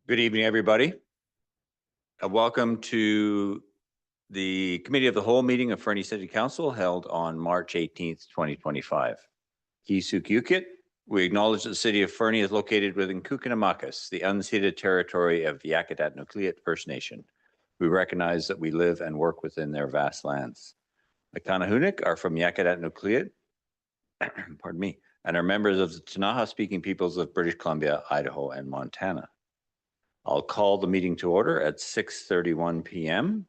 Good evening, everybody. Welcome to the Committee of the Whole meeting of Fernie City Council held on March 18th, 2025. Kisuk, we acknowledge that the city of Fernie is located within Kukinamakis, the unceded territory of the Yakutat Nucleat First Nation. We recognize that we live and work within their vast lands. The Kanahunik are from Yakutat Nucleat, pardon me, and are members of the Ktunaxa-speaking peoples of British Columbia, Idaho, and Montana. I'll call the meeting to order at 6:31 p.m.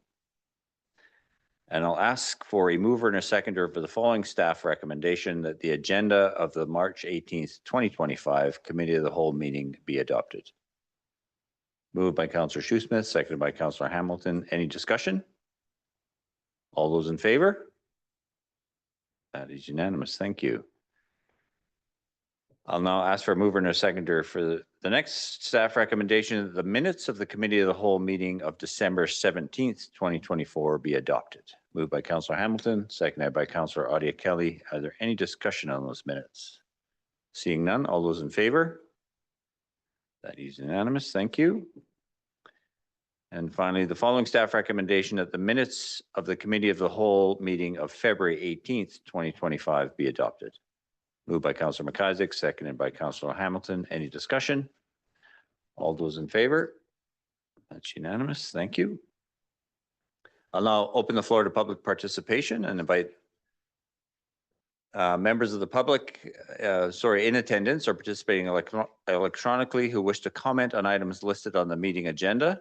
And I'll ask for a mover and a seconder for the following staff recommendation that the agenda of the March 18th, 2025 Committee of the Whole meeting be adopted. Moved by Councillor Shoesmith, seconded by Councillor Hamilton. Any discussion? All those in favor? That is unanimous. Thank you. I'll now ask for a mover and a seconder for the next staff recommendation that the minutes of the Committee of the Whole meeting of December 17th, 2024 be adopted. Moved by Councillor Hamilton, seconded by Councillor Audia Kelly. Are there any discussion on those minutes? Seeing none, all those in favor? That is unanimous. Thank you. And finally, the following staff recommendation that the minutes of the Committee of the Whole meeting of February 18th, 2025 be adopted. Moved by Councillor McIsaac, seconded by Councillor Hamilton. Any discussion? All those in favor? That's unanimous. Thank you. I'll now open the floor to public participation and invite members of the public, in attendance or participating electronically who wish to comment on items listed on the meeting agenda.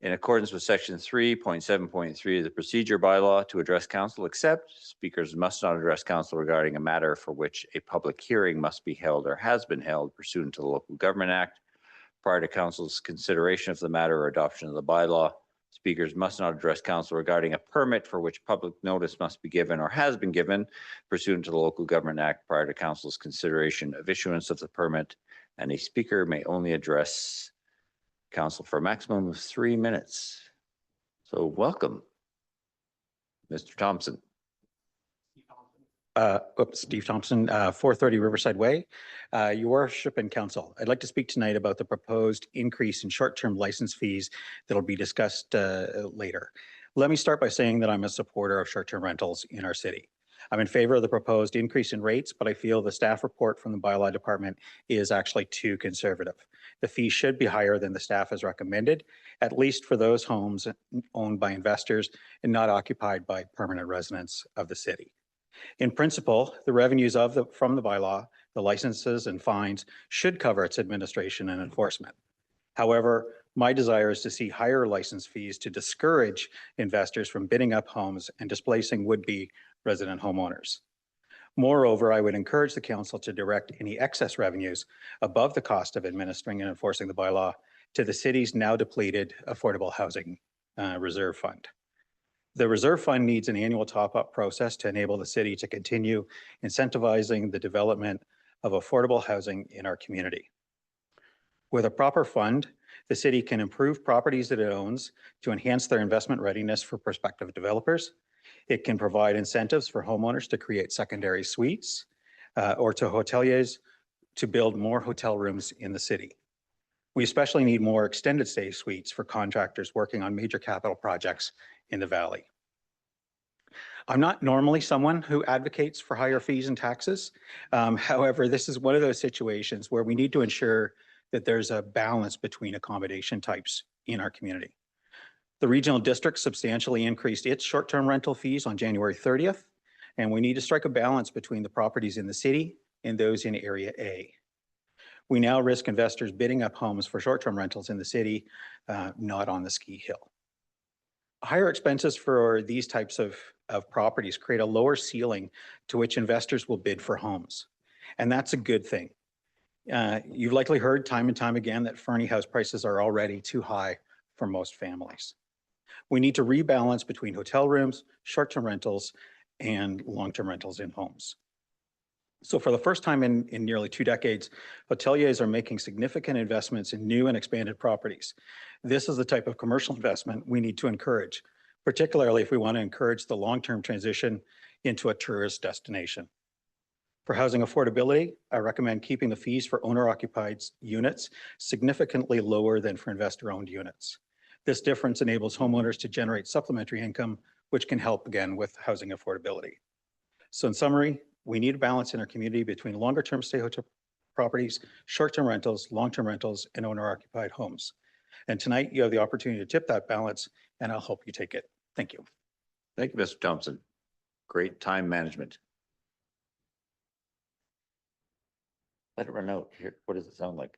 In accordance with section 3.7.3 of the procedure bylaw, to address council, except speakers must not address council regarding a matter for which a public hearing must be held or has been held pursuant to the Local Government Act. Prior to council's consideration of the matter or adoption of the bylaw, speakers must not address council regarding a permit for which public notice must be given or has been given pursuant to the Local Government Act prior to council's consideration of issuance of the permit, and a speaker may only address council for a maximum of 3 minutes. So welcome, Mr. Thompson. Steve Thompson, 430 Riverside Way. Your Worship and Council, I'd like to speak tonight about the proposed increase in short-term license fees that will be discussed later. Let me start by saying that I'm a supporter of short-term rentals in our city. I'm in favor of the proposed increase in rates, but I feel the staff report from the bylaw department is actually too conservative. The fee should be higher than the staff has recommended, at least for those homes owned by investors and not occupied by permanent residents of the city. In principle, the revenues from the bylaw, the licenses and fines should cover its administration and enforcement. However, my desire is to see higher license fees to discourage investors from bidding up homes and displacing would-be resident homeowners. Moreover, I would encourage the council to direct any excess revenues above the cost of administering and enforcing the bylaw to the city's now depleted affordable housing reserve fund. The reserve fund needs an annual top-up process to enable the city to continue incentivizing the development of affordable housing in our community. With a proper fund, the city can improve properties that it owns to enhance their investment readiness for prospective developers. It can provide incentives for homeowners to create secondary suites or to hoteliers to build more hotel rooms in the city. We especially need more extended stay suites for contractors working on major capital projects in the Valley. I'm not normally someone who advocates for higher fees and taxes. However, this is one of those situations where we need to ensure that there's a balance between accommodation types in our community. The regional district substantially increased its short-term rental fees on January 30th, and we need to strike a balance between the properties in the city and those in Area A. We now risk investors bidding up homes for short-term rentals in the city, not on the ski hill. Higher expenses for these types of properties create a lower ceiling to which investors will bid for homes, and that's a good thing. You've likely heard time and time again that Fernie house prices are already too high for most families. We need to rebalance between hotel rooms, short-term rentals, and long-term rentals in homes. So for the first time in nearly 2 decades, hoteliers are making significant investments in new and expanded properties. This is the type of commercial investment we need to encourage, particularly if we want to encourage the long-term transition into a tourist destination. For housing affordability, I recommend keeping the fees for owner-occupied units significantly lower than for investor-owned units. This difference enables homeowners to generate supplementary income, which can help again with housing affordability. So in summary, we need a balance in our community between longer-term stay hotel properties, short-term rentals, long-term rentals, and owner-occupied homes. And tonight you have the opportunity to tip that balance, and I'll help you take it. Thank you. Thank you, Mr. Thompson. Great time management. Let it run out. Here, what does it sound like?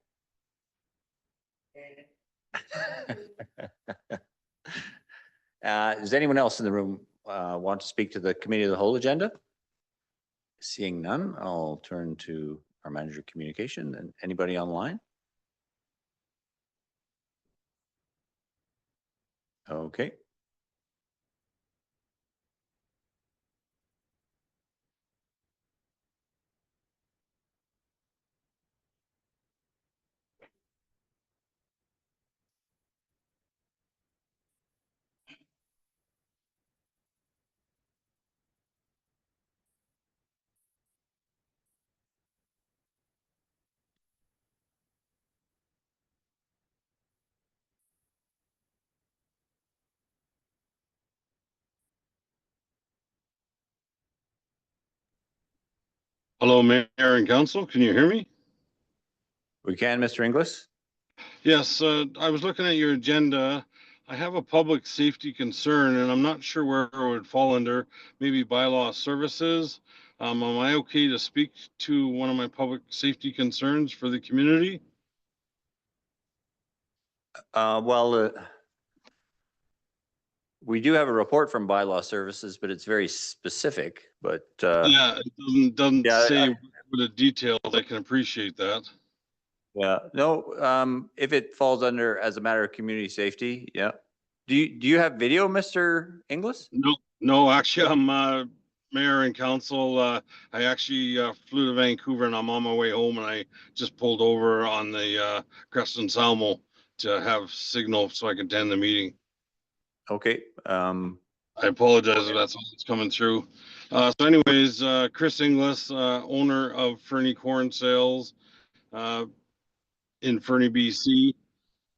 Does anyone else in the room want to speak to the committee of the whole agenda? Seeing none, I'll turn to our manager of communication. And anybody online? Okay. Hello, Mayor and Council. Can you hear me? We can, Mr. Inglis. Yes, I was looking at your agenda. I have a public safety concern, and I'm not sure where it would fall under. Maybe bylaw services. Am I okay to speak to one of my public safety concerns for the community? We do have a report from bylaw services, but it's very specific. But Yeah, it doesn't yeah, say what it details. I can appreciate that. yeah, no. If it falls under as a matter of community safety, yeah. Do you have video, Mr. Inglis? No, actually, I'm mayor and council. I actually flew to Vancouver, and I'm on my way home, and I just pulled over on the Crescent Salmo to have signal so I can attend the meeting. Okay. I apologize if that's all that's coming through. So anyways, Chris Inglis, owner of Fernie Corn Sales in Fernie, BC.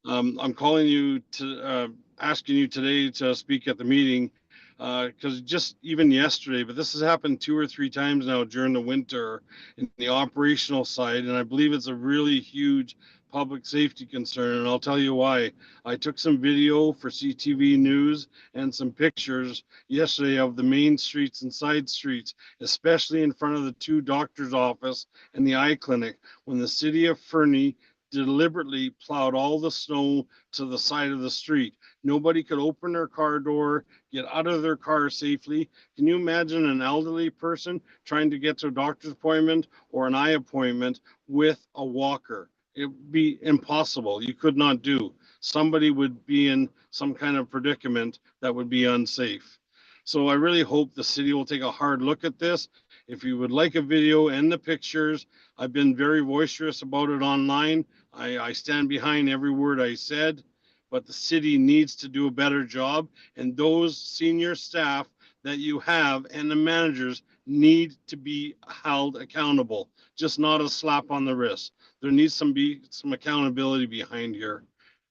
I'm calling you to asking you today to speak at the meeting because just even yesterday, but this has happened 2 or 3 times now during the winter in the operational side, and I believe it's a really huge public safety concern, and I'll tell you why. I took some video for CTV News and some pictures yesterday of the main streets and side streets, especially in front of the 2 doctor's office and the eye clinic, when the city of Fernie deliberately plowed all the snow to the side of the street. Nobody could open their car door, get out of their car safely. Can you imagine an elderly person trying to get to a doctor's appointment or an eye appointment with a walker? It would be impossible. You could not do. Somebody would be in some kind of predicament that would be unsafe. So I really hope the city will take a hard look at this. If you would like a video and the pictures, I've been very boisterous about it online. I stand behind every word I said, but the city needs to do a better job. And those senior staff that you have and the managers need to be held accountable, just not a slap on the wrist. There needs to be some accountability behind here.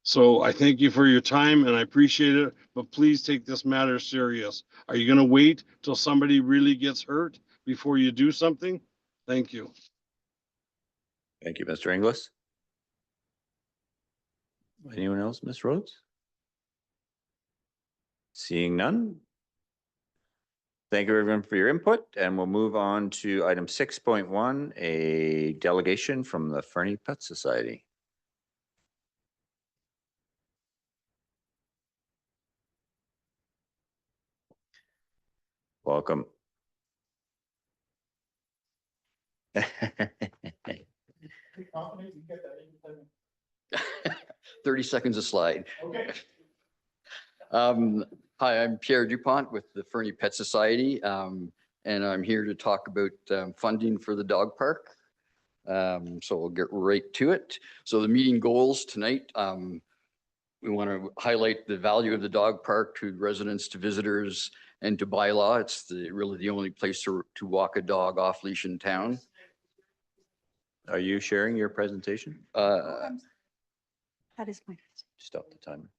So I thank you for your time and I appreciate it, but please take this matter serious. Are you going to wait till somebody really gets hurt before you do something? Thank you. Thank you, Mr. Inglis. Anyone else, Ms. Rhodes? Seeing none. Thank you, everyone, for your input, and we'll move on to item 6.1, a delegation from the Fernie Pet Society. Welcome. 30 seconds a slide. Okay. Hi, I'm Pierre Dupont with the Fernie Pet Society, and I'm here to talk about funding for the dog park. So we'll get right to it. So the meeting goals tonight, we want to highlight the value of the dog park to residents, to visitors, and to bylaw. It's really the only place to walk a dog off leash in town. Are you sharing your presentation? That is my. Stop the timer.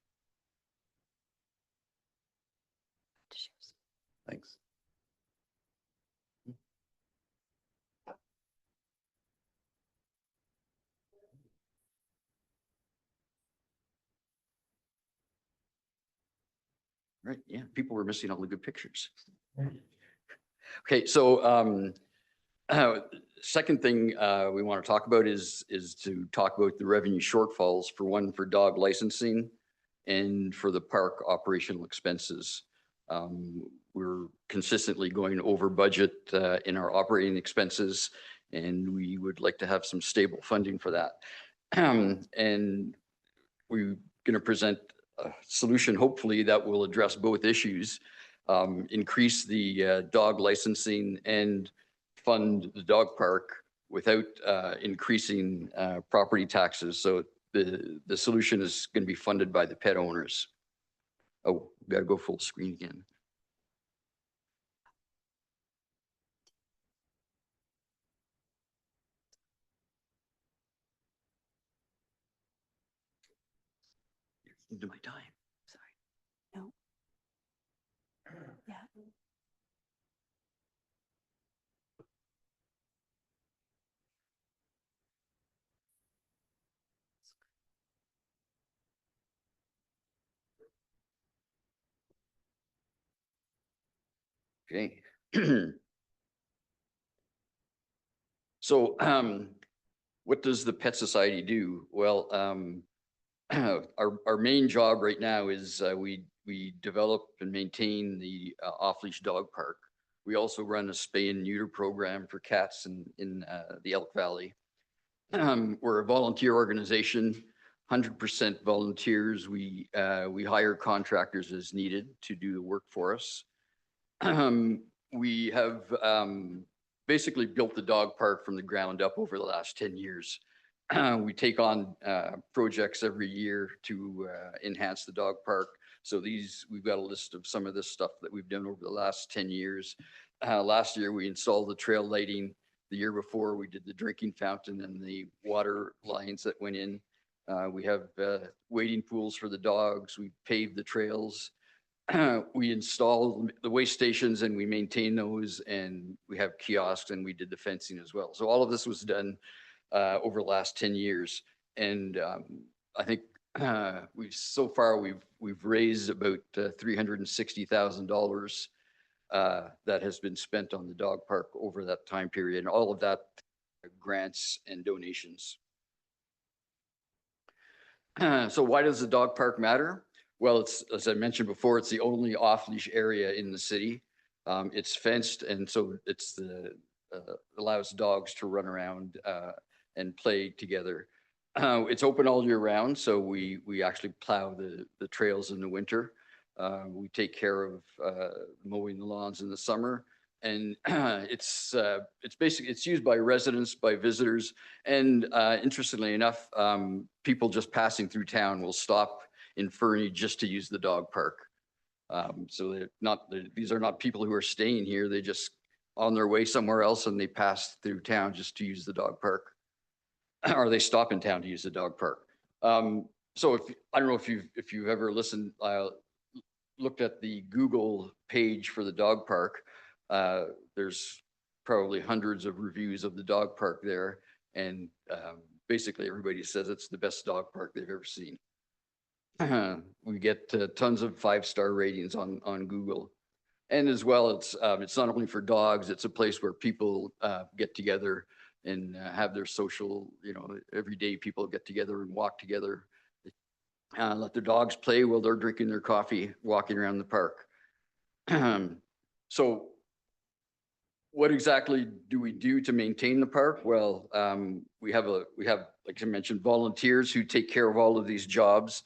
Thanks. Right, yeah, people were missing all the good pictures. Okay, so second thing we want to talk about is to talk about the revenue shortfalls for dog licensing and for the park operational expenses. We're consistently going over budget in our operating expenses, and we would like to have some stable funding for that. And we're going to present a solution, hopefully, that will address both issues, increase the dog licensing and fund the dog park without increasing property taxes. So the solution is going to be funded by the pet owners. Oh, got to go full screen again. Into my time. Sorry. No. Yeah. Okay. So what does the Pet Society do? Well, our main job right now is we develop and maintain the off-leash dog park. We also run a spay and neuter program for cats in the Elk Valley. We're a volunteer organization, 100% volunteers. We hire contractors as needed to do the work for us. We have basically built the dog park from the ground up over the last 10 years. We take on projects every year to enhance the dog park. So we've got a list of some of this stuff that we've done over the last 10 years. Last year, we installed the trail lighting. The year before, we did the drinking fountain and the water lines that went in. We have wading pools for the dogs. We paved the trails. We installed the waste stations and we maintain those, and we have kiosks, and we did the fencing as well. So all of this was done over the last 10 years. And I think so far we've raised about $360,000 that has been spent on the dog park over that time period, and all of that grants and donations. So why does the dog park matter? Well, it's, as I mentioned before, it's the only off-leash area in the city. It's fenced, and so it's allows dogs to run around and play together. It's open all year round, so we actually plow the trails in the winter. We take care of mowing the lawns in the summer, and it's used by residents, by visitors, and interestingly enough, people just passing through town will stop in Fernie just to use the dog park. So these are not people who are staying here. They just on their way somewhere else, and they pass through town just to use the dog park, or they stop in town to use the dog park. So I don't know if you've ever listened, looked at the Google page for the dog park. There's probably hundreds of reviews of the dog park there, and basically everybody says it's the best dog park they've ever seen. We get tons of 5-star ratings on Google. And as well, it's not only for dogs, it's a place where people get together and have their social, every day people get together and walk together. Let their dogs play while they're drinking their coffee, walking around the park. So what exactly do we do to maintain the park? Well, we have, like I mentioned, volunteers who take care of all of these jobs.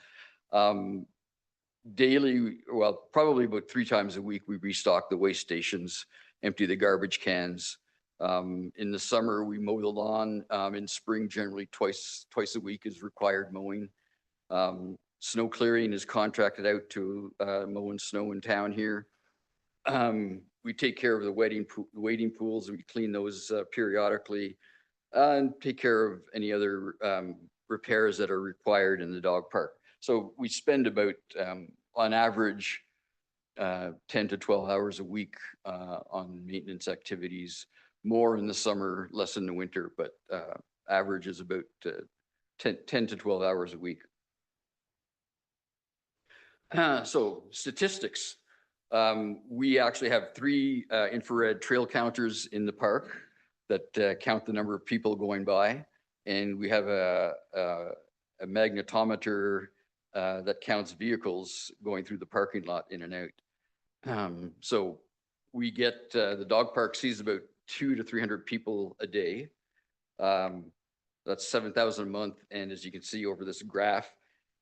Daily, well, probably about 3 times a week, we restock the waste stations, empty the garbage cans. In the summer, we mow the lawn. In spring, generally twice a week is required mowing. Snow clearing is contracted out to mowing snow in town here. We take care of the wading pools, and we clean those periodically. and take care of any other repairs that are required in the dog park. So we spend about, on average, 10 to 12 hours a week on maintenance activities, more in the summer, less in the winter, but average is about 10 to 12 hours a week. So statistics. We actually have 3 infrared trail counters in the park that count the number of people going by. And we have a magnetometer that counts vehicles going through the parking lot in and out. So we get, the dog park sees about 200 to 300 people a day. That's 7,000 a month. And as you can see over this graph,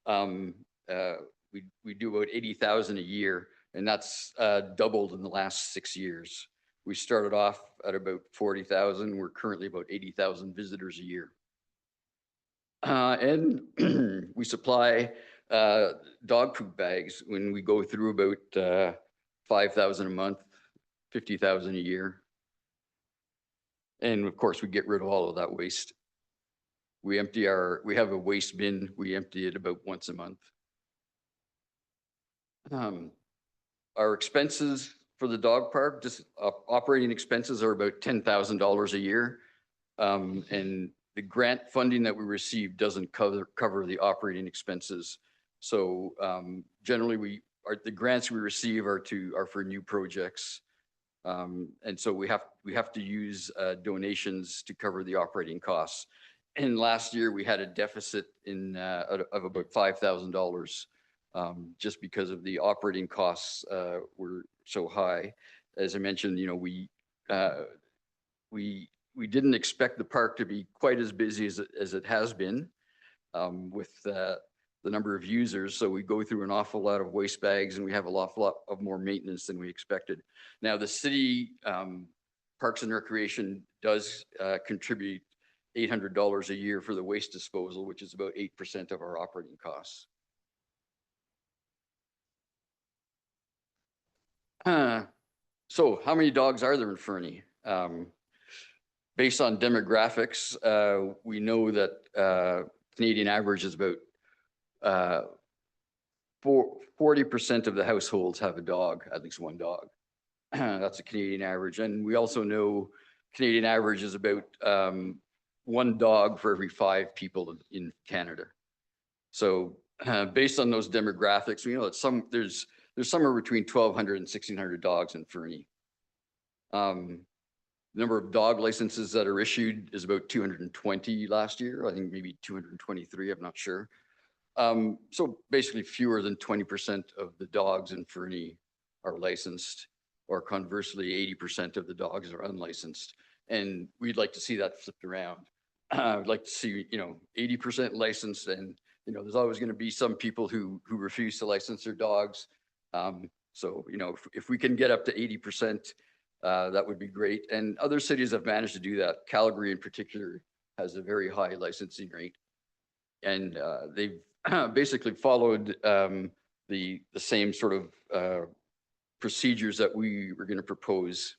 we do about 80,000 a year, and that's doubled in the last 6 years. We started off at about 40,000. We're currently about 80,000 visitors a year. And we supply dog poop bags when we go through about 5,000 a month, 50,000 a year. And of course, we get rid of all of that waste. We have a waste bin. We empty it about once a month. Our expenses for the dog park, just operating expenses, are about $10,000 a year. And the grant funding that we receive doesn't cover the operating expenses. So generally, the grants we receive are for new projects. And so we have to use donations to cover the operating costs. And last year we had a deficit of about $5,000 just because of the operating costs were so high. As I mentioned, we didn't expect the park to be quite as busy as it has been with the number of users. So we go through an awful lot of waste bags, and we have a awful lot of more maintenance than we expected. Now, the city Parks and Recreation does contribute $800 a year for the waste disposal, which is about 8% of our operating costs. So how many dogs are there in Fernie? Based on demographics, we know that Canadian average is about 40% of the households have a dog, at least one dog. That's a Canadian average. And we also know Canadian average is about 1 dog for every 5 people in Canada. So based on those demographics, we know that there's somewhere between 1,200 and 1,600 dogs in Fernie. The number of dog licenses that are issued is about 220 last year. I think maybe 223, I'm not sure. So basically fewer than 20% of the dogs in Fernie are licensed, or conversely, 80% of the dogs are unlicensed. And we'd like to see that flipped around. I'd like to see, 80% licensed, and, there's always going to be some people who refuse to license their dogs. So, if we can get up to 80%, that would be great. And other cities have managed to do that. Calgary in particular has a very high licensing rate. And they've basically followed the same sort of procedures that we were going to propose.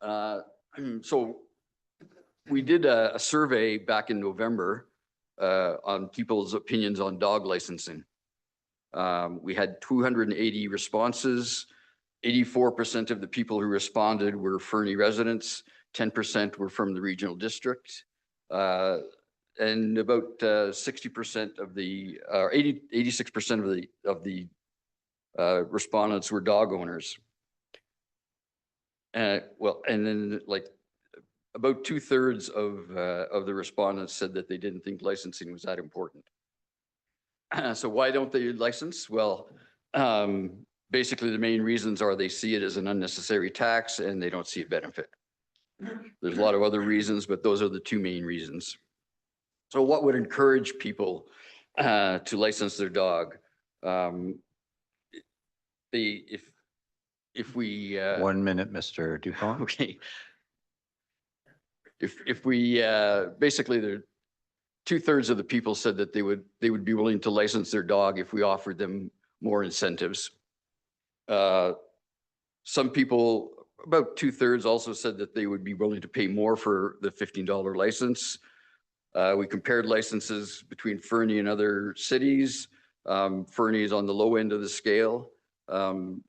So we did a survey back in November on people's opinions on dog licensing. We had 280 responses. 84% of the people who responded were Fernie residents. 10% were from the regional district. And about 60% of the, 86% of the respondents were dog owners. Well, and then about 2/3 of the respondents said that they didn't think licensing was that important. So why don't they license? Well, basically the main reasons are they see it as an unnecessary tax and they don't see a benefit. There's a lot of other reasons, but those are the 2 main reasons. So what would encourage people to license their dog? If we 1 minute, Mr. Dupont. okay, if we basically the 2/3 of the people said that they would be willing to license their dog if we offered them more incentives. Some people about 2/3 also said that they would be willing to pay more for the $15 license. We compared licenses between Fernie and other cities. Fernie is on the low end of the scale.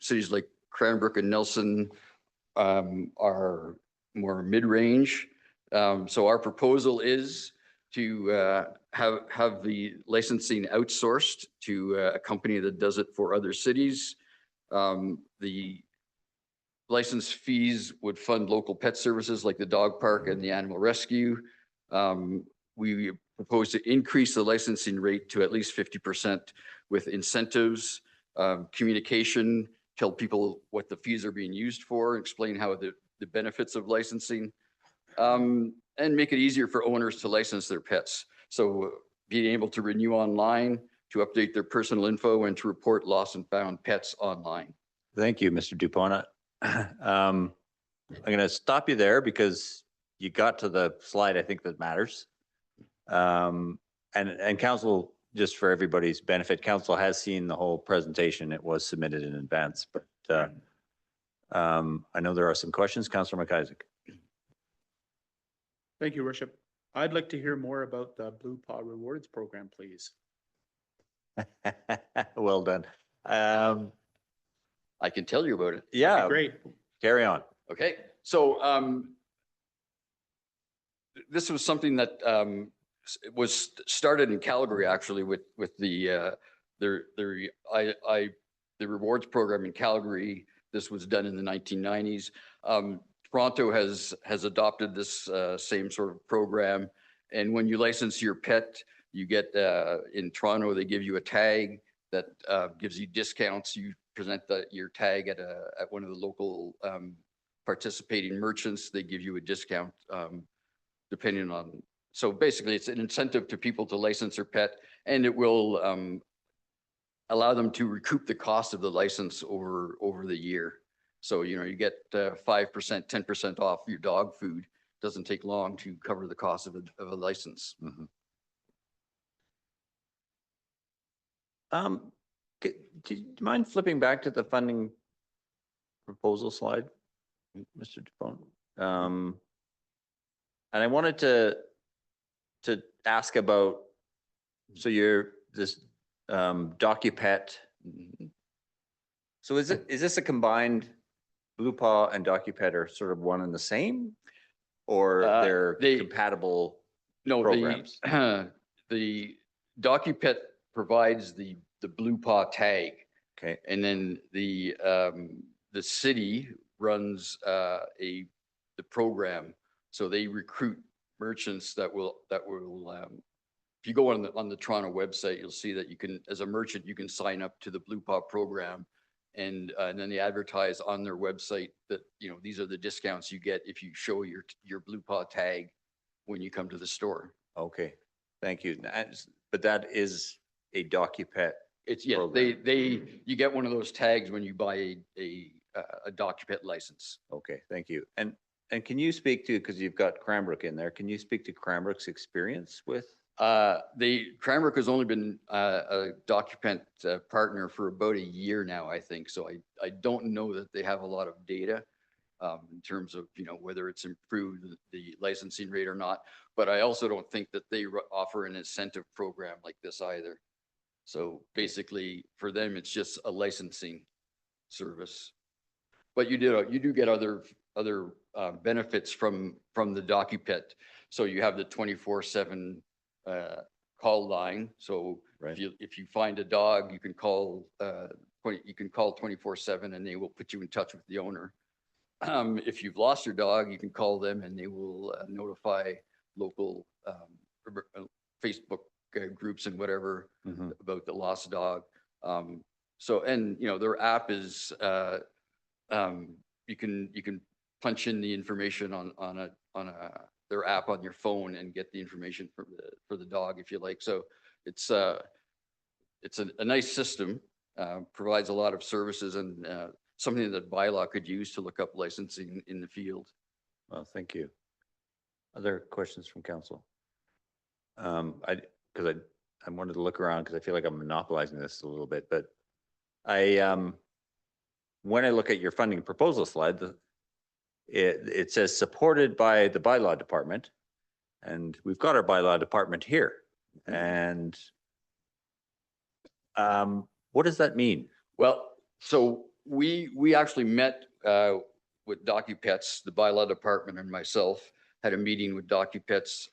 Cities like Cranbrook and Nelson are more mid-range. So our proposal is to have the licensing outsourced to a company that does it for other cities. The license fees would fund local pet services like the dog park and the animal rescue. We propose to increase the licensing rate to at least 50% with incentives, communication, tell people what the fees are being used for, explain how the benefits of licensing, and make it easier for owners to license their pets. So being able to renew online, to update their personal info, and to report lost and found pets online. Thank you, Mr. Dupont. I'm going to stop you there because you got to the slide I think that matters. And council, just for everybody's benefit, council has seen the whole presentation. It was submitted in advance, but I know there are some questions. Councillor McIsaac. Thank you, Worship. I'd like to hear more about the Blue Paw Rewards program, please. Well done. I can tell you about it. Yeah, Great. carry on. Okay, so this was something that was started in Calgary actually with the rewards program in Calgary. This was done in the 1990s. Toronto has adopted this same sort of program, and when you license your pet, you get in Toronto they give you a tag that gives you discounts. You present your tag at one of the local participating merchants. They give you a discount depending on. So basically, it's an incentive to people to license their pet, and it will allow them to recoup the cost of the license over the year. So, you get 5%, 10% off your dog food. Doesn't take long to cover the cost of a license. Mm-hmm. Do you mind flipping back to the funding proposal slide, Mr. Dupont? And I wanted to ask about, so you're this DocuPet. So is this a combined Blue Paw and DocuPet are sort of one and the same, or they're compatible programs? The DocuPet provides the Blue Paw tag. Okay. And then the city runs the program. So they recruit merchants that will if you go on the Toronto website, you'll see that you can, as a merchant, you can sign up to the Blue Paw program, and then they advertise on their website that these are the discounts you get if you show your Blue Paw tag when you come to the store. Okay, thank you. But that is a DocuPet. It's you get one of those tags when you buy a DocuPet license. Okay, thank you. And can you speak to, because you've got Cranbrook in there, can you speak to Cranbrook's experience with? Cranbrook has only been a DocuPet partner for about a year now, I think. So I don't know that they have a lot of data in terms of whether it's improved the licensing rate or not. But I also don't think that they offer an incentive program like this either. So basically, for them, it's just a licensing service. But you do get other benefits from the DocuPet. So you have the 24/7 call line. So right. if you find a dog, you can call 24/7, and they will put you in touch with the owner. If you've lost your dog, you can call them, and they will notify local Facebook groups and whatever about the lost dog. So, and their app is you can punch in the information on their app on your phone and get the information for the dog if you like. So it's a nice system, provides a lot of services, and something that bylaw could use to look up licensing in the field. Well, thank you. Other questions from council? I wanted to look around because I feel like I'm monopolizing this a little bit, but when I look at your funding proposal slide, it says supported by the bylaw department. And we've got our bylaw department here. And what does that mean? Well, so we actually met with DocuPets, the bylaw department and myself, had a meeting with DocuPets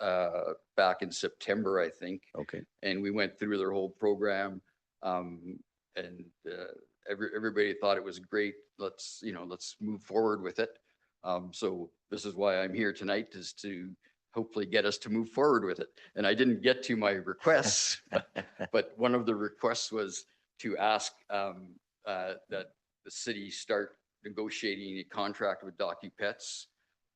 back in September, I think. Okay. And we went through their whole program. And everybody thought it was great. Let's move forward with it. So this is why I'm here tonight, is to hopefully get us to move forward with it. And I didn't get to my requests, but one of the requests was to ask that the city start negotiating a contract with DocuPets.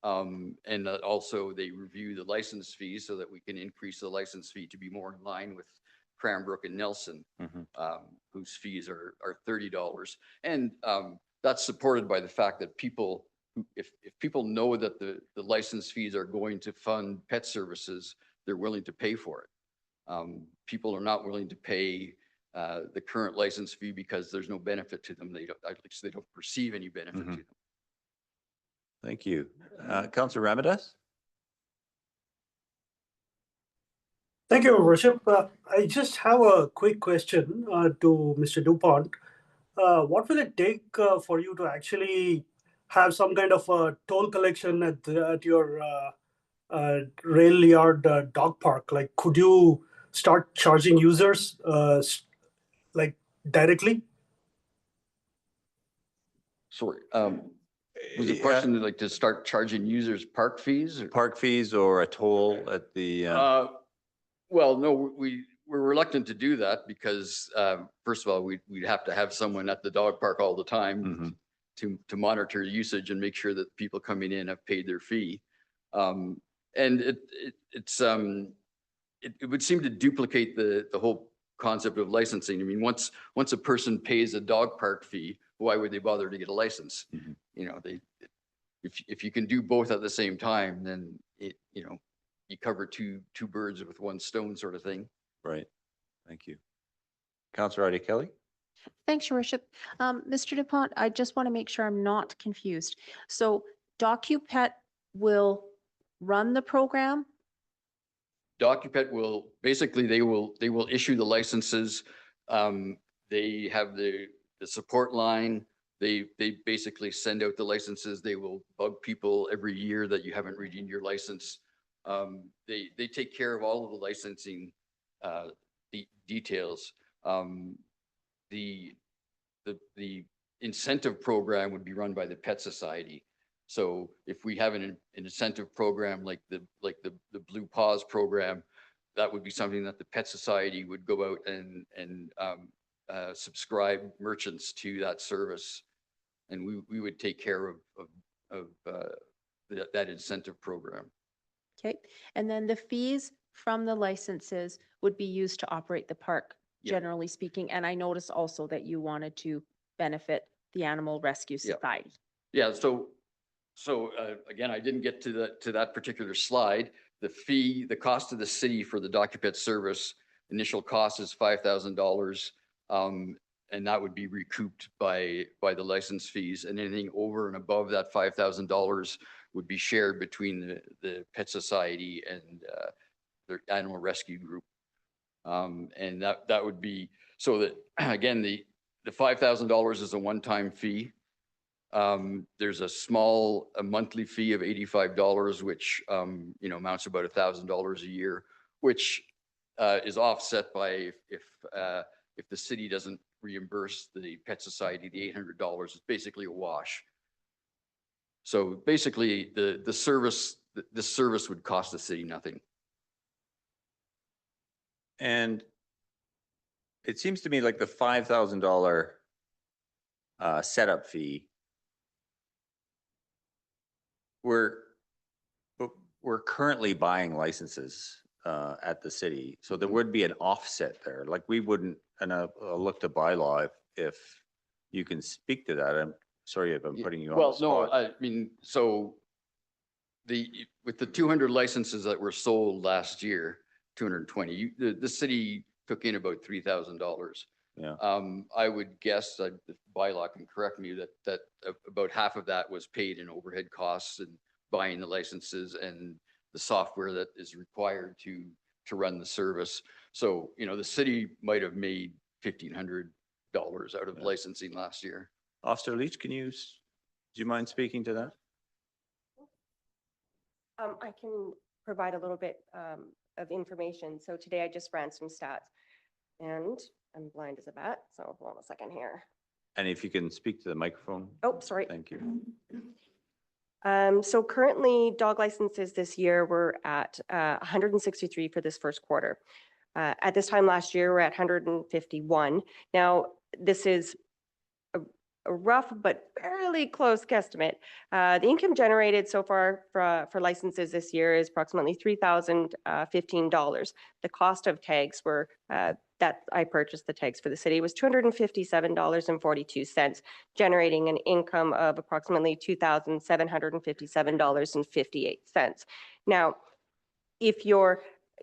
And that also they review the license fees so that we can increase the license fee to be more in line with Cranbrook and Nelson, whose fees are $30. And that's supported by the fact that people, if people know that the license fees are going to fund pet services, they're willing to pay for it. People are not willing to pay the current license fee because there's no benefit to them. At least they don't perceive any benefit to them. Thank you. Councillor Ramadas? Thank you, Worship. I just have a quick question to Mr. Dupont. What will it take for you to actually have some kind of a toll collection at your rail yard dog park? Like, could you start charging users like directly? Sorry, was the question like to start charging users park fees? Or? Park fees or a toll at the, Well, no, we're reluctant to do that because first of all, we'd have to have someone at the dog park all the time to monitor usage and make sure that people coming in have paid their fee. And it would seem to duplicate the whole concept of licensing. I mean, once a person pays a dog park fee, why would they bother to get a license? You know, if you can do both at the same time, then you cover two birds with one stone sort of thing. right. Thank you. Councillor Ida Kelly? Thanks, Your Worship. Mr. Dupont, I just want to make sure I'm not confused. So DocuPet will run the program? DocuPet will, basically, they will issue the licenses. They have the support line. They basically send out the licenses. They will bug people every year that you haven't renewed your license. They take care of all of the licensing details. The incentive program would be run by the Pet Society. So if we have an incentive program like the Blue Paws program, that would be something that the Pet Society would go out and subscribe merchants to that service, and we would take care of that incentive program. Okay. And then the fees from the licenses would be used to operate the park, generally speaking. And I noticed also that you wanted to benefit the Animal Rescue Society. Yeah. So again, I didn't get to that particular slide. The cost of the city for the DocuPet service, initial cost is $5,000. And that would be recouped by the license fees, and anything over and above that $5,000 would be shared between the Pet Society and their animal rescue group. And that would be, so that again, the $5,000 is a one-time fee. There's a monthly fee of $85, which amounts to about $1,000 a year, which is offset by if the city doesn't reimburse the Pet Society the $800. It's basically a wash. So basically, the service would cost the city nothing. And it seems to me like the $5,000 setup fee, we're currently buying licenses at the city, so there would be an offset there. Like we wouldn't, and I'll look to bylaw if you can speak to that. I'm sorry if I'm putting you on the spot. Well, no, I mean, so with the 200 licenses that were sold last year, 220, the city took in about $3,000. Yeah. I would guess that the bylaw can correct me that about half of that was paid in overhead costs and buying the licenses and the software that is required to run the service. So, you know, the city might have made $1,500 out of Yeah. licensing last year. Officer Leach, do you mind speaking to that? I can provide a little bit of information. So today I just ran some stats and I'm blind as a bat. So hold on a second here. And if you can speak to the microphone. Oh, sorry. Thank you. So currently dog licenses this year we're at 163 for this first quarter. At this time last year, we're at 151. Now, this is a rough but fairly close guesstimate. The income generated so far for licenses this year is approximately $3,015. The cost of tags were that I purchased the tags for the city was $257.42, generating an income of approximately $2,757.58. Now, if you're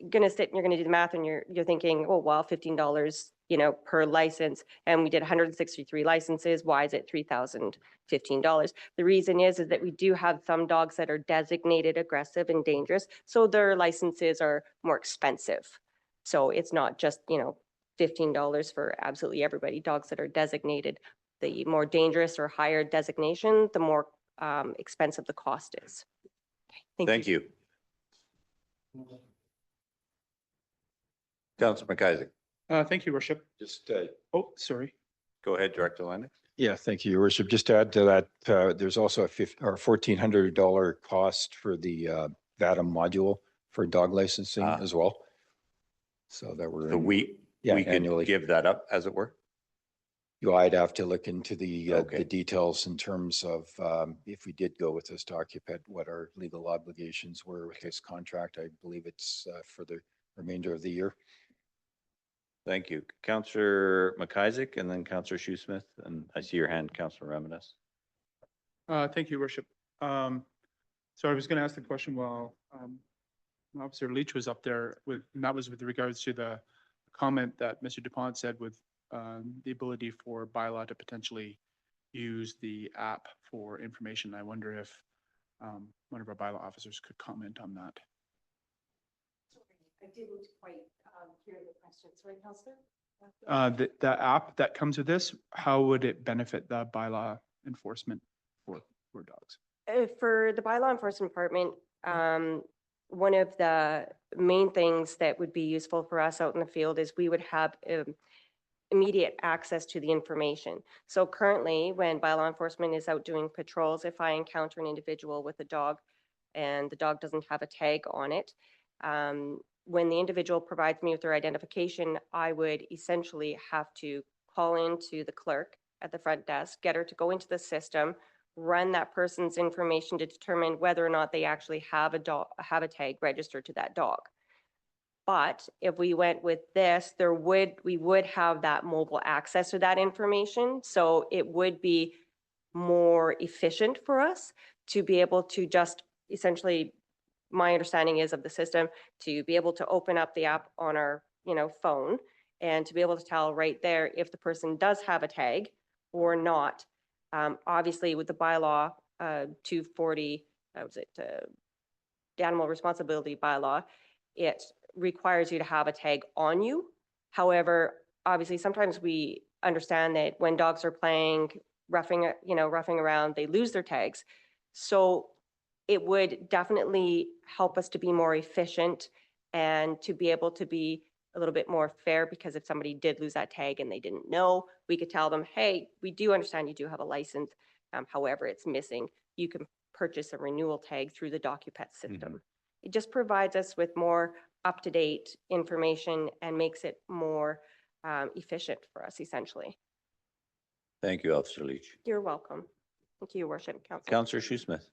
going to sit and you're going to do the math and you're thinking, oh, well, $15, you know, per license, and we did 163 licenses, why is it $3,015? The reason is that we do have some dogs that are designated aggressive and dangerous, so their licenses are more expensive. So it's not just, you know, $15 for absolutely everybody. Dogs that are designated, the more dangerous or higher designation, the more expensive the cost is. Okay, Thank you. Councillor McIsaac, Thank you, Worship. just Oh, sorry. go ahead, Director Lennox. Yeah, thank you, Your Worship. Just to add to that, there's also a $1,400 cost for the VATM module for dog licensing Ah. as well. So that we're, So we yeah, could annually. give that up, as it were? I'd have to look into the Okay. details in terms of if we did go with this to occupant, what our legal obligations were with this contract. I believe it's for the remainder of the year. Thank you. Councillor McIsaac and then Councillor Shoesmith, and I see your hand, Councillor Ramirez. Thank you, Worship. So I was going to ask the question while Officer Leach was up there with, and that was with regards to the comment that Mr. DuPont said with the ability for bylaw to potentially use the app for information. I wonder if one of our bylaw officers could comment on that. I didn't quite hear the question. Sorry, Councillor? The app that comes with this, how would it benefit the bylaw enforcement for dogs? For the bylaw enforcement department, one of the main things that would be useful for us out in the field is we would have immediate access to the information. So currently, when bylaw enforcement is out doing patrols, if I encounter an individual with a dog and the dog doesn't have a tag on it, when the individual provides me with their identification, I would essentially have to call into the clerk at the front desk, get her to go into the system, run that person's information to determine whether or not they actually have a tag registered to that dog. But if we went with this, we would have that mobile access to that information. So it would be more efficient for us to be able to just essentially, my understanding is of the system, to be able to open up the app on our, phone and to be able to tell right there if the person does have a tag or not. Obviously with the bylaw 240, the animal responsibility bylaw, it requires you to have a tag on you. However, obviously sometimes we understand that when dogs are playing, roughing around, they lose their tags. So it would definitely help us to be more efficient and to be able to be a little bit more fair, because if somebody did lose that tag and they didn't know, we could tell them, hey, we do understand you do have a license. However, it's missing. You can purchase a renewal tag through the DocuPet system. It just provides us with more up-to-date information and makes it more efficient for us, essentially. Thank you, Officer Leach. You're welcome. Thank you, Your Worship, Council. Councillor Shoesmith.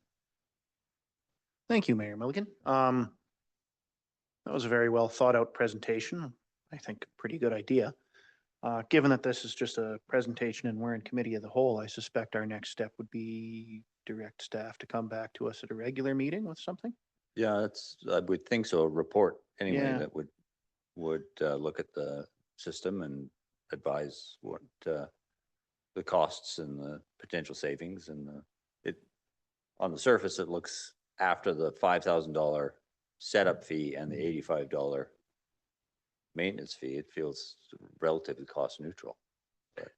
Thank you, Mayor Milligan. That was a very well thought out presentation. I think a pretty good idea. Given that this is just a presentation and we're in committee of the whole, I suspect our next step would be direct staff to come back to us at a regular meeting with something. Yeah, I would think so, a report anyway Yeah. that would look at the system advise what the costs and the potential savings and on the surface, it looks after the $5,000 setup fee and the $85 maintenance fee, it feels relatively cost neutral. But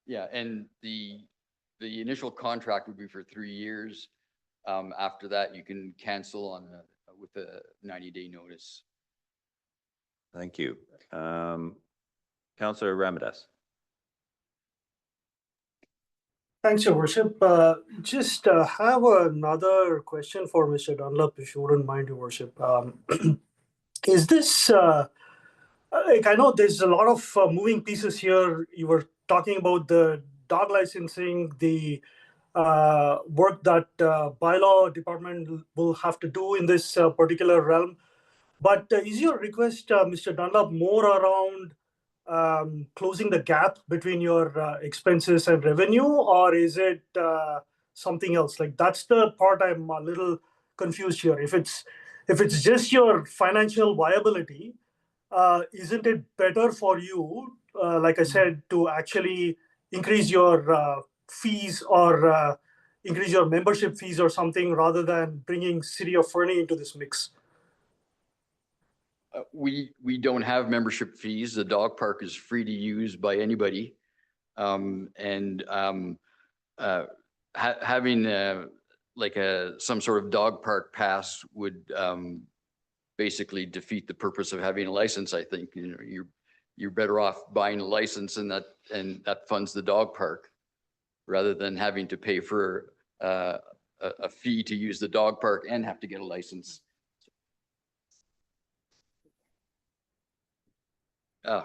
Yeah, and the initial contract would be for 3 years. After that, you can cancel with a 90-day notice. thank you. Councillor Ramadus. Thanks, Your Worship. Just have another question for Mr. Dunlop, if you wouldn't mind, Your Worship. Is this, like, I know there's a lot of moving pieces here. You were talking about the dog licensing, the work that bylaw department will have to do in this particular realm. But is your request, Mr. Dunlop, more around closing the gap between your expenses and revenue, or is it something else? Like, that's the part I'm a little confused here. If it's just your financial viability, isn't it better for you, like I said, to actually increase your fees or increase your membership fees or something, rather than bringing City of Fernie into this mix? We don't have membership fees. The dog park is free to use by anybody. Having like some sort of dog park pass would basically defeat the purpose of having a license. I think, you know, you're better off buying a license and that funds the dog park, rather than having to pay for a fee to use the dog park and have to get a license.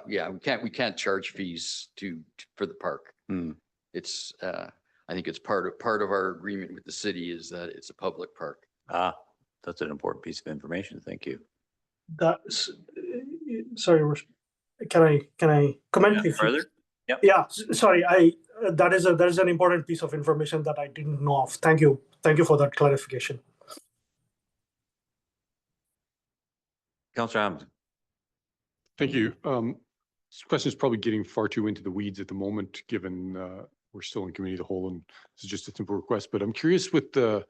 Yeah, we can't charge fees for the park. It's I think it's part of our agreement with the city is that it's a public park. That's an important piece of information. Thank you. That's, sorry, can I comment? Further? Yep. Yeah, sorry, that is an important piece of information that I didn't know of. Thank you for that clarification. Councillor Hamilton. Thank you. This question is probably getting far too into the weeds at the moment, given we're still in committee of the whole, and this is just a simple request. But I'm curious with the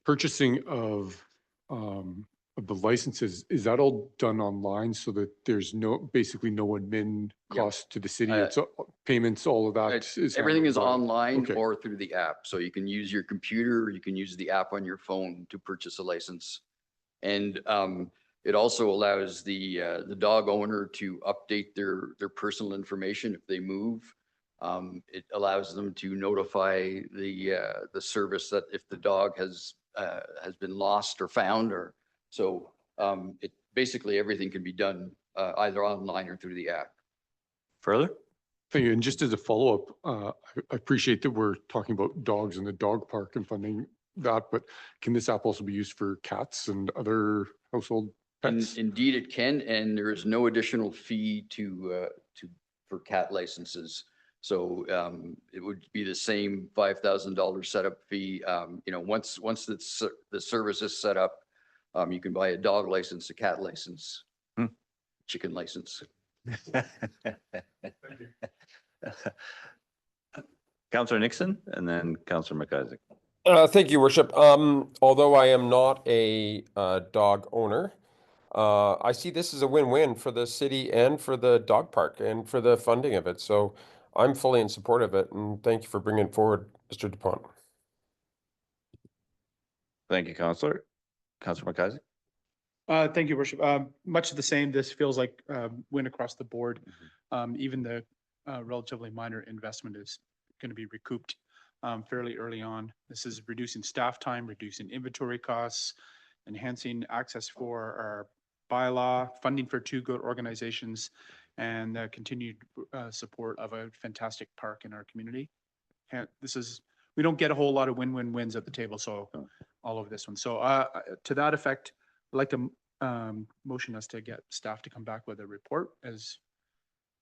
purchasing of the licenses, is that all done online so that there's basically no admin cost to the city? It's payments, all of that. Everything is online Okay. or through the app. So you can use your computer, you can use the app on your phone to purchase a license. And it also allows the dog owner to update their personal information if they move. It allows them to notify the service that if the dog has been lost or found, or so. It basically everything can be done either online or through the app. Further? Thank you. And just as a follow-up, I appreciate that we're talking about dogs in the dog park and funding that, but can this app also be used for cats and other household pets? Indeed, it can, and there is no additional fee for cat licenses. So it would be the same $5,000 setup fee. You know, once the service is set up, you can buy a dog license, a cat license, chicken license. Councillor Nixon and then Councillor McIsaac. Thank you, Worship. Although I am not a dog owner, I see this as a win-win for the city and for the dog park and for the funding of it. So I'm fully in support of it, and thank you for bringing it forward, Mr. DuPont. Thank you, Councillor. Councillor McIsaac. Thank you, Worship. Much the same. This feels like win across the board. Even the relatively minor investment is going to be recouped fairly early on. This is reducing staff time, reducing inventory costs, enhancing access for our bylaw, funding for 2 good organizations, and continued support of a fantastic park in our community. We don't get a whole lot of win-win-wins at the table, so all of this one. So to that effect, I'd like to motion us to get staff to come back with a report as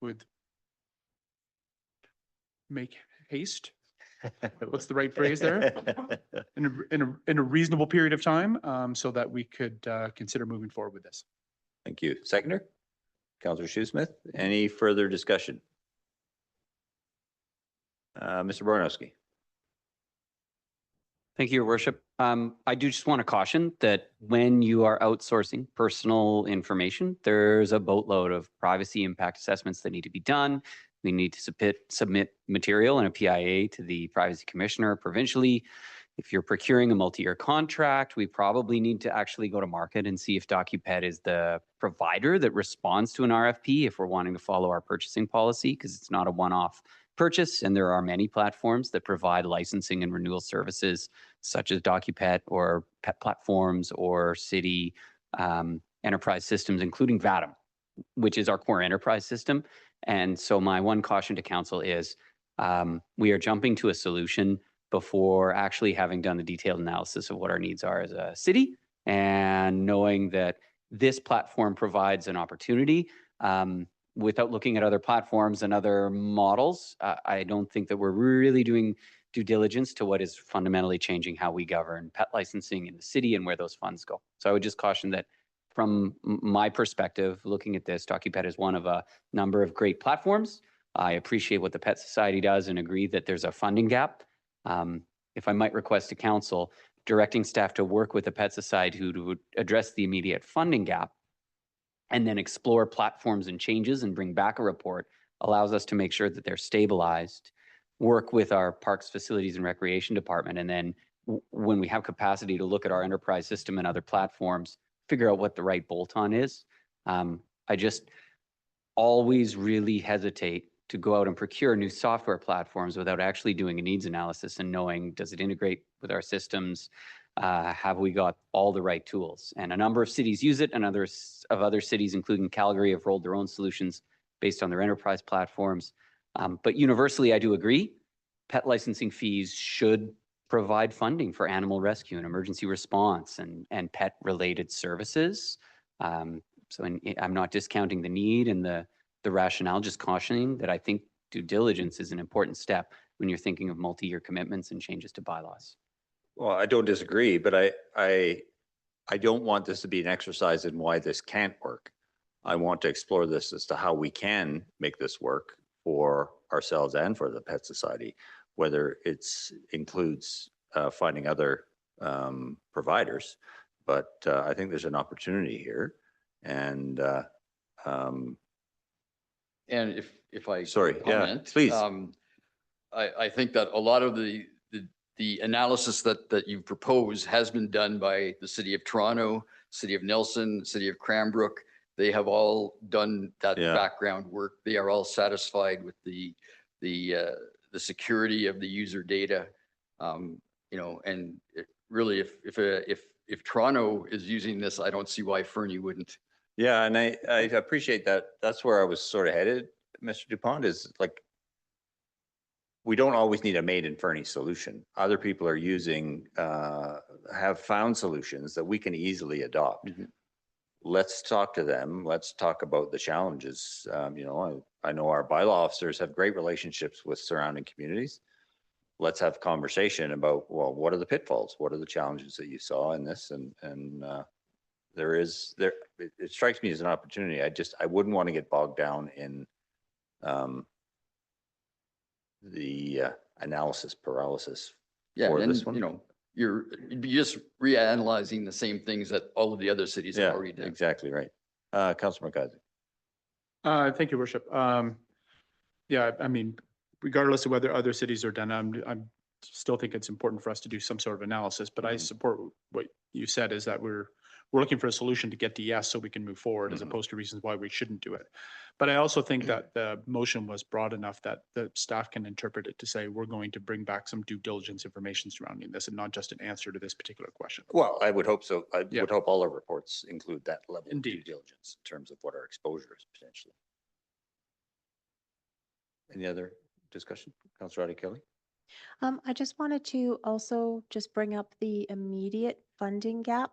would make haste. What's the right phrase there? In a reasonable period of time, so that we could consider moving forward with this. Thank you. Seconder? Councillor Shoesmith. Any further discussion? Mr. Bornowski. Thank you, Your Worship. I do just want to caution that when you are outsourcing personal information, there's a boatload of privacy impact assessments that need to be done. We need to submit material and a PIA to the Privacy Commissioner provincially. If you're procuring a multi-year contract, we probably need to actually go to market and see if DocuPet is the provider that responds to an RFP if we're wanting to follow our purchasing policy, because it's not a one-off purchase. And there are many platforms that provide licensing and renewal services, such as DocuPet or Pet Platforms or City enterprise systems, including VATM, which is our core enterprise system. And so my one caution to council is we are jumping to a solution before actually having done the detailed analysis of what our needs are as a city, and knowing that this platform provides an opportunity without looking at other platforms and other models. I don't think that we're really doing due diligence to what is fundamentally changing how we govern pet licensing in the city and where those funds go. So I would just caution that from my perspective, looking at this, DocuPet is one of a number of great platforms. I appreciate what the Pet Society does and agree that there's a funding gap. If I might request to council, directing staff to work with the Pet Society who would address the immediate funding gap and then explore platforms and changes and bring back a report allows us to make sure that they're stabilized, work with our Parks, Facilities and Recreation Department, and then when we have capacity to look at our enterprise system and other platforms, figure out what the right bolt-on is. I just always really hesitate to go out and procure new software platforms without actually doing a needs analysis and knowing, does it integrate with our systems? Have we got all the right tools? And a number of cities use it, and other cities, including Calgary, have rolled their own solutions based on their enterprise platforms. But universally, I do agree, pet licensing fees should provide funding for animal rescue and emergency response and pet-related services. I'm not discounting the need and the rationale, just cautioning that I think due diligence is an important step when you're thinking of multi-year commitments and changes to bylaws. Well, I don't disagree, but I don't want this to be an exercise in why this can't work. I want to explore this as to how we can make this work for ourselves and for the Pet Society, whether it's includes finding other providers. But I think there's an opportunity here, and if I sorry, comment, yeah, please. I think that a lot of the analysis that you propose has been done by the City of Toronto, City of Nelson, City of Cranbrook. They have all done that background work. They are all satisfied with the security of the user data. And really, if Toronto is using this, I don't see why Fernie wouldn't. Yeah, and I appreciate that. That's where I was sort of headed, Mr. Dupont, is like, we don't always need a made in Fernie solution. Other people are using, have found solutions that we can easily adopt. Mm-hmm. Let's talk to them. Let's talk about the challenges. I know our bylaw officers have great relationships with surrounding communities. Let's have conversation about, well, what are the pitfalls? What are the challenges that you saw in this? And it strikes me as an opportunity. I wouldn't want to get bogged down in the analysis paralysis for this one. You're just reanalyzing the same things that all of the other cities have already done. Exactly right. Councillor McIsaac. Thank you, Worship. Yeah, I mean, regardless of whether other cities are done, I'm still think it's important for us to do some sort of analysis, but I support what you said, is that we're looking for a solution to get to yes so we can move forward, as opposed to reasons why we shouldn't do it. But I also think that the motion was broad enough that the staff can interpret it to say we're going to bring back some due diligence information surrounding this and not just an answer to this particular question. Well, I would hope so. I would hope all our reports include that level of due diligence in terms of what our exposure is potentially. Any other discussion? Councillor Adi Kelly. I just wanted to also just bring up the immediate funding gap.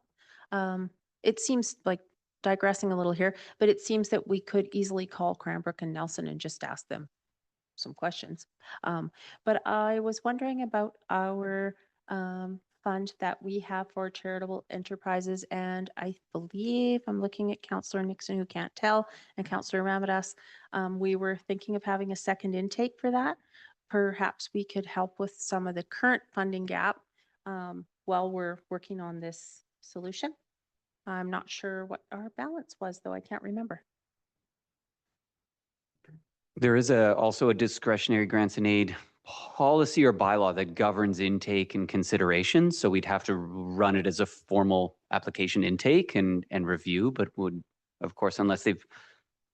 It seems like, digressing a little here, but it seems that we could easily call Cranbrook and Nelson and just ask them some questions. But I was wondering about our fund that we have for charitable enterprises. And I believe, I'm looking at Councillor Nixon, who can't tell, and Councillor Ramadas, we were thinking of having a second intake for that. Perhaps we could help with some of the current funding gap while we're working on this solution. I'm not sure what our balance was, though. I can't remember. There is also a discretionary grants and aid policy or bylaw that governs intake and consideration. So we'd have to run it as a formal application intake and review, but would, of course, unless they've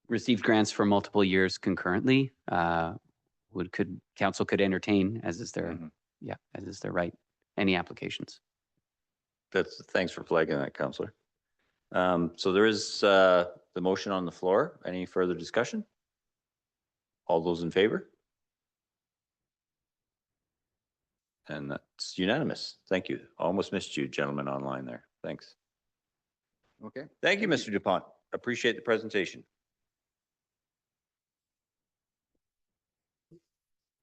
received grants for multiple years concurrently, council could entertain, as is their, as is their right, any applications. Thanks for flagging that, Councillor. So there is the motion on the floor. Any further discussion? All those in favor? And that's unanimous. Thank you. Almost missed you, gentlemen, online there. Thanks. Okay. Thank you, Mr. Dupont. Appreciate the presentation.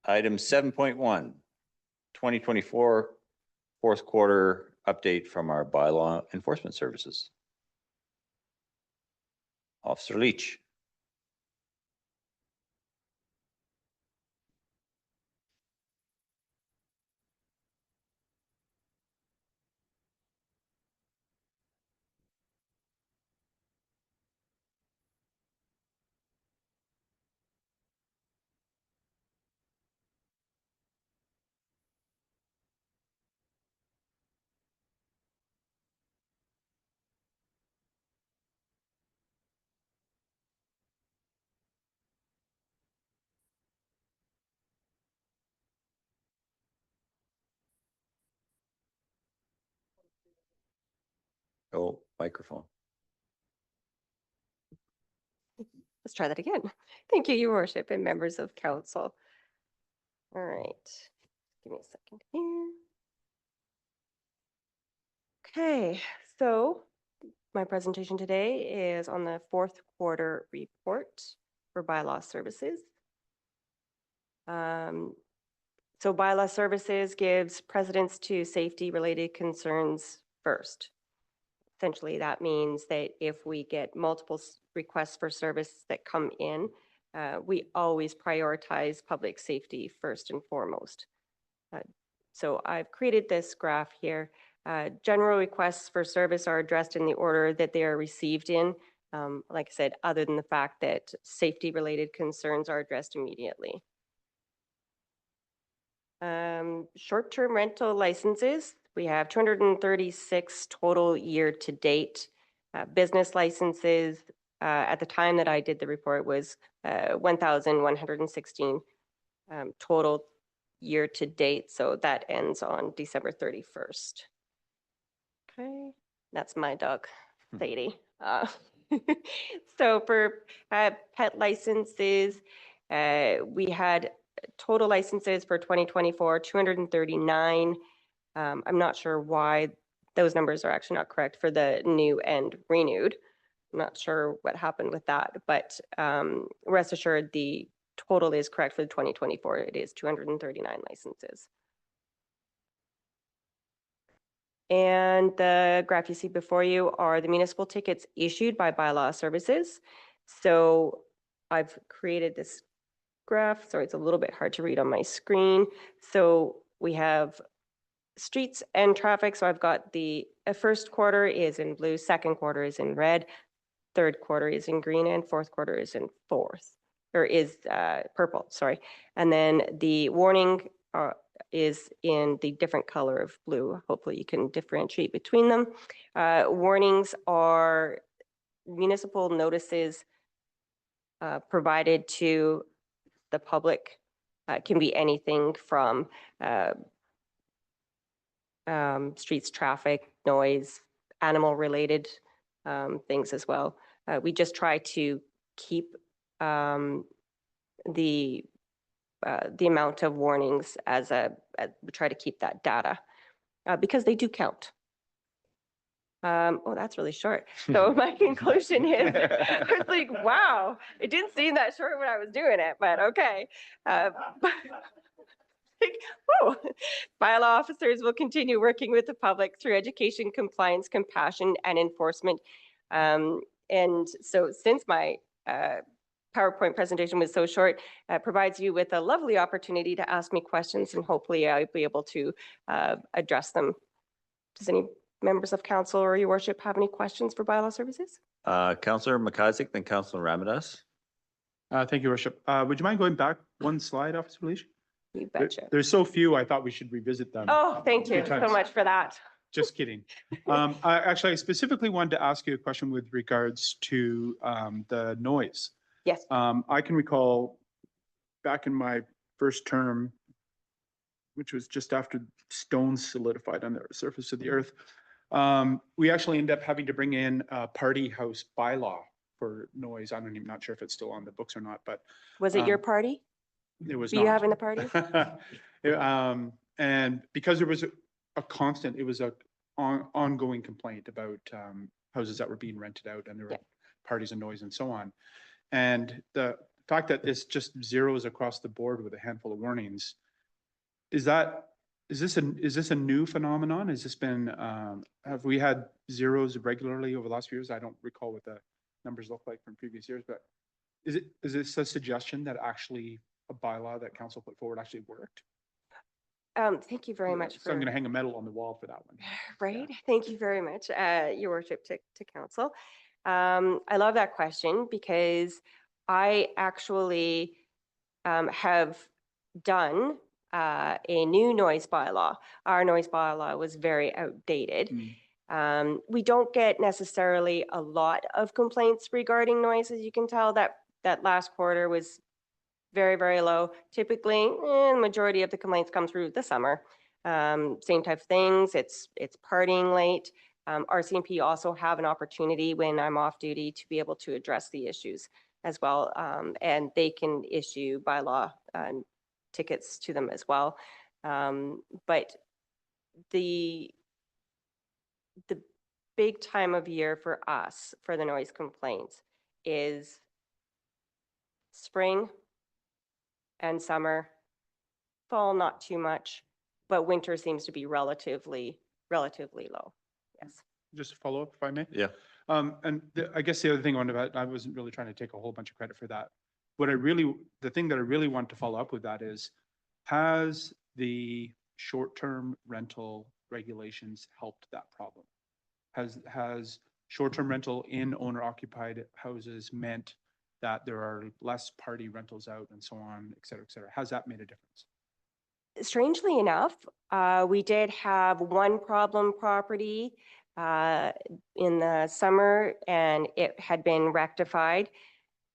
Item 7.1, 2024 fourth quarter update from our bylaw enforcement services. Officer Leach. Oh, microphone. Let's try that again. Thank you, Your Worship and members of council. All right, give me a second here. Okay, so my presentation today is on the fourth quarter report for bylaw services. So bylaw services gives precedence to safety-related concerns first. Essentially, that means that if we get multiple requests for service that come in, we always prioritize public safety first and foremost. So I've created this graph here. General requests for service are addressed in the order that they are received in. Like I said, other than the fact that safety-related concerns are addressed immediately. Short-term rental licenses, we have 236 total year to date. Business licenses, at the time that I did the report, was 1,116 total year to date. So that ends on December 31st. Okay, that's my dog, Sadie. So for pet licenses, we had total licenses for 2024, 239. I'm not sure why those numbers are actually not correct for the new and renewed. I'm not sure what happened with that, but rest assured the total is correct for the 2024. It is 239 licenses. And the graph you see before you are the municipal tickets issued by bylaw services. So I've created this graph. Sorry, it's a little bit hard to read on my screen. So we have streets and traffic. So I've got the first quarter is in blue, second quarter is in red, third quarter is in green, and fourth quarter is in purple, sorry. And then the warning is in the different color of blue. Hopefully you can differentiate between them. Warnings are municipal notices provided to the public. Can be anything from streets, traffic, noise, animal related things as well. We just try to keep the amount of warnings we try to keep that data because they do count. Oh, that's really short. So my conclusion is, I was like, wow, it didn't seem that short when I was doing it, but okay. Whoa. Bylaw officers will continue working with the public through education, compliance, compassion, and enforcement. And so since my PowerPoint presentation was so short, provides you with a lovely opportunity to ask me questions, and hopefully I'll be able to address them. Does any members of council or your worship have any questions for bylaw services? Councillor McIsaac, then Councillor Ramadas. Thank you, worship. Would you mind going back one slide, Officer Leach? You betcha. There's so few, I thought we should revisit them. Oh, thank you so times. much for that. Just kidding. I specifically wanted to ask you a question with regards to the noise. Yes. I can recall back in my first term, which was just after stones solidified on the surface of the earth, we actually ended up having to bring in a party house bylaw for noise. I'm not sure if it's still on the books or not, but Was it your party? it was Were not. you having the party? And because there was a constant, it was a ongoing complaint about houses that were being rented out, and there were parties and noise and so on. And the fact that it's just zeros across the board with a handful of warnings, is this a new phenomenon? Has this been, have we had zeros regularly over the last few years? I don't recall what the numbers look like from previous years, but is this a suggestion that actually a bylaw that council put forward actually worked? Thank you very much. So I'm going to hang a medal on the wall for that one. Right. Yeah. Thank you very much, your worship, to council. I love that question because I actually have done a new noise bylaw. Our noise bylaw was very outdated. We don't get necessarily a lot of complaints regarding noise, as you can tell. That last quarter was very, very low. Typically, the majority of the complaints come through the summer. Same type of things. It's partying late. RCMP also have an opportunity when I'm off duty to be able to address the issues as well. And they can issue bylaw tickets to them as well. But the big time of year for us for the noise complaints is spring and summer. Fall, not too much, but winter seems to be relatively low. Yes. Just a follow up, if I may. Yeah. And I guess the other thing I wasn't really trying to take a whole bunch of credit for that. The thing that I really want to follow up with that is, has the short-term rental regulations helped that problem? Has short-term rental in owner-occupied houses meant that there are less party rentals out and so on, et cetera, et cetera? Has that made a difference? Strangely enough, we did have one problem property in the summer, and it had been rectified,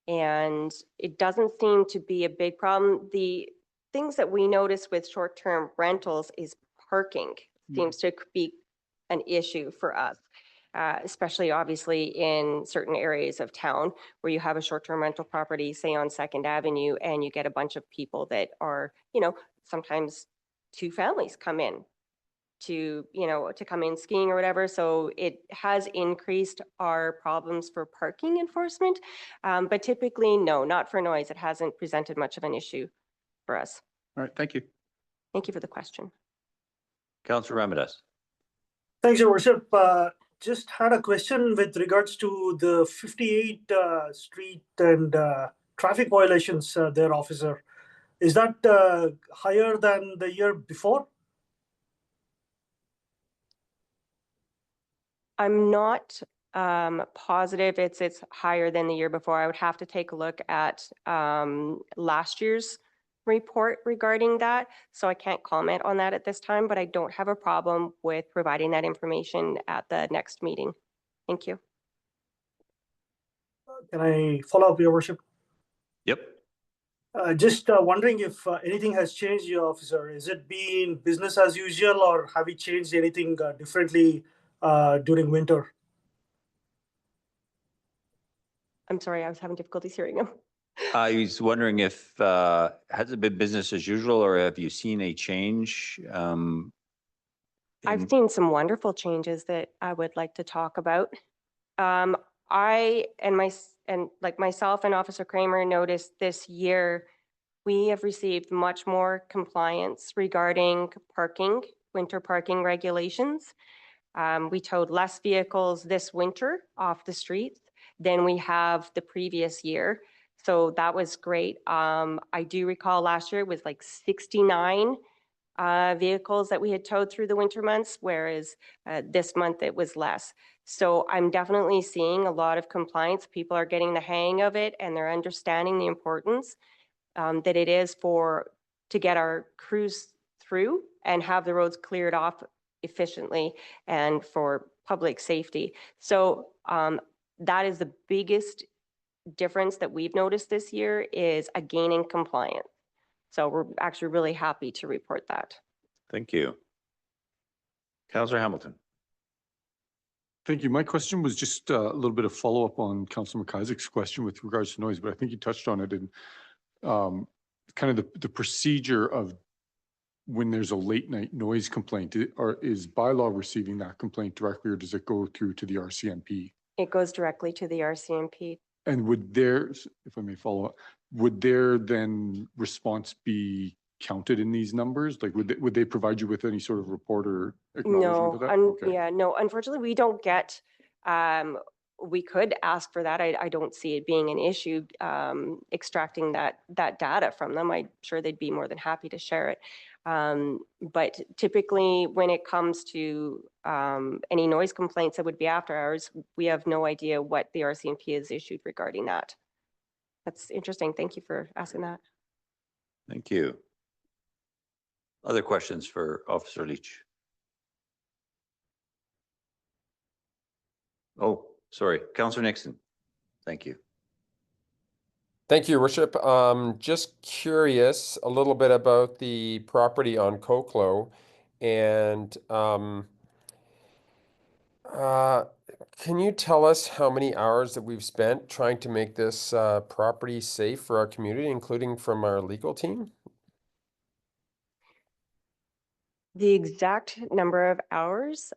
and it doesn't seem to be a big problem. The things that we notice with short-term rentals is parking seems to be an issue for us. Especially obviously in certain areas of town where you have a short-term rental property, say on 2nd Avenue, and you get a bunch of people that are, sometimes 2 families come in to come in skiing or whatever. So it has increased our problems for parking enforcement. But typically, no, not for noise. It hasn't presented much of an issue for us. All right, thank you. Thank you for the question. Councillor Ramadas. Thanks, your worship. Just had a question with regards to the 58 street and traffic violations there, officer. Is that higher than the year before? I'm not positive it's higher than the year before. I would have to take a look at last year's report regarding that. So I can't comment on that at this time, but I don't have a problem with providing that information at the next meeting. Thank you. Can I follow up, your worship? Yep. Just wondering if anything has changed, your officer. Is it been business as usual, or have you changed anything differently during winter? I'm sorry, I was having difficulties hearing him. I was wondering if, has it been business as usual, or have you seen a change? I've seen some wonderful changes that I would like to talk about. I and myself and Officer Kramer noticed this year we have received much more compliance regarding parking, winter parking regulations. We towed less vehicles this winter off the streets than we have the previous year. So that was great. I do recall last year it was like 69 vehicles that we had towed through the winter months, whereas this month it was less. So I'm definitely seeing a lot of compliance. People are getting the hang of it and they're understanding the importance that it is to get our crews through and have the roads cleared off efficiently and for public safety. So that is the biggest difference that we've noticed this year is a gain in compliance. So we're actually really happy to report that. Thank you. Councillor Hamilton. Thank you. My question was just a little bit of follow-up on Councillor McIsaac's question with regards to noise, but I think you touched on it in kind of the procedure of when there's a late night noise complaint. Is bylaw receiving that complaint directly, or does it go through to the RCMP? It goes directly to the RCMP. And would there, if I may follow up, would their then response be counted in these numbers? Like, would they provide you with any sort of report or acknowledgement of that? Okay. Yeah, no, unfortunately, we don't get, we could ask for that. I don't see it being an issue, extracting that data from them. I'm sure they'd be more than happy to share it. But typically when it comes to any noise complaints that would be after hours, we have no idea what the RCMP has issued regarding that. That's interesting. Thank you for asking that. Thank you. Other questions for Officer Leach? Oh, sorry, Councillor Nixon. Thank you. Thank you, Your Worship. Just curious a little bit about the property on Koklo, and can you tell us how many hours that we've spent trying to make this property safe for our community, including from our legal team? The exact number of hours,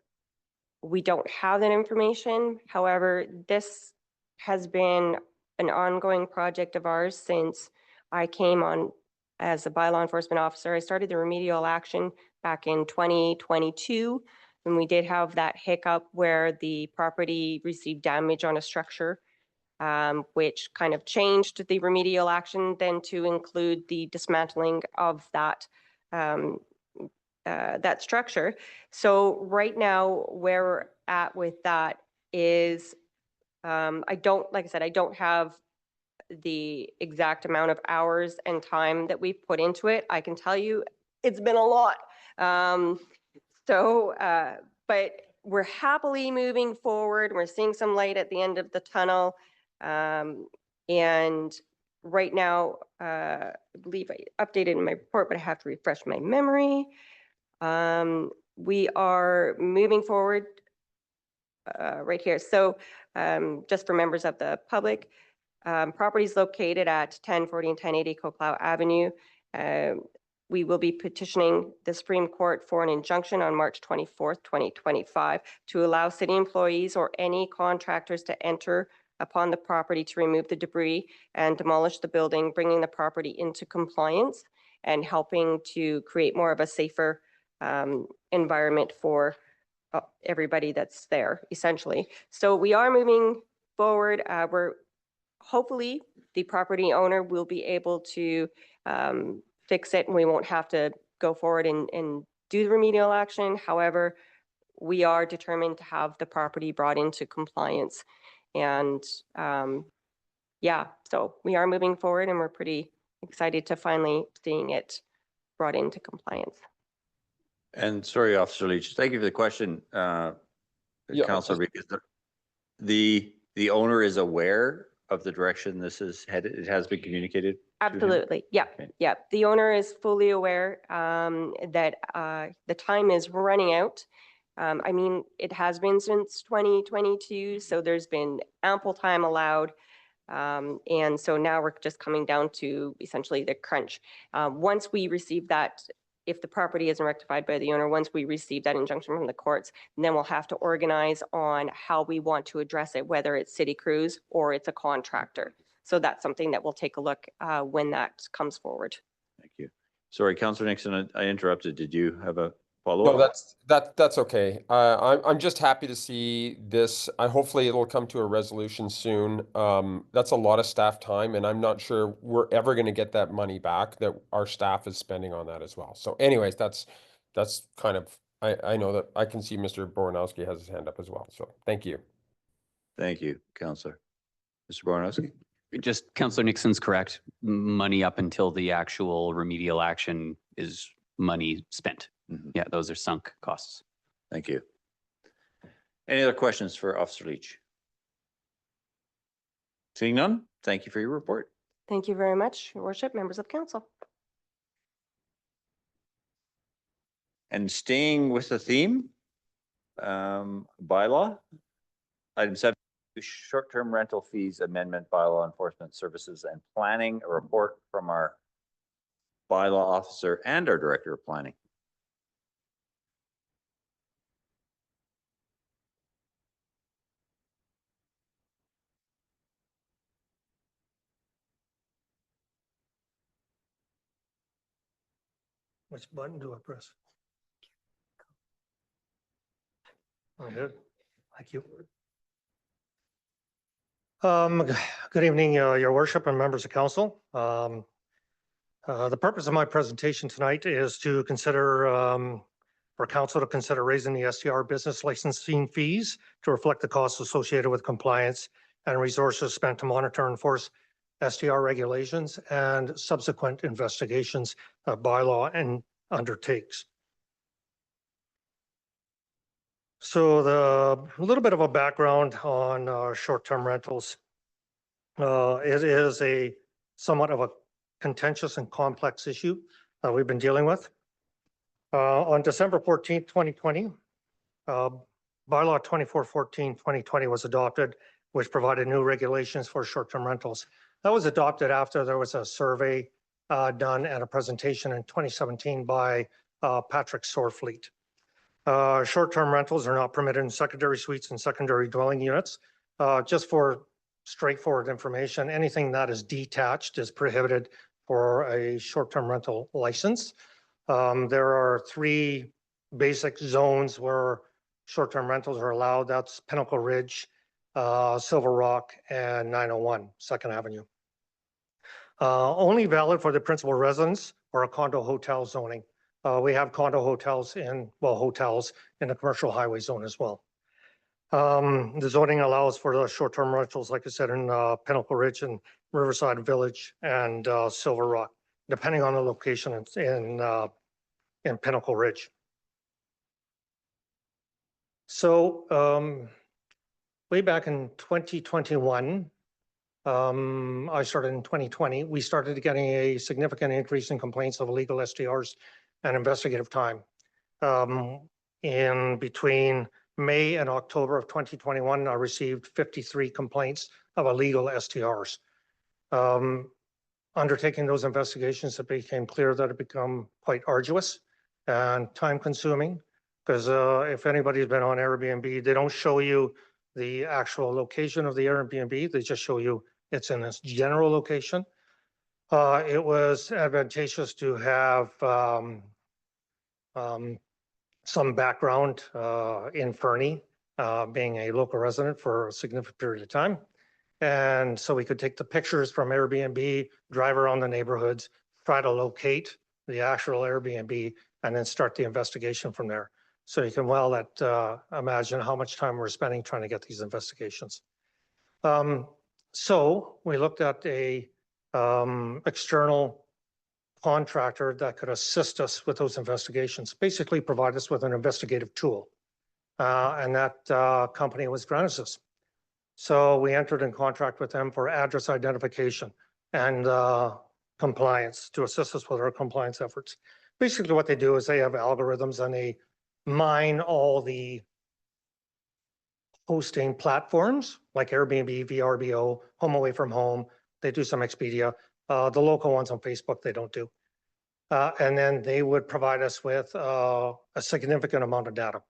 we don't have that information. However, this has been an ongoing project of ours since I came on as a bylaw enforcement officer. I started the remedial action back in 2022, and we did have that hiccup where the property received damage on a structure, which kind of changed the remedial action then to include the dismantling of that that structure. So right now, where we're at with that is, like I said, I don't have the exact amount of hours and time that we've put into it. I can tell you it's been a lot. But we're happily moving forward. We're seeing some light at the end of the tunnel. And right now, I believe I updated in my report, but I have to refresh my memory. We are moving forward right here. So just for members of the public, property is located at 1040 and 1080 Koklau Avenue. We will be petitioning the Supreme Court for an injunction on March 24th, 2025 to allow city employees or any contractors to enter upon the property to remove the debris and demolish the building, bringing the property into compliance and helping to create more of a safer environment for everybody that's there, essentially. So we are moving forward. We're hopefully the property owner will be able to fix it and we won't have to go forward and do the remedial action. However, we are determined to have the property brought into compliance. And yeah, so we are moving forward and we're pretty excited to finally seeing it brought into compliance. And sorry, Officer Leach, thank you for the question. Councillor, because the owner is aware of the direction this is headed. It has been communicated. Absolutely. Yeah. Okay. Yeah. The owner is fully aware that the time is running out. I mean, it has been since 2022, so there's been ample time allowed. And so now we're just coming down to essentially the crunch. Once we receive that, if the property isn't rectified by the owner, once we receive that injunction from the courts, then we'll have to organize on how we want to address it, whether it's city crews or it's a contractor. So that's something that we'll take a look when that comes forward. Thank you. Sorry, Councillor Nixon, I interrupted. Did you have a follow-up? No, that's okay. I'm just happy to see this. Hopefully it'll come to a resolution soon. That's a lot of staff time, and I'm not sure we're ever going to get that money back that our staff is spending on that as well. So anyways, that's kind of, I know that I can see Mr. Boranowski has his hand up as well. So thank you. Thank you, Councillor. Mr. Boranowski? Just Councillor Nixon's correct. Money up until the actual remedial action is money spent. Mhm. Yeah, those are sunk costs. Thank you. Any other questions for Officer Leach? Seeing none, thank you for your report. Thank you very much, Your Worship, members of council. And staying with the theme, bylaw, item 7, short-term rental fees amendment, bylaw enforcement services and planning, a report from our bylaw officer and our director of planning. Which button do I press? Oh, good. Thank you. Good evening, Your Worship and members of council. The purpose of my presentation tonight is to consider, for council to consider raising the STR business licensing fees to reflect the costs associated with compliance and resources spent to monitor and enforce STR regulations and subsequent investigations of bylaw and undertakes. So a little bit of a background on short-term rentals. It is a somewhat of a contentious and complex issue we've been dealing with. On December 14th, 2020, bylaw 2414-2020 was adopted, which provided new regulations for short-term rentals. That was adopted after there was a survey done and a presentation in 2017 by Patrick Sorfleet. Short-term rentals are not permitted in secondary suites and secondary dwelling units. Just for straightforward information, anything that is detached is prohibited for a short-term rental license. There are 3 basic zones where short-term rentals are allowed. That's Pinnacle Ridge, Silver Rock, and 901 2nd Avenue. Only valid for the principal residence or a condo hotel zoning. We have condo hotels hotels in the commercial highway zone as well. The zoning allows for the short-term rentals, like I said, in Pinnacle Ridge and Riverside Village and Silver Rock, depending on the location in Pinnacle Ridge. So way back in 2021, I started in 2020, we started getting a significant increase in complaints of illegal STRs and investigative time. In between May and October of 2021, I received 53 complaints of illegal STRs. Undertaking those investigations, it became clear that it become quite arduous and time consuming, because if anybody's been on Airbnb, they don't show you the actual location of the Airbnb, they just show you it's in this general location. It was advantageous to have some background in Fernie, being a local resident for a significant period of time. And so we could take the pictures from Airbnb, drive around the neighborhoods, try to locate the actual Airbnb, and then start the investigation from there. So you can well imagine how much time we're spending trying to get these investigations. So we looked at a external contractor that could assist us with those investigations, basically provide us with an investigative tool. And that company was Granisys. So we entered in contract with them for address identification and compliance to assist us with our compliance efforts. Basically what they do is they have algorithms and they mine all the hosting platforms like Airbnb, VRBO, Home Away from Home. They do some Expedia. The local ones on Facebook, they don't do. And then they would provide us with a significant amount of data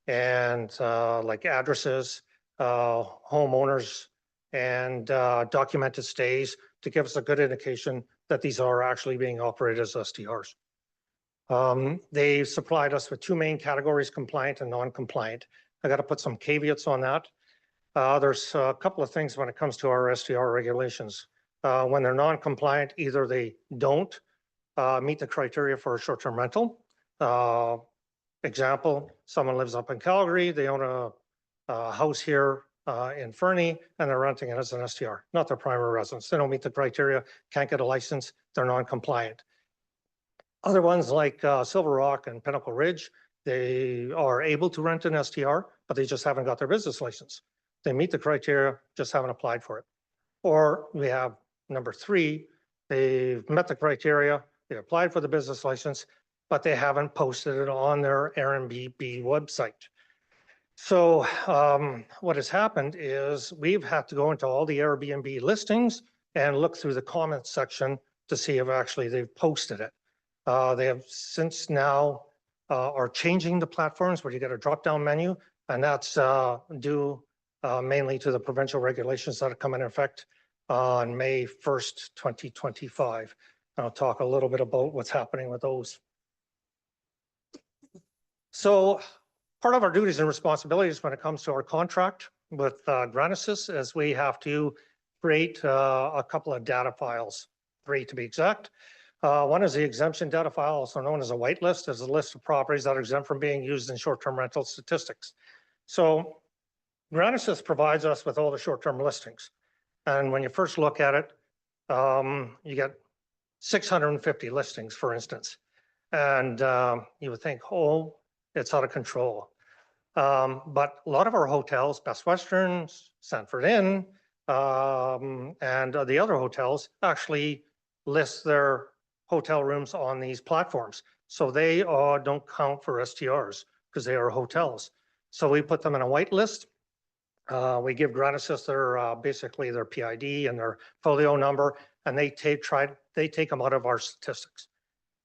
and like addresses, homeowners, and documented stays to give us a good indication that these are actually being operated as STRs. They supplied us with two main categories, compliant and non-compliant. I got to put some caveats on that. There's a couple of things when it comes to our STR regulations. When they're non-compliant, either they don't meet the criteria for a short-term rental. Example, someone lives up in Calgary, they own a house here in Fernie, and they're renting it as an STR, not their primary residence. They don't meet the criteria, can't get a license, they're non-compliant. Other ones like Silver Rock and Pinnacle Ridge, they are able to rent an STR, but they just haven't got their business license. They meet the criteria, just haven't applied for it. Or we have number 3, they've met the criteria, they applied for the business license, but they haven't posted it on their Airbnb website. So what has happened is we've had to go into all the Airbnb listings and look through the comments section to see if actually they've posted it. They have since now are changing the platforms where you get a drop-down menu, and that's due mainly to the provincial regulations that have come in effect on May 1st, 2025. I'll talk a little bit about what's happening with those. So part of our duties and responsibilities when it comes to our contract with Granisys is we have to create a couple of data files, 3 to be exact. One is the exemption data file, also known as a whitelist, is a list of properties that are exempt from being used in short-term rental statistics. So Granisys provides us with all the short-term listings. And when you first look at it, you get 650 listings, for instance. And you would think, oh, it's out of control. But a lot of our hotels, Best Western, Sanford Inn, and the other hotels actually list their hotel rooms on these platforms. So they don't count for STRs because they are hotels. So we put them in a whitelist. We give Granisys their basically their PID and their folio number, and they take them out of our statistics.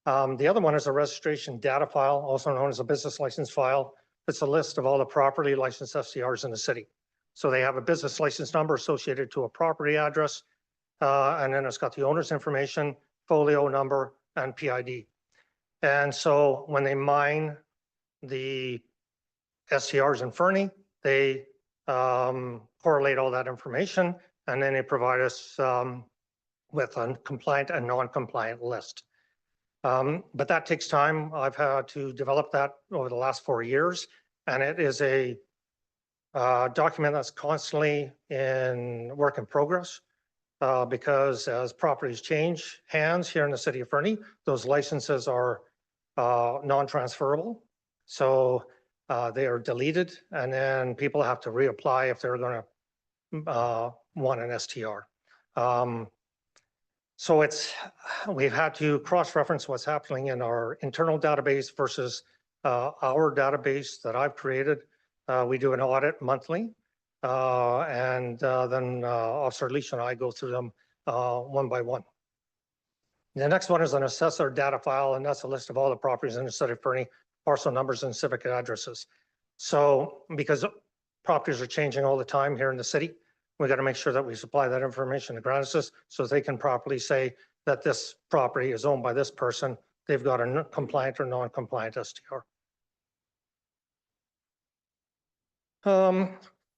The other one is a registration data file, also known as a business license file. It's a list of all the property licensed STRs in the city. So they have a business license number associated to a property address, and then it's got the owner's information, folio number, and PID. And so when they mine the STRs in Fernie, they correlate all that information, and then they provide us with a compliant and non-compliant list. But that takes time. I've had to develop that over the last 4 years, and it is a document that's constantly in work in progress because as properties change hands here in the city of Fernie, those licenses are non-transferable. So they are deleted, and then people have to reapply if they're going to want an STR. So we've had to cross-reference what's happening in our internal database versus our database that I've created. We do an audit monthly, and then Officer Leach and I go through them one by one. The next one is an assessor data file, and that's a list of all the properties in the city of Fernie, parcel numbers and civic addresses. So because properties are changing all the time here in the city, we got to make sure that we supply that information to Granisys so they can properly say that this property is owned by this person. They've got a compliant or non-compliant STR.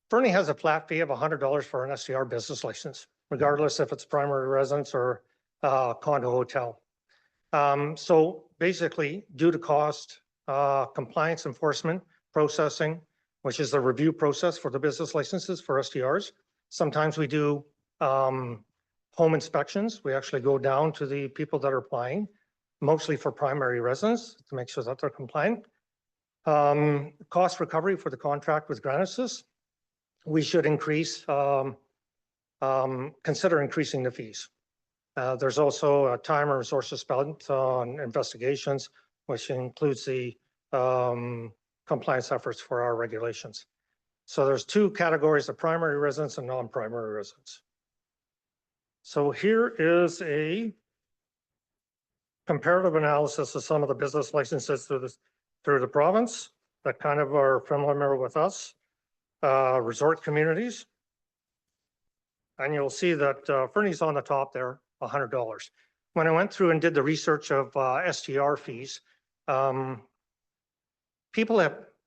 Fernie has a flat fee of $100 for an STR business license, regardless if it's primary residence or condo hotel. So basically, due to cost, compliance enforcement, processing, which is the review process for the business licenses for STRs. Sometimes we do home inspections. We actually go down to the people that are applying, mostly for primary residence, to make sure that they're compliant. Cost recovery for the contract with Granisys. We should consider increasing the fees. There's also a time and resources spent on investigations, which includes the compliance efforts for our regulations. So there's 2 categories of primary residence and non-primary residence. So here is a comparative analysis of some of the business licenses through the province that kind of are familiar with us. Resort communities. and you'll see that Fernie's on the top there, $100. When I went through and did the research of STR fees,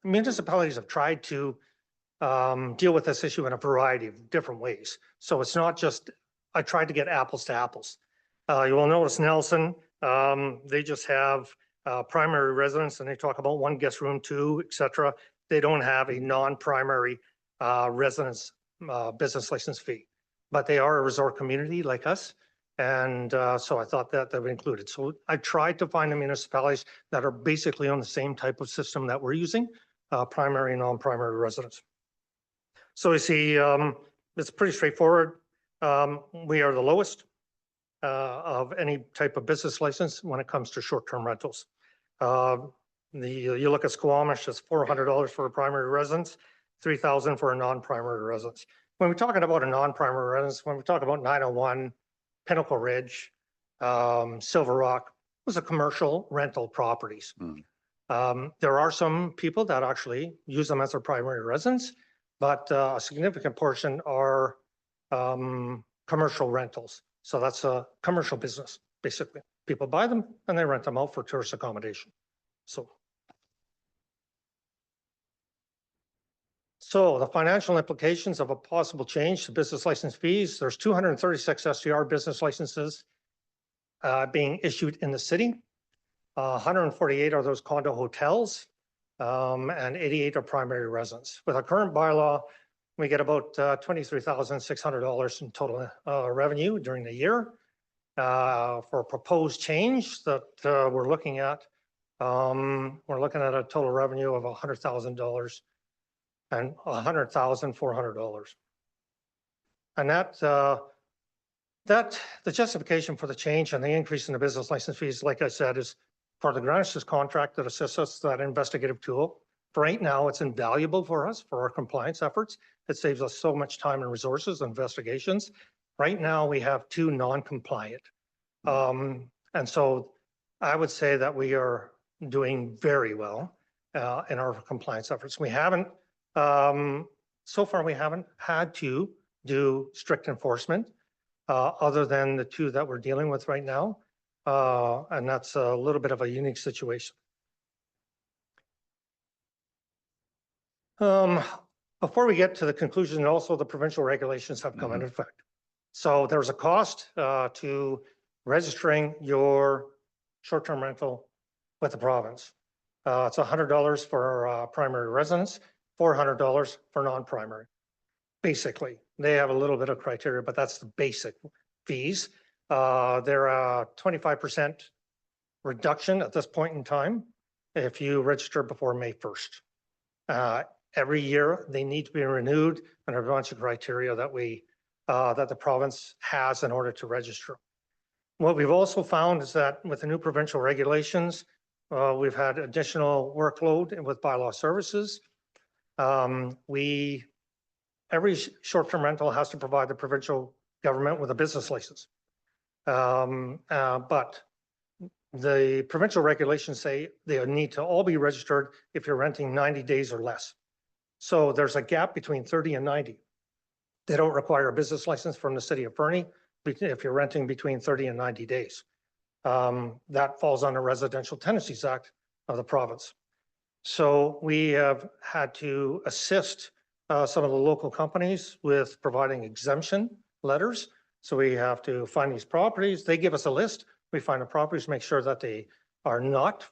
municipalities have tried to deal with this issue in a variety of different ways. So it's not just, I tried to get apples to apples. You will notice Nelson, they just have primary residence and they talk about one guest room, two, et cetera. They don't have a non-primary residence business license fee, but they are a resort community like us. And so I thought that they were included. So I tried to find the municipalities that are basically on the same type of system that we're using, primary and non-primary residence. So you see, it's pretty straightforward. We are the lowest of any type of business license when it comes to short-term rentals. You look at Squamish, it's $400 for a primary residence, $3,000 for a non-primary residence. When we're talking about a non-primary residence, when we talk about 901, Pinnacle Ridge, Silver Rock, those are commercial rental properties. There are some people that actually use them as their primary residence, but a significant portion are commercial rentals. So that's a commercial business, basically. People buy them and they rent them out for tourist accommodation. So the financial implications of a possible change to business license fees, there's 236 STR business licenses being issued in the city. 148 are those condo hotels, and 88 are primary residents. With our current bylaw, we get about $23,600 in total revenue during the year. For a proposed change that we're looking at a total revenue of $100,000 and $100,400. And the justification for the change and the increase in the business license fees, like I said, is for the Greenwich's contract that assists us, that investigative tool. For right now, it's invaluable for us for our compliance efforts. It saves us so much time and resources and investigations. Right now, we have 2 non-compliant. And so I would say that we are doing very well in our compliance efforts. We haven't, so far we haven't had to do strict enforcement other than the 2 that we're dealing with right now. And that's a little bit of a unique situation. Before we get to the conclusion, also the provincial regulations have come into effect. So there's a cost to registering your short-term rental with the province. It's $100 for primary residence, $400 for non-primary. Basically, they have a little bit of criteria, but that's the basic fees. They're a 25% reduction at this point in time if you register before May 1st. Every year they need to be renewed, and there are a bunch of criteria that that the province has in order to register. What we've also found is that with the new provincial regulations, we've had additional workload with bylaw services. Every short-term rental has to provide the provincial government with a business license. But the provincial regulations say they need to all be registered if you're renting 90 days or less. So there's a gap between 30 and 90. They don't require a business license from the city of Fernie if you're renting between 30 and 90 days. That falls under Residential Tenancies Act of the province. So we have had to assist some of the local companies with providing exemption letters. So we have to find these properties. They give us a list. We find the properties, make sure that they are not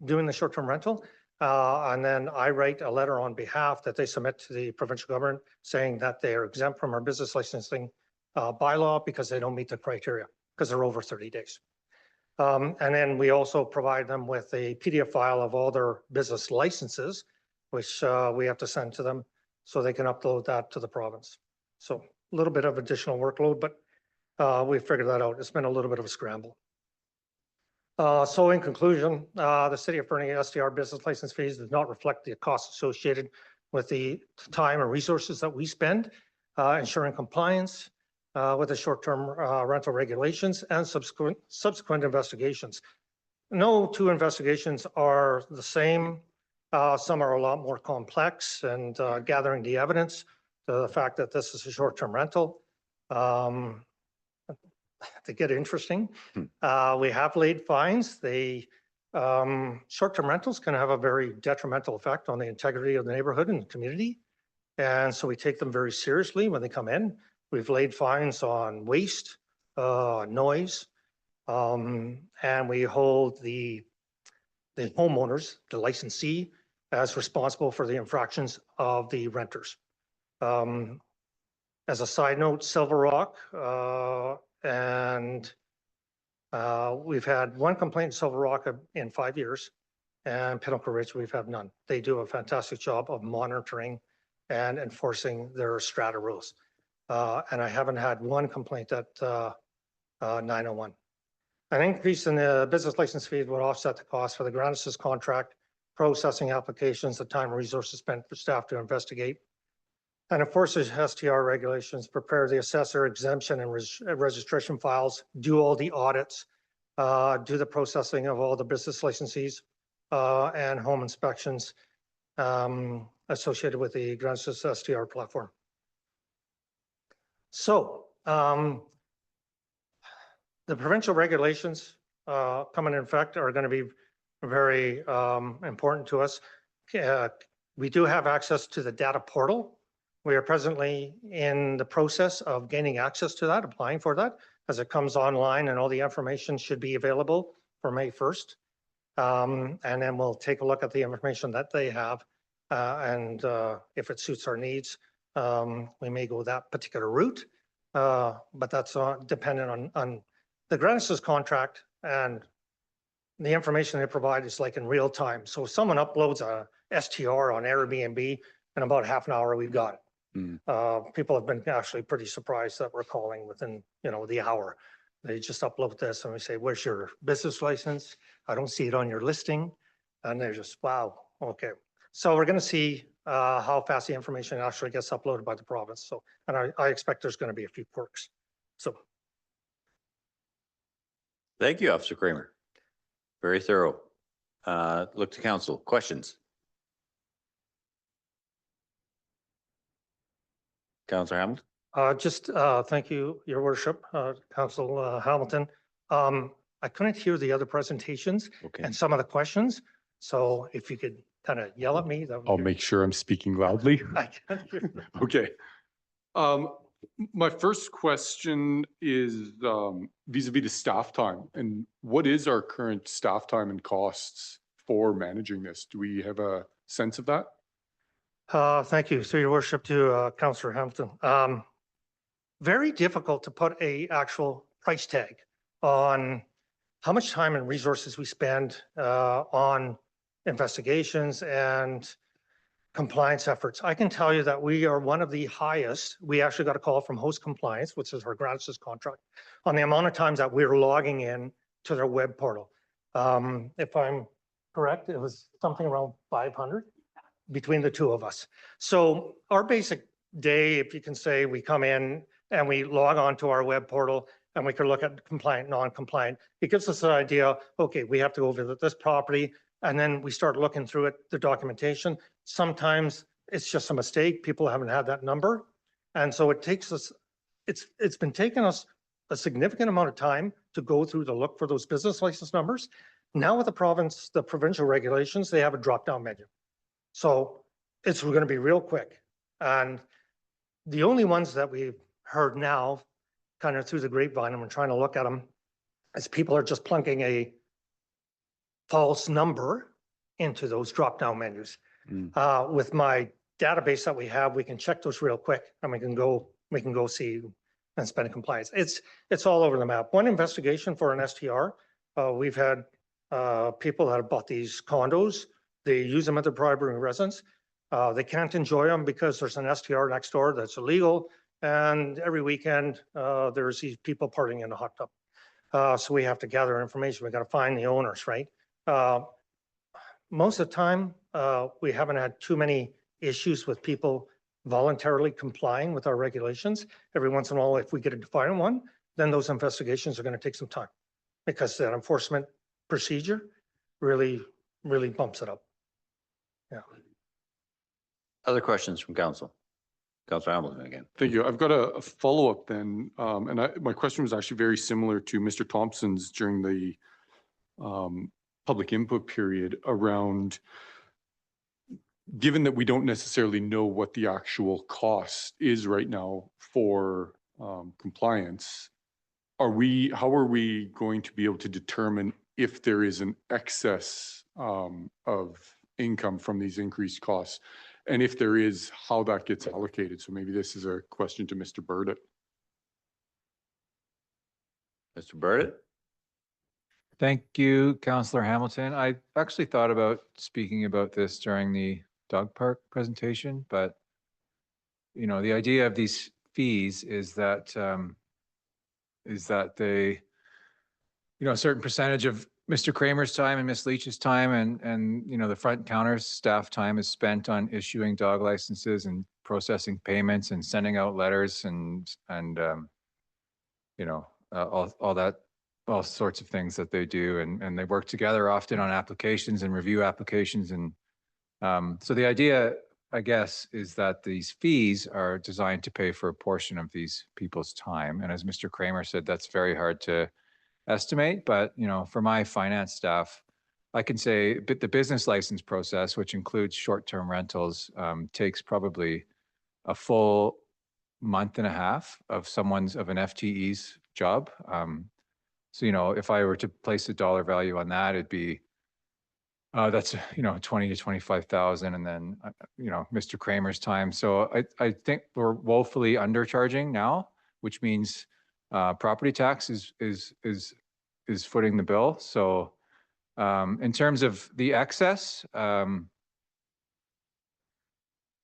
doing the short-term rental. And then I write a letter on behalf that they submit to the provincial government saying that they are exempt from our business licensing bylaw because they don't meet the criteria because they're over 30 days. And then we also provide them with a PDF file of all their business licenses, which we have to send to them so they can upload that to the province. So a little bit of additional workload, but we figured that out. It's been a little bit of a scramble. So in conclusion, the City of Fernie STR business license fees does not reflect the costs associated with the time and resources that we spend ensuring compliance with the short-term rental regulations and subsequent investigations. No 2 investigations are the same. Some are a lot more complex and gathering the evidence, the fact that this is a short-term rental. Um, They get interesting. Hmm. We have laid fines. Short-term rentals can have a very detrimental effect on the integrity of the neighborhood and the community. And so we take them very seriously when they come in. We've laid fines on waste, noise, and we hold the homeowners, the licensee, as responsible for the infractions of the renters. As a side note, Silver Rock, and we've had one complaint in Silver Rock in 5 years, and Pinnacle Ridge, we've had none. They do a fantastic job of monitoring and enforcing their strata rules. And I haven't had one complaint at 901. An increase in the business license fee would offset the cost for the ground assist contract, processing applications, the time and resources spent for staff to investigate, and enforces STR regulations, prepare the assessor exemption and registration files, do all the audits, do the processing of all the business licensees and home inspections associated with the ground assist STR platform. So the provincial regulations coming in effect are going to be very important to us. We do have access to the data portal. We are presently in the process of gaining access to that, applying for that as it comes online, and all the information should be available for May 1st. And then we'll take a look at the information that they have. And if it suits our needs, we may go that particular route. But that's dependent on the ground assist contract, and the information they provide is like in real time. So if someone uploads a STR on Airbnb, in about half an hour, we've got it. People have been actually pretty surprised that we're calling within, the hour. They just upload this and we say, where's your business license? I don't see it on your listing. And they're just, wow, okay. So we're going to see how fast the information actually gets uploaded by the province. So, and I expect there's going to be a few quirks. So. Thank you, Officer Kramer. Very thorough. Look to council. Questions? Councillor Hamilton? Thank you, Your Worship, Council Hamilton. I couldn't hear the other presentations and some of the questions. So if you could kind of yell at me, that would I'll make sure I'm speaking loudly. I can't hear. Okay. My first question is vis-a-vis the staff time, and what is our current staff time and costs for managing this? Do we have a sense of that? Thank you. So Your Worship, to Councillor Hampton. Very difficult to put a actual price tag on how much time and resources we spend on investigations and compliance efforts. I can tell you that we are one of the highest. We actually got a call from Host Compliance, which is our ground assist contract, on the amount of times that we're logging in to their web portal. If I'm correct, it was something around 500 between the two of us. So our basic day, if you can say, we come in and we log on to our web portal and we can look at compliant, non-compliant. It gives us an idea, okay, we have to go visit this property, and then we start looking through it, the documentation. Sometimes it's just a mistake. People haven't had that number. And so it takes us, it's been taking us a significant amount of time to go through to look for those business license numbers. Now with the provincial regulations, they have a drop-down menu. So it's going to be real quick. And the only ones that we've heard now, kind of through the grapevine, and we're trying to look at them, is people are just plunking a false number into those drop-down menus. With my database that we have, we can check those real quick, and we can go see and spend compliance. It's all over the map. One investigation for an STR, we've had people that have bought these condos. They use them at their primary residence. They can't enjoy them because there's an STR next door that's illegal, and every weekend there's these people partying in a hot tub. So we have to gather information. We got to find the owners, right? Most of the time, we haven't had too many issues with people voluntarily complying with our regulations. Every once in a while, if we get a defiant one, then those investigations are going to take some time because that enforcement procedure really bumps it up. Yeah. Other questions from council? Councillor Hamilton again. Thank you. I've got a follow-up then. My question was actually very similar to Mr. Thompson's during the public input period around, given that we don't necessarily know what the actual cost is right now for compliance, how are we going to be able to determine if there is an excess of income from these increased costs? And if there is, how that gets allocated? So maybe this is a question to Mr. Burdett. Mr. Burdett? Thank you, Councillor Hamilton. I actually thought about speaking about this during the dog park presentation, but you know, the idea of these fees is that they, you know, a certain percentage of Mr. Kramer's time and Ms. Leach's time and you know, the front counter staff time is spent on issuing dog licenses and processing payments and sending out letters and you know, all sorts of things that they do, and they work together often on applications and review applications. And so the idea, I guess, is that these fees are designed to pay for a portion of these people's time. And as Mr. Kramer said, that's very hard to estimate, but you know, for my finance staff, I can say the business license process, which includes short-term rentals, takes probably a full month and a half of an FTE's job. So, you know, if I were to place a dollar value on that, it'd be, that's, you know, 20 to 25,000. And then, you know, Mr. Kramer's time. So I think we're woefully undercharging now, which means property tax is footing the bill. So in terms of the excess, you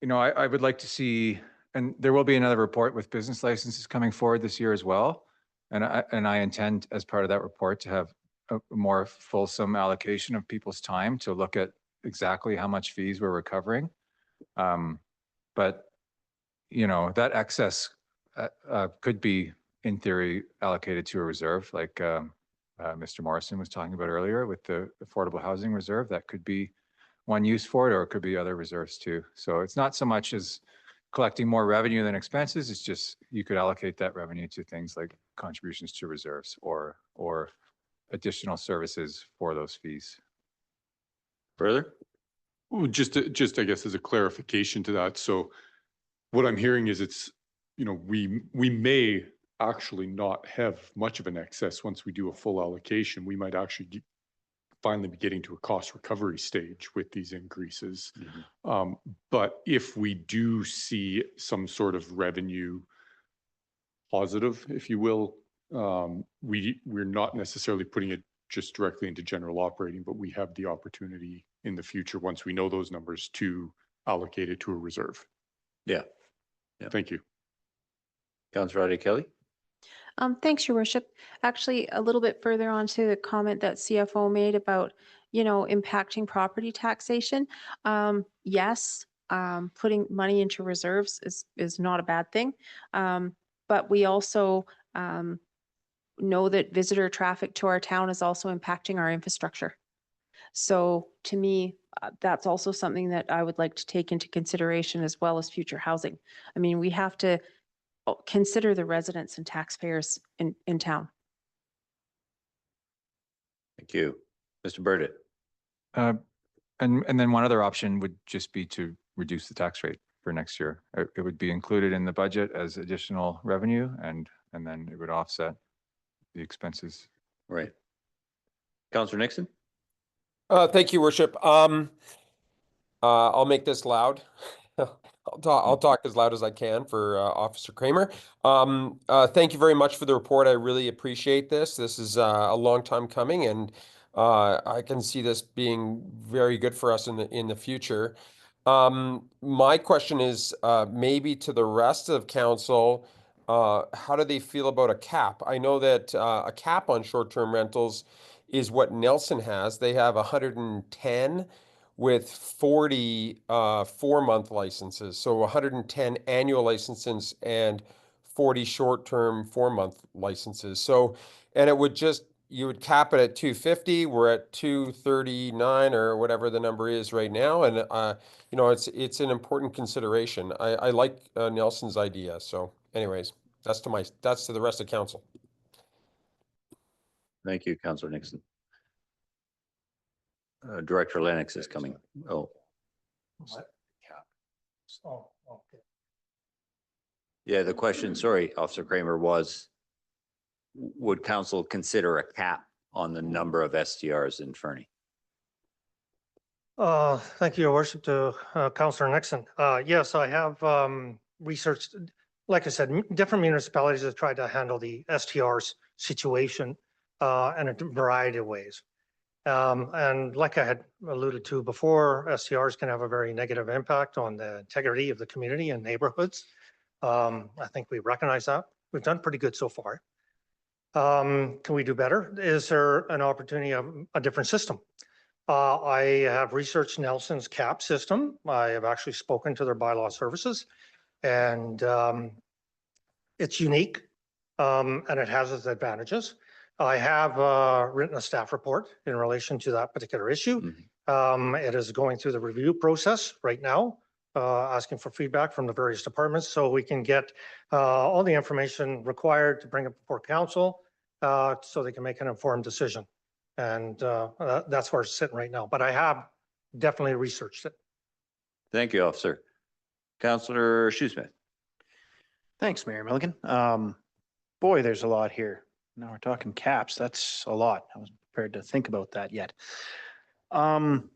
know, I would like to see, and there will be another report with business licenses coming forward this year as well. And I intend, as part of that report, to have a more fulsome allocation of people's time to look at exactly how much fees we're recovering. But, you know, that excess could be, in theory, allocated to a reserve, like Mr. Morrison was talking about earlier with the affordable housing reserve. That could be one use for it, or it could be other reserves too. So it's not so much as collecting more revenue than expenses. It's just you could allocate that revenue to things like contributions to reserves or additional services for those fees. Further? Well, just I guess as a clarification to that. So what I'm hearing is it's, you know, we may actually not have much of an excess once we do a full allocation. We might actually finally be getting to a cost recovery stage with these increases. Mm-hmm. But if we do see some sort of revenue positive, if you will, we're not necessarily putting it just directly into general operating, but we have the opportunity in the future, once we know those numbers, to allocate it to a reserve. Yeah. Thank you. Councillor Ade Kelly? Thanks, Your Worship. Actually, a little bit further on to the comment that CFO made about, you know, impacting property taxation. Yes, putting money into reserves is not a bad thing. But we also know that visitor traffic to our town is also impacting our infrastructure. So to me, that's also something that I would like to take into consideration, as well as future housing. I mean, we have to consider the residents and taxpayers in town. Thank you. Mr. Burdett? And then one other option would just be to reduce the tax rate for next year. It would be included in the budget as additional revenue, and then it would offset the expenses. Right. Councillor Nixon? Thank you, Worship. I'll make this loud. I'll talk as loud as I can for Officer Kramer. Thank you very much for the report. I really appreciate this. This is a long time coming, and I can see this being very good for us in the future. My question is maybe to the rest of council, how do they feel about a cap? I know that a cap on short-term rentals is what Nelson has. They have 110 with 40 4-month licenses. So 110 annual licenses and 40 short-term 4-month licenses. So, and it would just, you would cap it at 250. We're at 239 or whatever the number is right now. And, you know, it's an important consideration. I like Nelson's idea. So anyways, that's to the rest of council. Thank you, Councillor Nixon. Director Lennox is coming. Oh, Oh, okay. yeah, the question, sorry, Officer Kramer, was would council consider a cap on the number of STRs in Fernie? Thank you, Your Worship, to Councillor Nixon. Yes, I have researched, like I said, different municipalities have tried to handle the STRs situation in a variety of ways. And like I had alluded to before, STRs can have a very negative impact on the integrity of the community and neighborhoods. I think we recognize that. We've done pretty good so far. Can we do better? Is there an opportunity of a different system? I have researched Nelson's CAP system. I have actually spoken to their bylaw services, and it's unique and it has its advantages. I have written a staff report in relation to that particular issue. It is going through the review process right now, asking for feedback from the various departments so we can get all the information required to bring it before council so they can make an informed decision. And that's where it's sitting right now. But I have definitely researched it. Thank you, Officer. Councillor Shoesmith. Thanks, Mayor Milligan. Boy, there's a lot here. Now we're talking caps. That's a lot. I wasn't prepared to think about that yet. I'm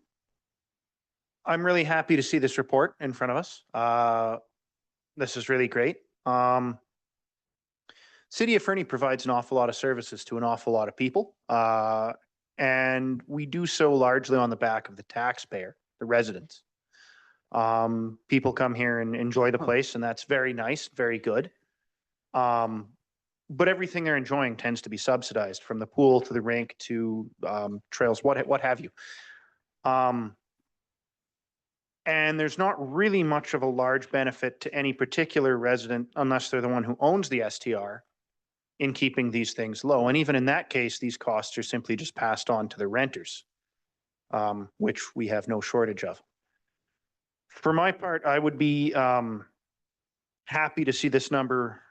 really happy to see this report in front of us. This is really great. City of Fernie provides an awful lot of services to an awful lot of people. And we do so largely on the back of the taxpayer, the residents. People come here and enjoy the place, and that's very nice, very good. But everything they're enjoying tends to be subsidized, from the pool to the rink to trails, what have you. And there's not really much of a large benefit to any particular resident unless they're the one who owns the STR in keeping these things low. And even in that case, these costs are simply just passed on to the renters, which we have no shortage of. For my part, I would be happy to see this number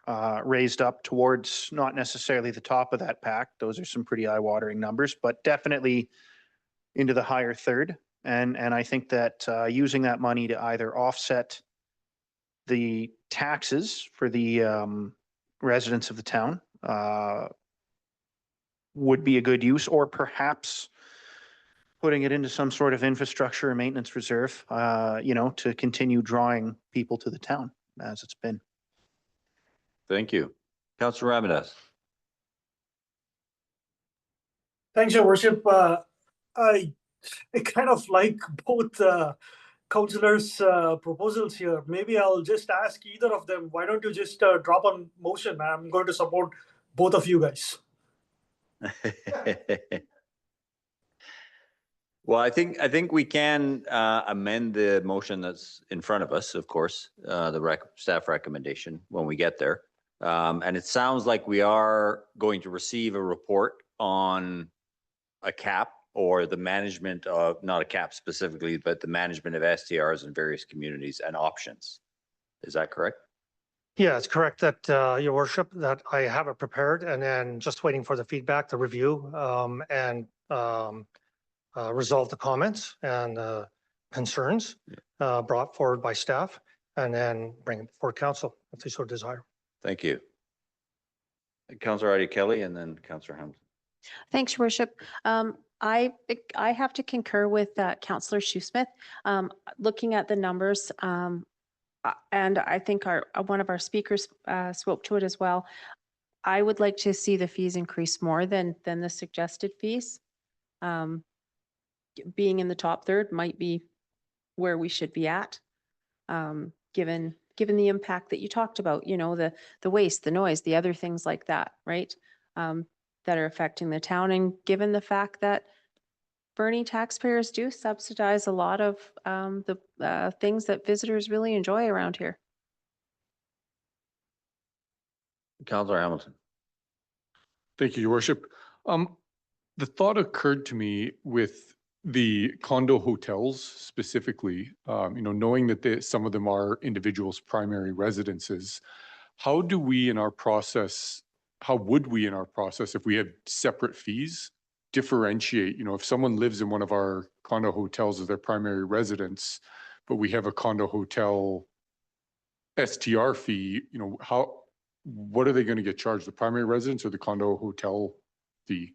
raised up towards not necessarily the top of that pack. Those are some pretty eye-watering numbers, but definitely into the higher third. And I think that using that money to either offset the taxes for the residents of the town would be a good use, or perhaps putting it into some sort of infrastructure or maintenance reserve, you know, to continue drawing people to the town as it's been. Thank you. Councillor Ramirez. Thanks, Your Worship. I kind of like both councillors' proposals here. Maybe I'll just ask either of them, why don't you just drop on motion? I'm going to support both of you guys. Well, I think we can amend the motion that's in front of us, of course, the staff recommendation when we get there. And it sounds like we are going to receive a report on a cap, or the management of, not a cap specifically, but the management of STRs in various communities and options. Is that correct? Yeah, it's correct that, Your Worship, that I have it prepared and then just waiting for the feedback, the review, and resolve the comments and concerns brought forward by staff, and then bring it before council if they so desire. Thank you. Councillor Ida Kelly and then Councillor Hamilton. Thanks, Your Worship. I have to concur with Councillor Shoesmith. Looking at the numbers, and I think one of our speakers spoke to it as well. I would like to see the fees increase more than the suggested fees. Being in the top third might be where we should be at, given the impact that you talked about. You know, the waste, the noise, the other things like that, right? That are affecting the town, and given the fact that Fernie taxpayers do subsidize a lot of the things that visitors really enjoy around here. Councillor Hamilton. Thank you, Your Worship. the thought occurred to me with the condo hotels specifically, knowing that some of them are individuals' primary residences, how would we in our process, if we had separate fees, differentiate, if someone lives in one of our condo hotels as their primary residence, but we have a condo hotel STR fee, what are they going to get charged? The primary residence or the condo hotel fee?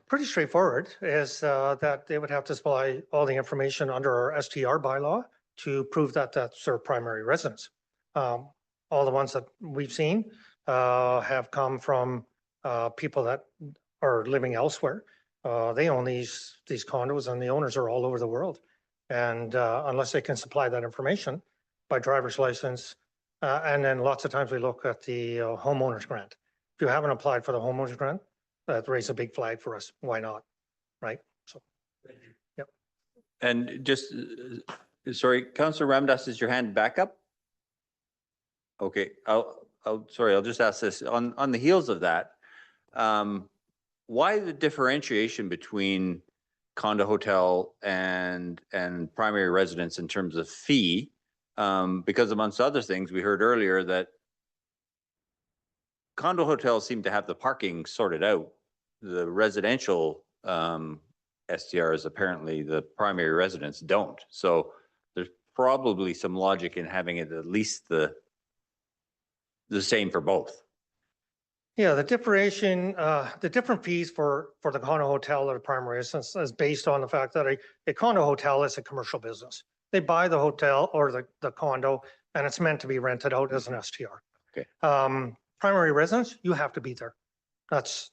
Pretty straightforward is that they would have to supply all the information under our STR bylaw to prove that that's their primary residence. All the ones that we've seen have come from people that are living elsewhere. They own these condos and the owners are all over the world. And unless they can supply that information by driver's license, and then lots of times we look at the homeowner's grant. If you haven't applied for the homeowner's grant, that raises a big flag for us. Why not? Right? So, yep. And just, sorry, Councillor Ramdas, is your hand back up? Okay, I'll just ask this. On the heels of that, why the differentiation between condo hotel and primary residence in terms of fee? Because amongst other things, we heard earlier that condo hotels seem to have the parking sorted out. The residential STRs, apparently the primary residents don't. So there's probably some logic in having it at least the same for both. Yeah, the different fees for the condo hotel or the primary residence is based on the fact that a condo hotel is a commercial business. They buy the hotel or the condo and it's meant to be rented out as an STR. Okay. Primary residence, you have to be there. That's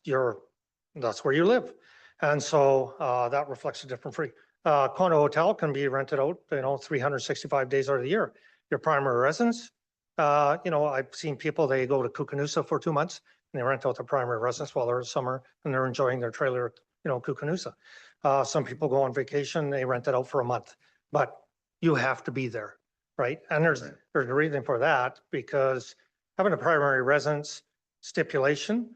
where you live. And so that reflects a different fee. Condo hotel can be rented out, 365 days out of the year. Your primary residence, I've seen people, they go to Kukanusa for 2 months and they rent out their primary residence while they're in summer and they're enjoying their trailer, Kukanusa. Some people go on vacation, they rent it out for a month, but you have to be there, right? And there's a reason for that, because having a primary residence stipulation,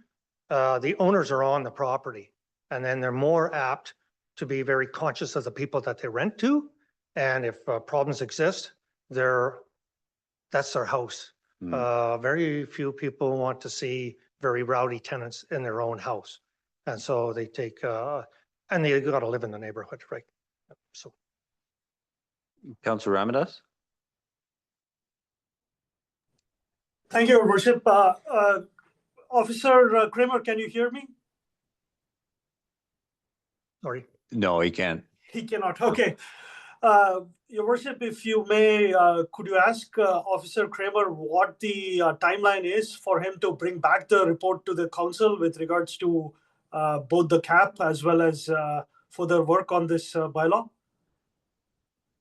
the owners are on the property and then they're more apt to be very conscious of the people that they rent to. And if problems exist, that's their house. Very few people want to see very rowdy tenants in their own house. And so they take, and they got to live in the neighborhood, right? So. Councillor Ramdas? Thank you, Your Worship. Officer Kramer, can you hear me? Sorry. No, he can't. He cannot. Okay. Your Worship, if you may, could you ask Officer Kramer what the timeline is for him to bring back the report to the council with regards to both the cap as well as further work on this bylaw?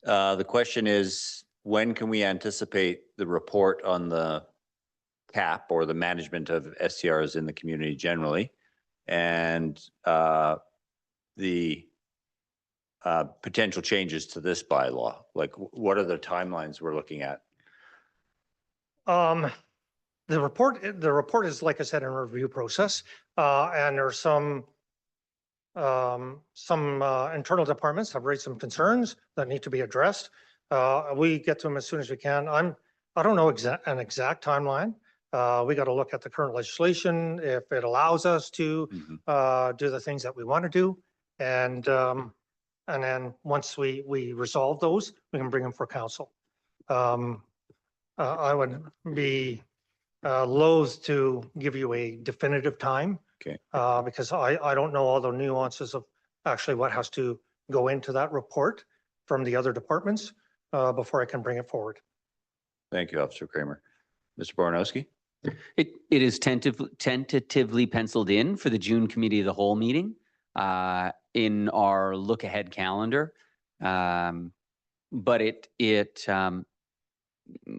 The question is, when can we anticipate the report on the cap or the management of STRs in the community generally, and the potential changes to this bylaw? Like, what are the timelines we're looking at? The report is, like I said, in a review process, and there's some internal departments have raised some concerns that need to be addressed. We get to them as soon as we can. I don't know an exact timeline. We got to look at the current legislation, if it allows us to do the things that we want to do. And then once we resolve those, we can bring them for council. I would be loath to give you a definitive time. Okay. Because I don't know all the nuances of actually what has to go into that report from the other departments before I can bring it forward. Thank you, Officer Kramer. Mr. Bornowski? It is tentatively penciled in for the June Committee of the Whole meeting in our look ahead calendar. But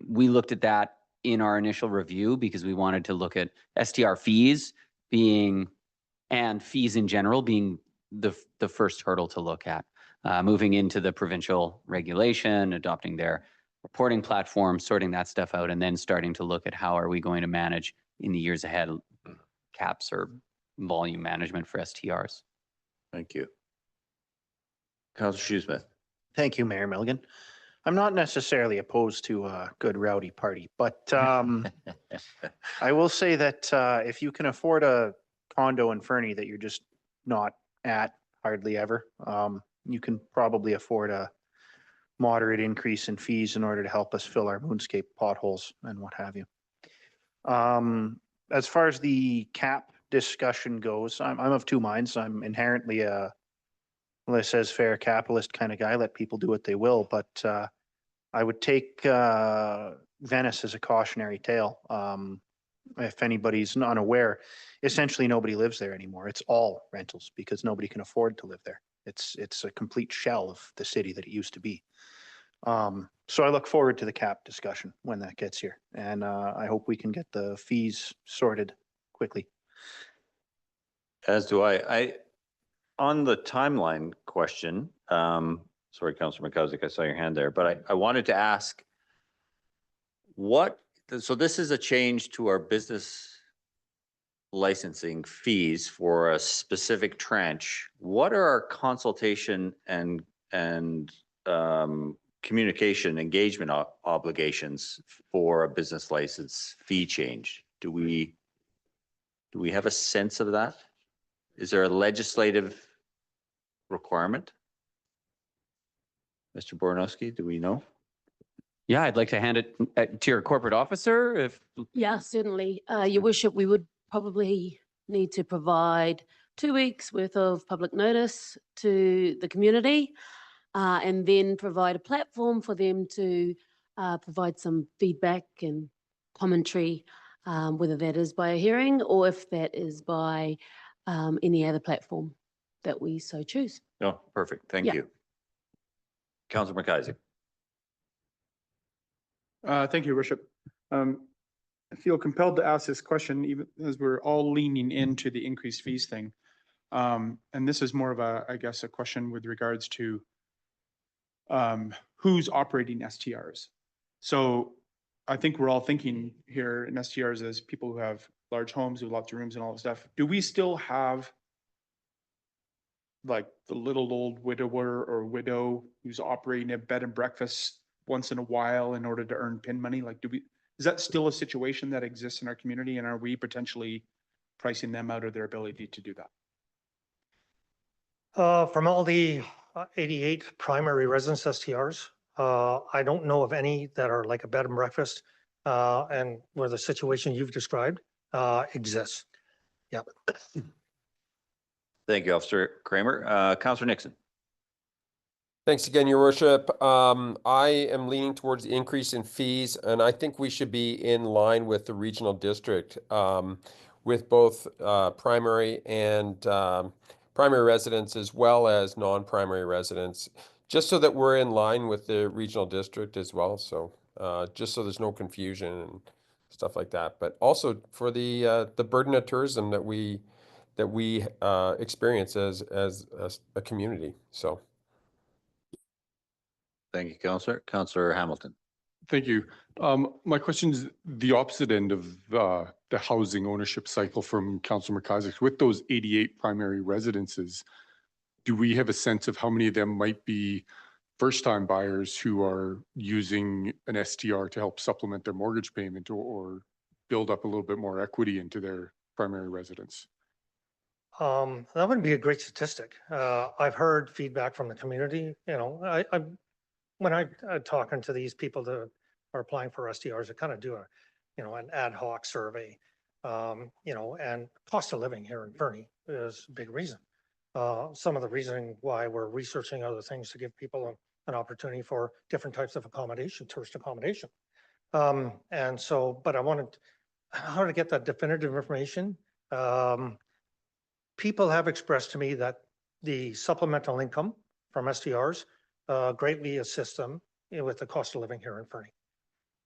we looked at that in our initial review because we wanted to look at STR fees and fees in general being the first hurdle to look at. Moving into the provincial regulation, adopting their reporting platform, sorting that stuff out, and then starting to look at how are we going to manage in the years ahead caps or volume management for STRs. Thank you. Councillor Shoesmith. Thank you, Mayor Milligan. I'm not necessarily opposed to a good rowdy party, but I will say that if you can afford a condo in Fernie that you're just not at hardly ever, you can probably afford a moderate increase in fees in order to help us fill our moonscape potholes and what have you. As far as the cap discussion goes, I'm of two minds. I'm inherently a laissez-faire capitalist kind of guy, let people do what they will, but I would take Venice as a cautionary tale. If anybody's unaware, essentially nobody lives there anymore. It's all rentals because nobody can afford to live there. It's a complete shell of the city that it used to be. So I look forward to the cap discussion when that gets here, and I hope we can get the fees sorted quickly. As do I. On the timeline question, sorry, Councillor McCusick, I saw your hand there, but I wanted to ask so this is a change to our business licensing fees for a specific tranche. What are our consultation and communication engagement obligations for a business license fee change? Do we have a sense of that? Is there a legislative requirement? Mr. Bornowski, do we know? Yeah, I'd like to hand it to your corporate officer if. Yeah, certainly. Your worship, we would probably need to provide 2 weeks worth of public notice to the community and then provide a platform for them to provide some feedback and commentary, whether that is by a hearing or if that is by any other platform that we so choose. No, perfect. Thank Yeah. you. Councillor McIsaac. Thank you, Your Worship. I feel compelled to ask this question, even as we're all leaning into the increased fees thing. And this is more of I guess, a question with regards to who's operating STRs. So I think we're all thinking here in STRs as people who have large homes with lots of rooms and all that stuff. Do we still have like the little old widower or widow who's operating a bed and breakfast once in a while in order to earn PIN money? Like, is that still a situation that exists in our community, and are we potentially pricing them out of their ability to do that? From all the 88 primary residence STRs, I don't know of any that are like a bed and breakfast and where the situation you've described exists. Yeah. Thank you, Officer Kramer. Councillor Nixon. Thanks again, Your Worship. I am leaning towards the increase in fees, and I think we should be in line with the regional district with both primary and primary residents as well as non-primary residents, just so that we're in line with the regional district as well. So just so there's no confusion and stuff like that. But also for the burden of tourism that we experience as a community. So. Thank you, Councillor. Councillor Hamilton. Thank you. My question is the opposite end of the housing ownership cycle from Councillor McIsaac. With those 88 primary residences, do we have a sense of how many of them might be first-time buyers who are using an STR to help supplement their mortgage payment or build up a little bit more equity into their primary residence? That would be a great statistic. I've heard feedback from the community. You know, when I'm talking to these people that are applying for STRs, I kind of do an ad hoc survey, and cost of living here in Fernie is a big reason. Some of the reasoning why we're researching other things to give people an opportunity for different types of accommodation, tourist accommodation. And so, but I wanted how to get that definitive information. People have expressed to me that the supplemental income from STRs greatly assist them with the cost of living here in Fernie.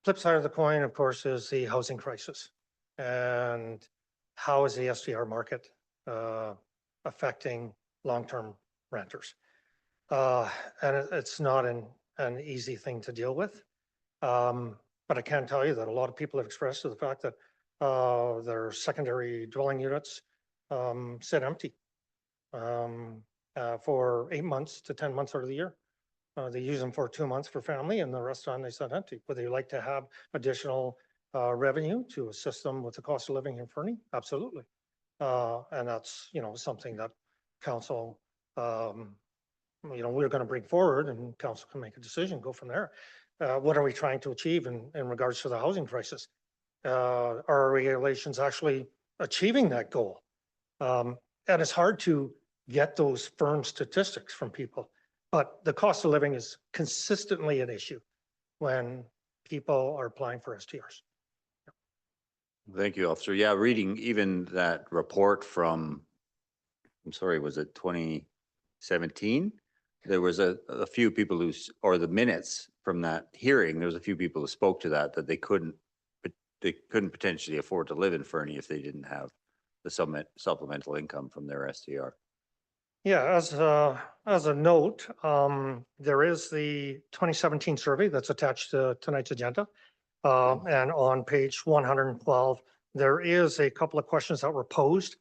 Flip side of the coin, of course, is the housing crisis. And how is the STR market affecting long-term renters? And it's not an easy thing to deal with. But I can tell you that a lot of people have expressed to the fact that their secondary dwelling units sit empty for 8 months to 10 months out of the year. They use them for 2 months for family and the rest of the time they sit empty. Would they like to have additional revenue to assist them with the cost of living in Fernie? Absolutely. And that's, something that council, we're going to bring forward and council can make a decision, go from there. What are we trying to achieve in regards to the housing crisis? Are our regulations actually achieving that goal? And it's hard to get those firm statistics from people, but the cost of living is consistently an issue when people are applying for STRs. Thank you, officer. Yeah, reading even that report from, I'm sorry, was it 2017? There was a few people or the minutes from that hearing, there was a few people who spoke to that they couldn't potentially afford to live in Fernie if they didn't have the supplemental income from their STR. Yeah, as a note, there is the 2017 survey that's attached to tonight's agenda. And on page 112, there is a couple of questions that were posed.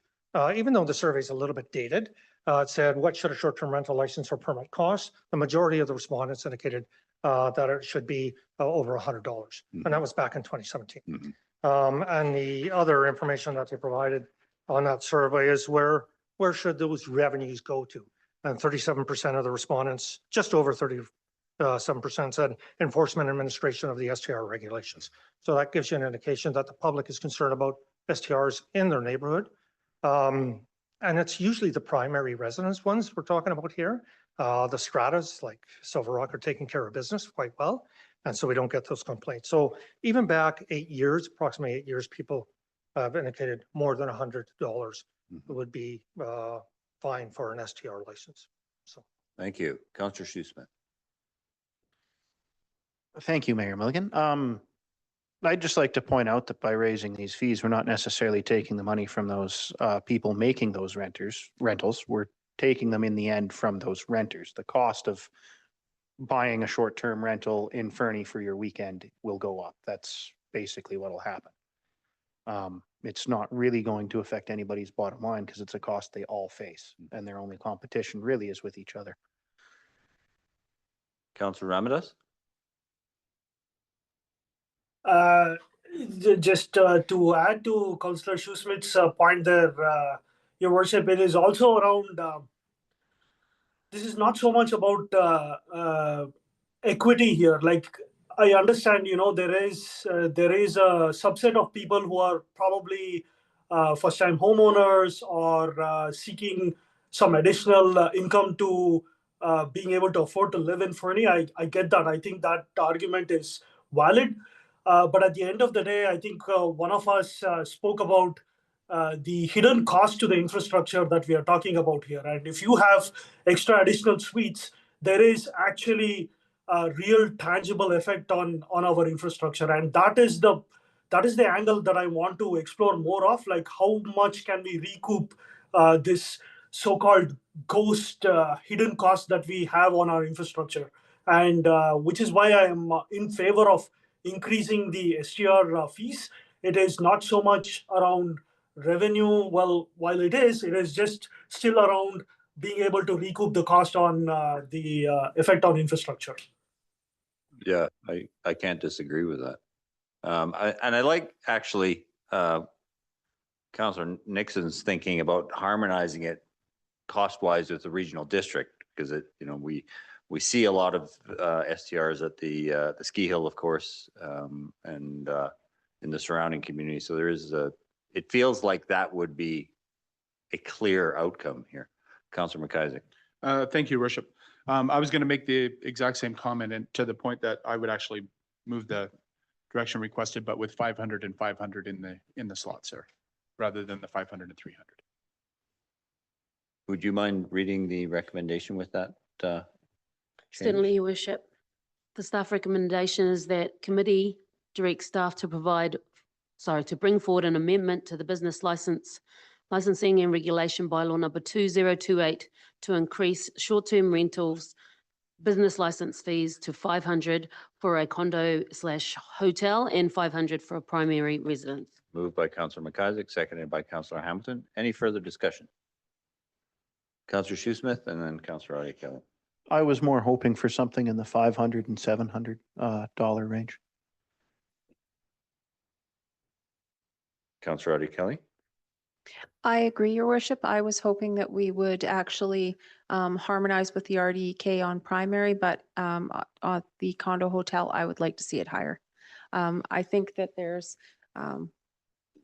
Even though the survey is a little bit dated, it said, what should a short-term rental license or permit cost? The majority of the respondents indicated that it should be over $100. And that was back in 2017. And the other information that they provided on that survey is where should those revenues go to? And 37% of the respondents, just over 37% said enforcement and administration of the STR regulations. So that gives you an indication that the public is concerned about STRs in their neighborhood. And it's usually the primary residence ones we're talking about here. The stratas like Silver Rock are taking care of business quite well. And so we don't get those complaints. So even back 8 years, approximately 8 years, people have indicated more than $100 would be fine for an STR license. So thank you. Councillor Shoesmith. Thank you, Mayor Milligan. I'd just like to point out that by raising these fees, we're not necessarily taking the money from those people making those rentals. We're taking them in the end from those renters. The cost of buying a short-term rental in Fernie for your weekend will go up. That's basically what will happen. It's not really going to affect anybody's bottom line because it's a cost they all face, and their only competition really is with each other. Councillor Ramadas. Just to add to Councillor Shoesmith's point there, Your Worship, it is also around, this is not so much about equity here. Like, I understand, there is a subset of people who are probably first-time homeowners or seeking some additional income to being able to afford to live in Fernie. I get that. I think that argument is valid. But at the end of the day, I think one of us spoke about the hidden cost to the infrastructure that we are talking about here. And if you have extra additional suites, there is actually a real tangible effect on our infrastructure. And that is the angle that I want to explore more of, like how much can we recoup this so-called ghost hidden cost that we have on our infrastructure. And which is why I am in favor of increasing the STR fees. It is not so much around revenue. Well, while it is just still around being able to recoup the cost on the effect on infrastructure. Yeah, I can't disagree with that. I like actually Councillor Nixon's thinking about harmonizing it cost-wise with the regional district, because we see a lot of STRs at the ski hill, of course, and in the surrounding community. So it feels like that would be a clear outcome here. Councillor McIsaac. Thank you, Worship. I was going to make the exact same comment, and to the point that I would actually move the direction requested, but with 500 and 500 in the slots, sir, rather than the 500 and 300. Would you mind reading the recommendation with that? Certainly, Your Worship. The staff recommendation is that committee direct staff to bring forward an amendment to the business licensing and regulation bylaw number 2028 to increase short-term rentals business license fees to 500 for a condo/hotel and 500 for a primary residence. Moved by Councillor McIsaac, seconded by Councillor Hamilton. Any further discussion? Councillor Shoesmith and then Councillor Audie Kelly. I was more hoping for something in the $500 and $700 dollar range. Councillor Audie Kelly. I agree, Your Worship. I was hoping that we would actually harmonize with the RDK on primary, but on the condo hotel, I would like to see it higher. I think that there's,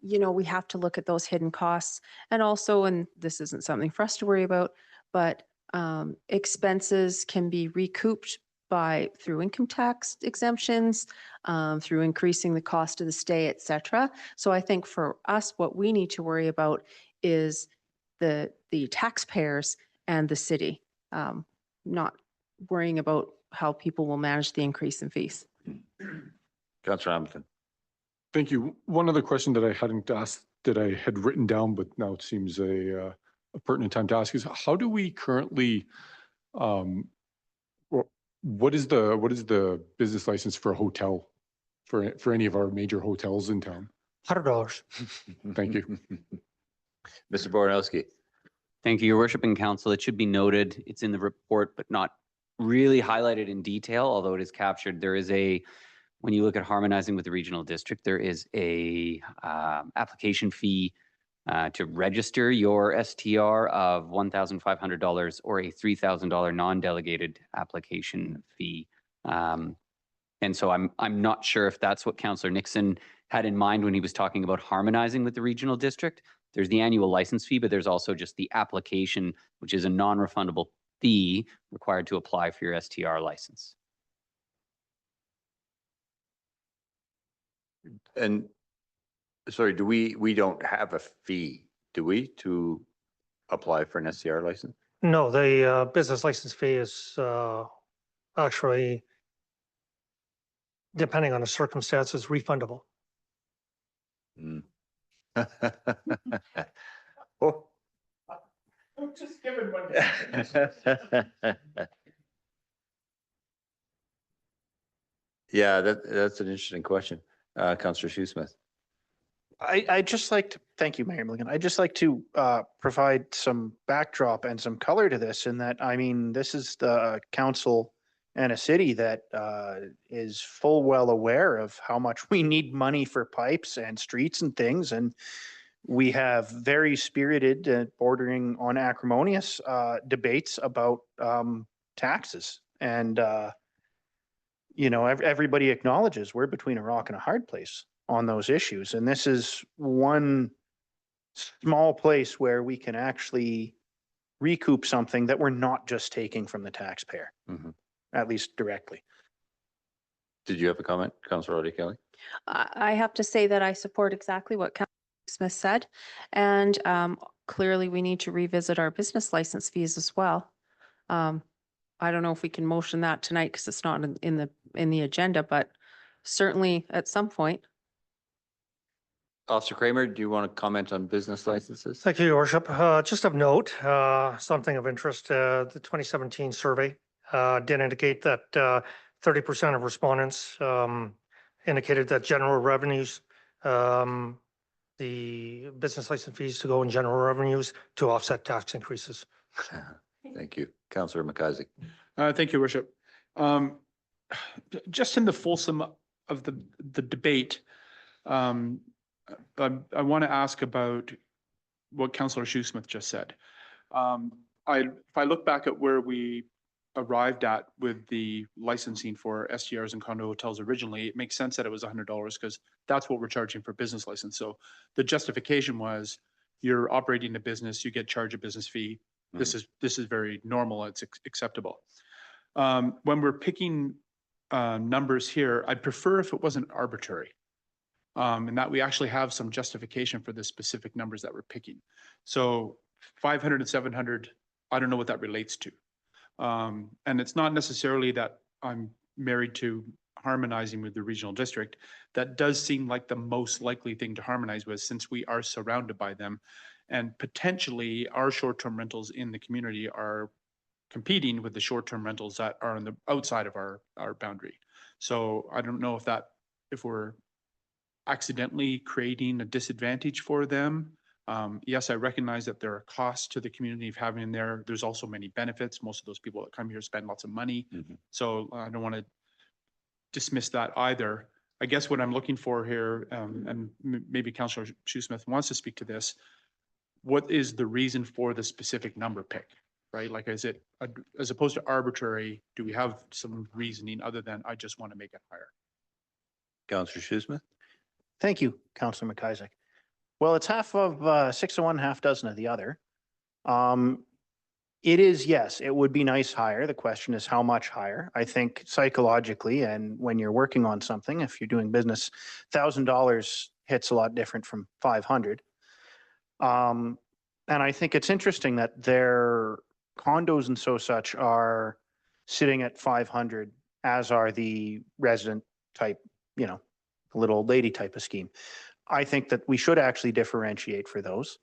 we have to look at those hidden costs, and also, and this isn't something for us to worry about, but expenses can be recouped through income tax exemptions, through increasing the cost of the stay, et cetera. So I think for us, what we need to worry about is the taxpayers and the city, not worrying about how people will manage the increase in fees. Councillor Hamilton. Thank you. One other question that I hadn't asked that I had written down, but now it seems a pertinent time to ask is how do we currently, what is the business license for a hotel for any of our major hotels in town? $100. Thank you. Mr. Boranowski. Thank you, Your Worship and Council. It should be noted, it's in the report, but not really highlighted in detail, although it is captured. There is when you look at harmonizing with the regional district, there is a application fee to register your STR of $1,500 or a $3,000 non-delegated application fee. And so I'm not sure if that's what Councillor Nixon had in mind when he was talking about harmonizing with the regional district. There's the annual license fee, but there's also just the application, which is a non-refundable fee required to apply for your STR license. And sorry, we don't have a fee, do we, to apply for an SCR license? No, the business license fee is actually, depending on the circumstances, refundable. Mm. Oh. I'm just giving one. Yeah, that's an interesting question. Councillor Shoesmith. I just like to, thank you, Mayor Milligan. I just like to provide some backdrop and some color to this in that, I mean, this is the council and a city that is full well aware of how much we need money for pipes and streets and things. And we have very spirited, bordering on acrimonious debates about taxes. And, everybody acknowledges we're between a rock and a hard place on those issues. And this is one small place where we can actually recoup something that we're not just taking from the taxpayer, at least directly. Did you have a comment, Councillor Audie Kelly? I have to say that I support exactly what Councillor Smith said. And clearly we need to revisit our business license fees as well. I don't know if we can motion that tonight because it's not in the agenda, but certainly at some point. Officer Kramer, do you want to comment on business licenses? Thank you, Your Worship. Just of note, something of interest, the 2017 survey did indicate that 30% of respondents indicated that general revenues, the business license fees to go in general revenues to offset tax increases. Thank you. Councillor McIsaac. Thank you, Worship. Just in the fulsome of the debate, I want to ask about what Councillor Shoesmith just said. If I look back at where we arrived at with the licensing for STRs and condo hotels originally, it makes sense that it was $100 because that's what we're charging for business license. So the justification was you're operating a business, you get charged a business fee. This is very normal. It's acceptable. When we're picking numbers here, I'd prefer if it wasn't arbitrary. And that we actually have some justification for the specific numbers that we're picking. So 500 and 700, I don't know what that relates to. And it's not necessarily that I'm married to harmonizing with the regional district. That does seem like the most likely thing to harmonize with since we are surrounded by them. And potentially our short-term rentals in the community are competing with the short-term rentals that are on the outside of our boundary. So I don't know if we're accidentally creating a disadvantage for them. Yes, I recognize that there are costs to the community of having there. There's also many benefits. Most of those people that come here spend lots of money. So I don't want to dismiss that either. I guess what I'm looking for here, and maybe Councillor Shoesmith wants to speak to this, what is the reason for the specific number pick, right? Like, is it, as opposed to arbitrary, do we have some reasoning other than I just want to make it higher? Councillor Shoesmith? Thank you, Councillor McIsaac. Well, it's half of 6 of one, half dozen of the other. It is, yes, it would be nice higher. The question is how much higher? I think psychologically, and when you're working on something, if you're doing business, $1,000 hits a lot different from 500. And I think it's interesting that their condos and such are sitting at 500, as are the resident type, you know, little old lady type of scheme. I think that we should actually differentiate for those.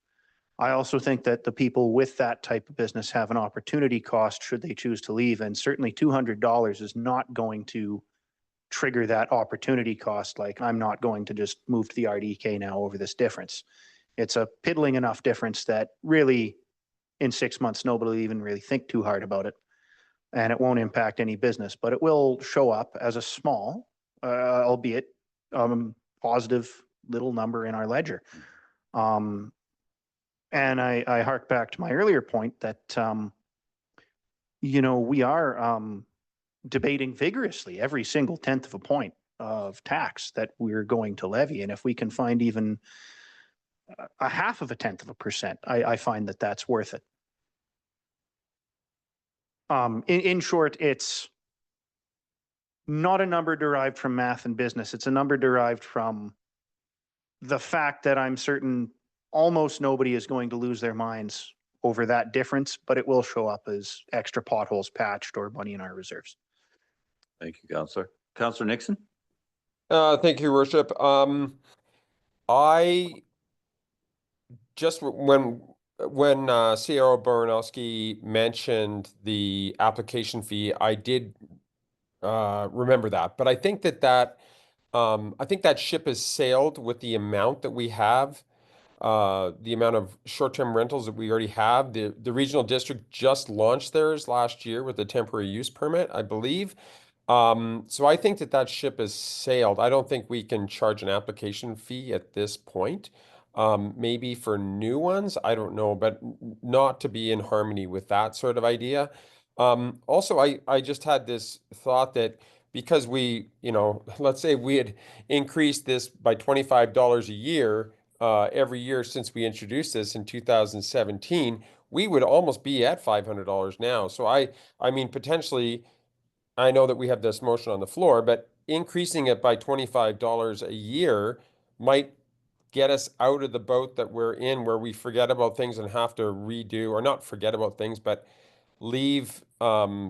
I also think that the people with that type of business have an opportunity cost should they choose to leave. And certainly $200 is not going to trigger that opportunity cost. Like, I'm not going to just move to the RDK now over this difference. It's a piddling enough difference that really in 6 months, nobody will even really think too hard about it. And it won't impact any business, but it will show up as a small, albeit positive little number in our ledger. And I hark back to my earlier point that, you know, we are debating vigorously every single 1/10 of a point of tax that we're going to levy. And if we can find even a 1/2 of a 1/10 of a percent, I find that that's worth it. In short, it's not a number derived from math and business. It's a number derived from the fact that I'm certain almost nobody is going to lose their minds over that difference, but it will show up as extra potholes patched or money in our reserves. Thank you, Councillor. Councillor Nixon? Thank you, Your Worship. I just when CRO Baranowski mentioned the application fee, I did remember that, but I think that ship has sailed with the amount that we have, the amount of short-term rentals that we already have. The regional district just launched theirs last year with a temporary use permit, I believe. So I think that ship has sailed. I don't think we can charge an application fee at this point. Maybe for new ones, I don't know, but not to be in harmony with that sort of idea. Also, I just had this thought that because we, you know, let's say we had increased this by $25 a year every year since we introduced this in 2017, we would almost be at $500 now. So I mean, potentially, I know that we have this motion on the floor, but increasing it by $25 a year might get us out of the boat that we're in, where we forget about things and have to redo, or not forget about things, but leave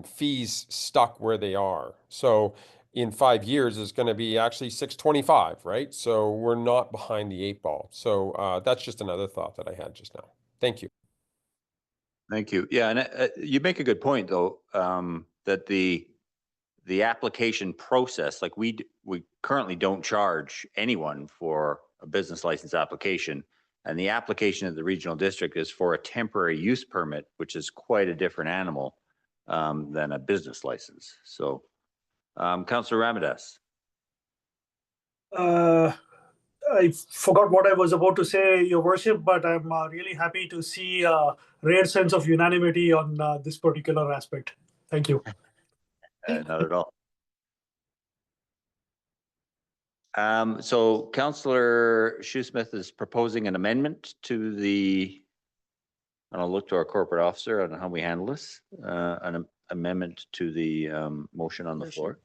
fees stuck where they are. So in 5 years, it's going to be actually $625, right? So we're not behind the 8 ball. So that's just another thought that I had just now. Thank you. Thank you. Yeah, and you make a good point, though, that the application process, like we currently don't charge anyone for a business license application, and the application of the regional district is for a temporary use permit, which is quite a different animal than a business license. So, Councillor Ramadas. I forgot what I was about to say, Your Worship, but I'm really happy to see a rare sense of unanimity on this particular aspect. Thank you. Not at all. So Councillor Shoesmith is proposing an amendment to the, and I'll look to our corporate officer on how we handle this, an amendment to the motion on the floor.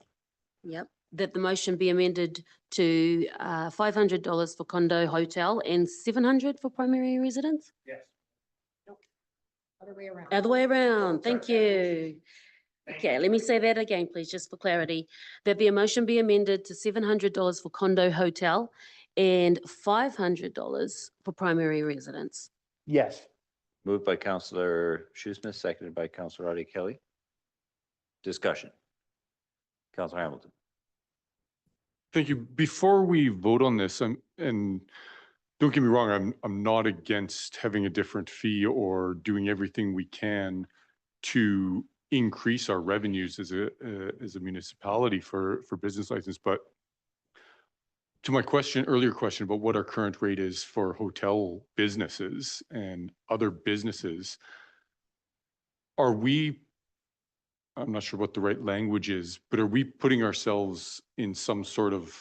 Yep, that the motion be amended to $500 for condo hotel and $700 for primary residence? Yes. Other way around. Other way around, thank you. Okay, let me say that again, please, just for clarity. That the motion be amended to $700 for condo hotel and $500 for primary residence. Yes. Moved by Councillor Shoesmith, seconded by Councillor Roddy Kelly. Discussion. Councillor Hamilton. Thank you. Before we vote on this, and don't get me wrong, I'm not against having a different fee or doing everything we can to increase our revenues as a municipality for business license. But to my earlier question about what our current rate is for hotel businesses and other businesses, I'm not sure what the right language is, but are we putting ourselves in some sort of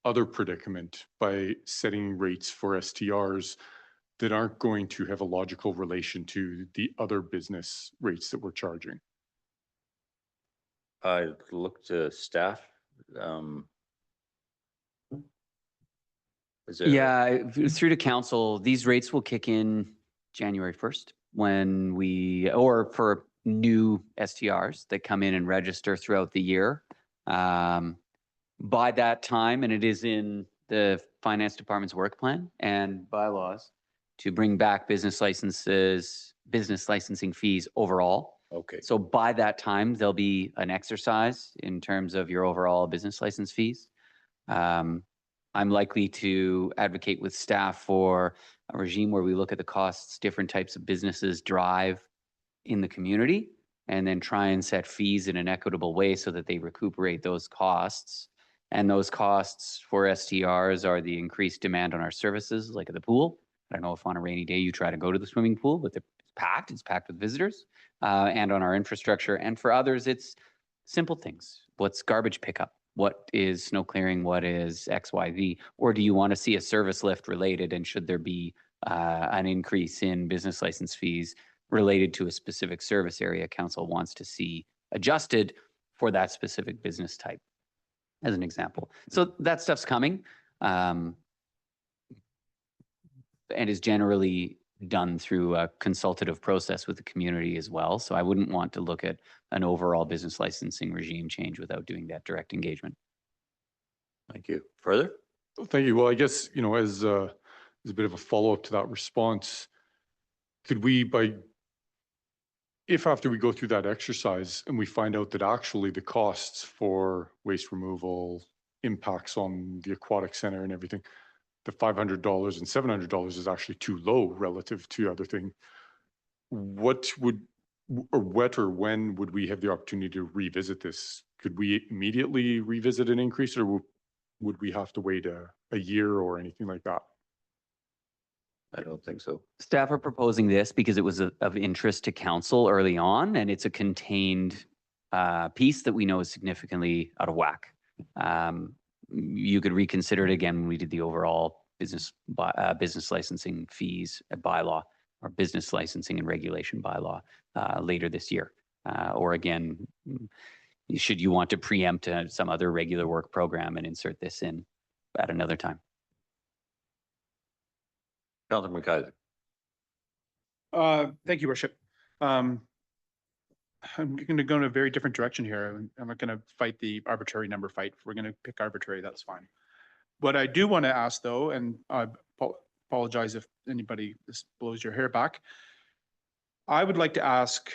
other predicament by setting rates for STRs that aren't going to have a logical relation to the other business rates that we're charging? I look to staff. Is there? Yeah, through to council, these rates will kick in January 1st or for new STRs that come in and register throughout the year. By that time, and it is in the finance department's work plan and bylaws to bring back business licensing fees overall. Okay. So by that time, there'll be an exercise in terms of your overall business license fees. I'm likely to advocate with staff for a regime where we look at the costs different types of businesses drive in the community and then try and set fees in an equitable way so that they recuperate those costs. And those costs for STRs are the increased demand on our services, like at the pool. I don't know if on a rainy day you try to go to the swimming pool, but it's packed with visitors, and on our infrastructure. And for others, it's simple things. What's garbage pickup? What is snow clearing? What is XYZ? Or do you want to see a service lift related? And should there be an increase in business license fees related to a specific service area council wants to see adjusted for that specific business type, as an example? So that stuff's coming, and is generally done through a consultative process with the community as well. So I wouldn't want to look at an overall business licensing regime change without doing that direct engagement. Thank you. Further? Thank you. Well, I guess, as a bit of a follow-up to that response, could we, if after we go through that exercise and we find out that actually the costs for waste removal, impacts on the aquatic center and everything, the $500 and $700 is actually too low relative to other things, when would we have the opportunity to revisit this? Could we immediately revisit an increase, or would we have to wait a year or anything like that? I don't think so. Staff are proposing this because it was of interest to council early on, and it's a contained piece that we know is significantly out of whack. You could reconsider it again when we did the overall business licensing fees bylaw, or business licensing and regulation bylaw later this year. Or again, should you want to preempt some other regular work program and insert this in at another time? Councilor McIsaac. Thank you, Worship. I'm going to go in a very different direction here. I'm not going to fight the arbitrary number fight. If we're going to pick arbitrary, that's fine. What I do want to ask, though, and I apologize if anybody this blows your hair back, I would like to ask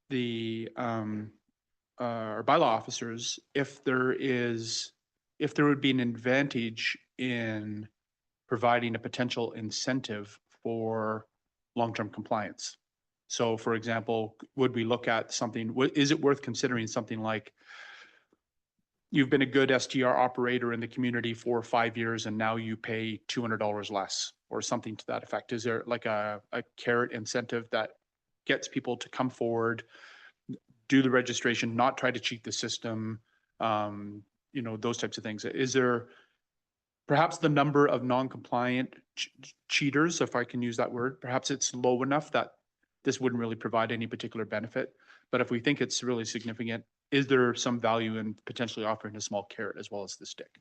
the our bylaw officers if there would be an advantage in providing a potential incentive for long-term compliance. So, for example, would we look at something? Is it worth considering something like, you've been a good STR operator in the community for 5 years and now you pay $200 less, or something to that effect? Is there like a carrot incentive that gets people to come forward, do the registration, not try to cheat the system, those types of things? Is there perhaps the number of non-compliant cheaters, if I can use that word, perhaps it's low enough that this wouldn't really provide any particular benefit? But if we think it's really significant, is there some value in potentially offering a small carrot as well as the stick?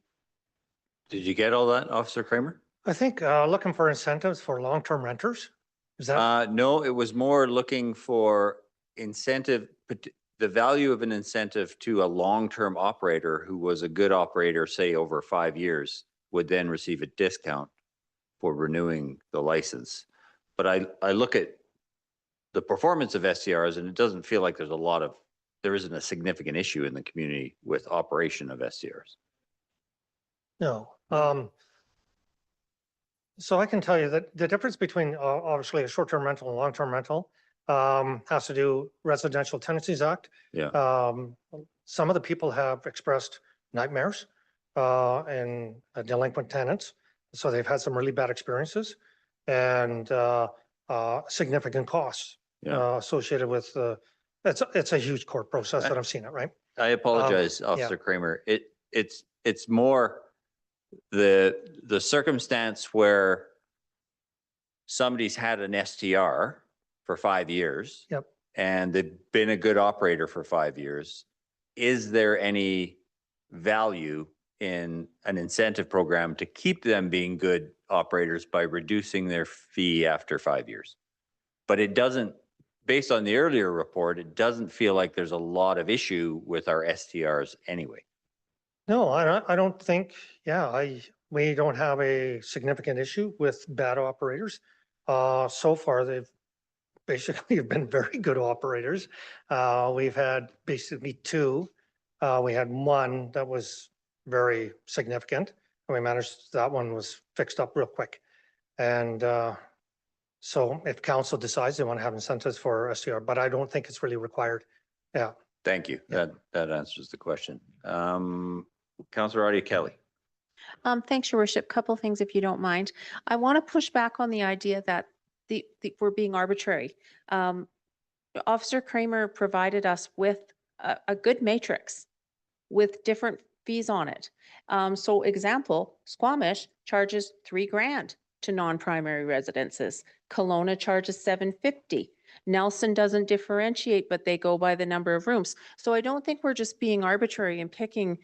Did you get all that, Officer Kramer? I think looking for incentives for long-term renters. Is that? No, it was more looking for incentive, the value of an incentive to a long-term operator who was a good operator, say over 5 years, would then receive a discount for renewing the license. But I look at the performance of STRs, and it doesn't feel like there isn't a significant issue in the community with operation of STRs. No. So I can tell you that the difference between obviously a short-term rental and long-term rental has to do Residential Tenancies Act. Yeah. Some of the people have expressed nightmares and delinquent tenants. So they've had some really bad experiences and significant costs associated with it's a huge court process that I've seen it, right? I apologize, Officer Kramer. It's more the circumstance where somebody's had an STR for 5 years. Yep. And they've been a good operator for 5 years. Is there any value in an incentive program to keep them being good operators by reducing their fee after 5 years? But it doesn't, based on the earlier report, it doesn't feel like there's a lot of issue with our STRs anyway. No, I don't think, we don't have a significant issue with bad operators. So far, they've basically been very good operators. We've had basically 2. We had one that was very significant, and we managed, that one was fixed up real quick. And so if council decides they want to have incentives for STR, but I don't think it's really required. Yeah. Thank you. That answers the question. Councillor Artie Kelly. Thanks, Your Worship. Couple of things, if you don't mind. I want to push back on the idea that we're being arbitrary. Officer Kramer provided us with a good matrix with different fees on it. So example, Squamish charges $3,000 to non-primary residences. Kelowna charges $750. Nelson doesn't differentiate, but they go by the number of rooms. So I don't think we're just being arbitrary and picking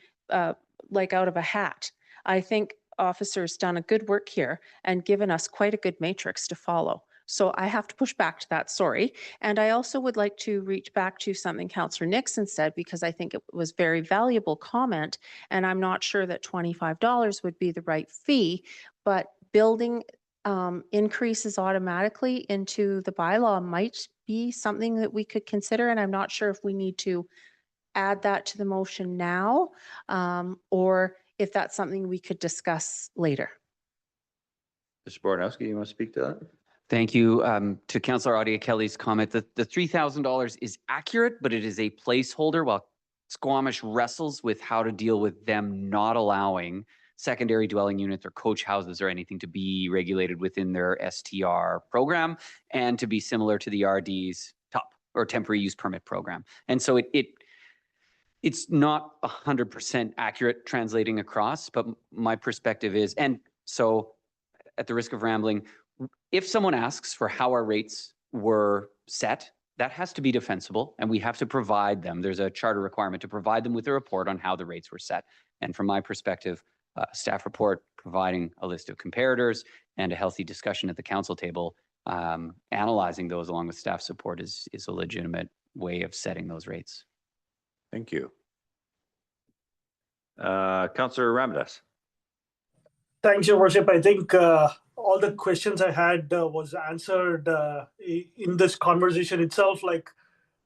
like out of a hat. I think officers done a good work here and given us quite a good matrix to follow. So I have to push back to that, sorry. And I also would like to reach back to something Councillor Nixon said, because I think it was very valuable comment. And I'm not sure that $25 would be the right fee, but building increases automatically into the bylaw might be something that we could consider. And I'm not sure if we need to add that to the motion now, or if that's something we could discuss later. Mr. Bornowski, you want to speak to that? Thank you. To Councillor Audia Kelly's comment, the $3,000 is accurate, but it is a placeholder while Squamish wrestles with how to deal with them not allowing secondary dwelling units or coach houses or anything to be regulated within their STR program and to be similar to the RD's TUP or temporary use permit program. And so it's not 100% accurate translating across, but my perspective is, and so at the risk of rambling, if someone asks for how our rates were set, that has to be defensible and we have to provide them. There's a charter requirement to provide them with a report on how the rates were set. And from my perspective, a staff report providing a list of comparators and a healthy discussion at the council table, analyzing those along with staff support is a legitimate way of setting those rates. Thank you. Councillor Ramdas. Thanks, Your Worship. I think all the questions I had was answered in this conversation itself. Like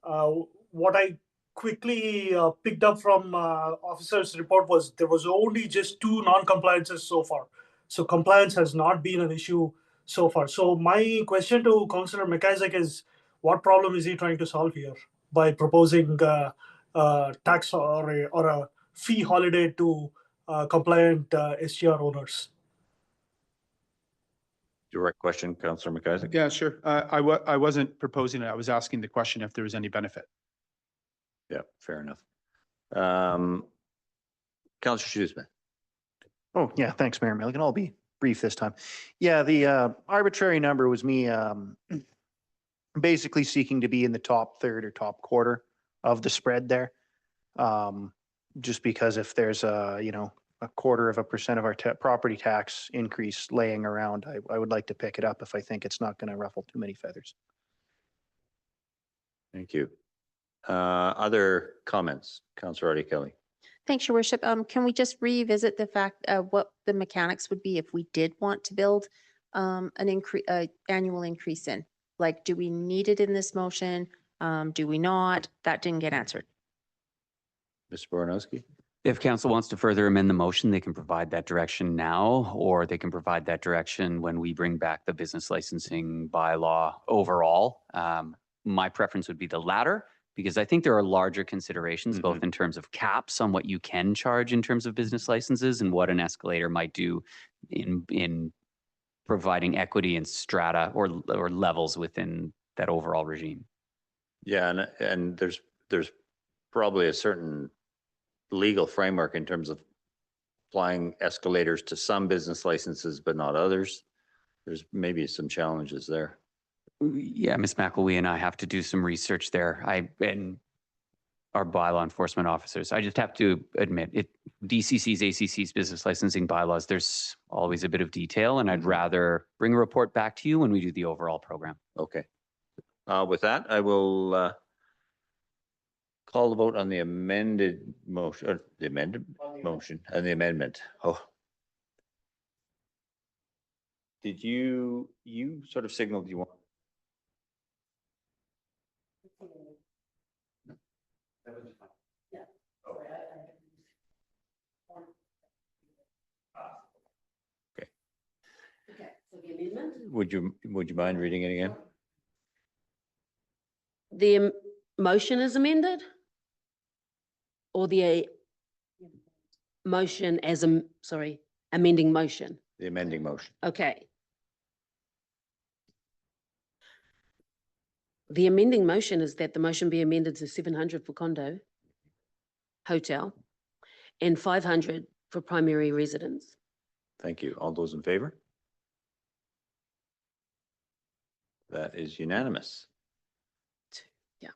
what I quickly picked up from officer's report was there was only just 2 non-compliances so far. So compliance has not been an issue so far. So my question to Councillor McIsaac is, what problem is he trying to solve here by proposing tax or a fee holiday to compliant STR owners? Direct question, Councillor McIsaac. Yeah, sure. I wasn't proposing it. I was asking the question if there was any benefit. Yeah, fair enough. Councillor Shoesmith. Oh, yeah, thanks, Mayor Milligan. I'll be brief this time. Yeah, the arbitrary number was me basically seeking to be in the top third or top quarter of the spread there. Just because if there's a 0.25% of our property tax increase laying around, I would like to pick it up if I think it's not going to ruffle too many feathers. Thank you. Other comments, Councillor Artie Kelly. Thanks, Your Worship. Can we just revisit the fact of what the mechanics would be if we did want to build an annual increase in? Like, do we need it in this motion? Do we not? That didn't get answered. Mr. Bornowski. If council wants to further amend the motion, they can provide that direction now, or they can provide that direction when we bring back the business licensing bylaw overall. My preference would be the latter, because I think there are larger considerations, both in terms of caps on what you can charge in terms of business licenses and what an escalator might do in providing equity and strata or levels within that overall regime. Yeah, and there's probably a certain legal framework in terms of applying escalators to some business licenses, but not others. There's maybe some challenges there. Yeah, Ms. McElwee and I have to do some research there. And our bylaw enforcement officers, I just have to admit it, DCC's, ACC's business licensing bylaws, there's always a bit of detail, and I'd rather bring a report back to you when we do the overall program. Okay. With that, I will call the vote on the amended motion, or the amended motion and the amendment. Oh. Did you sort of signaled you want? Okay. So the amendment? Would you mind reading it again? The motion is amended? Or the motion as amending motion? The amending motion. Okay. The amending motion is that the motion be amended to 700 for condo, hotel, and 500 for primary residence. Thank you. All those in favor? That is unanimous. Yeah.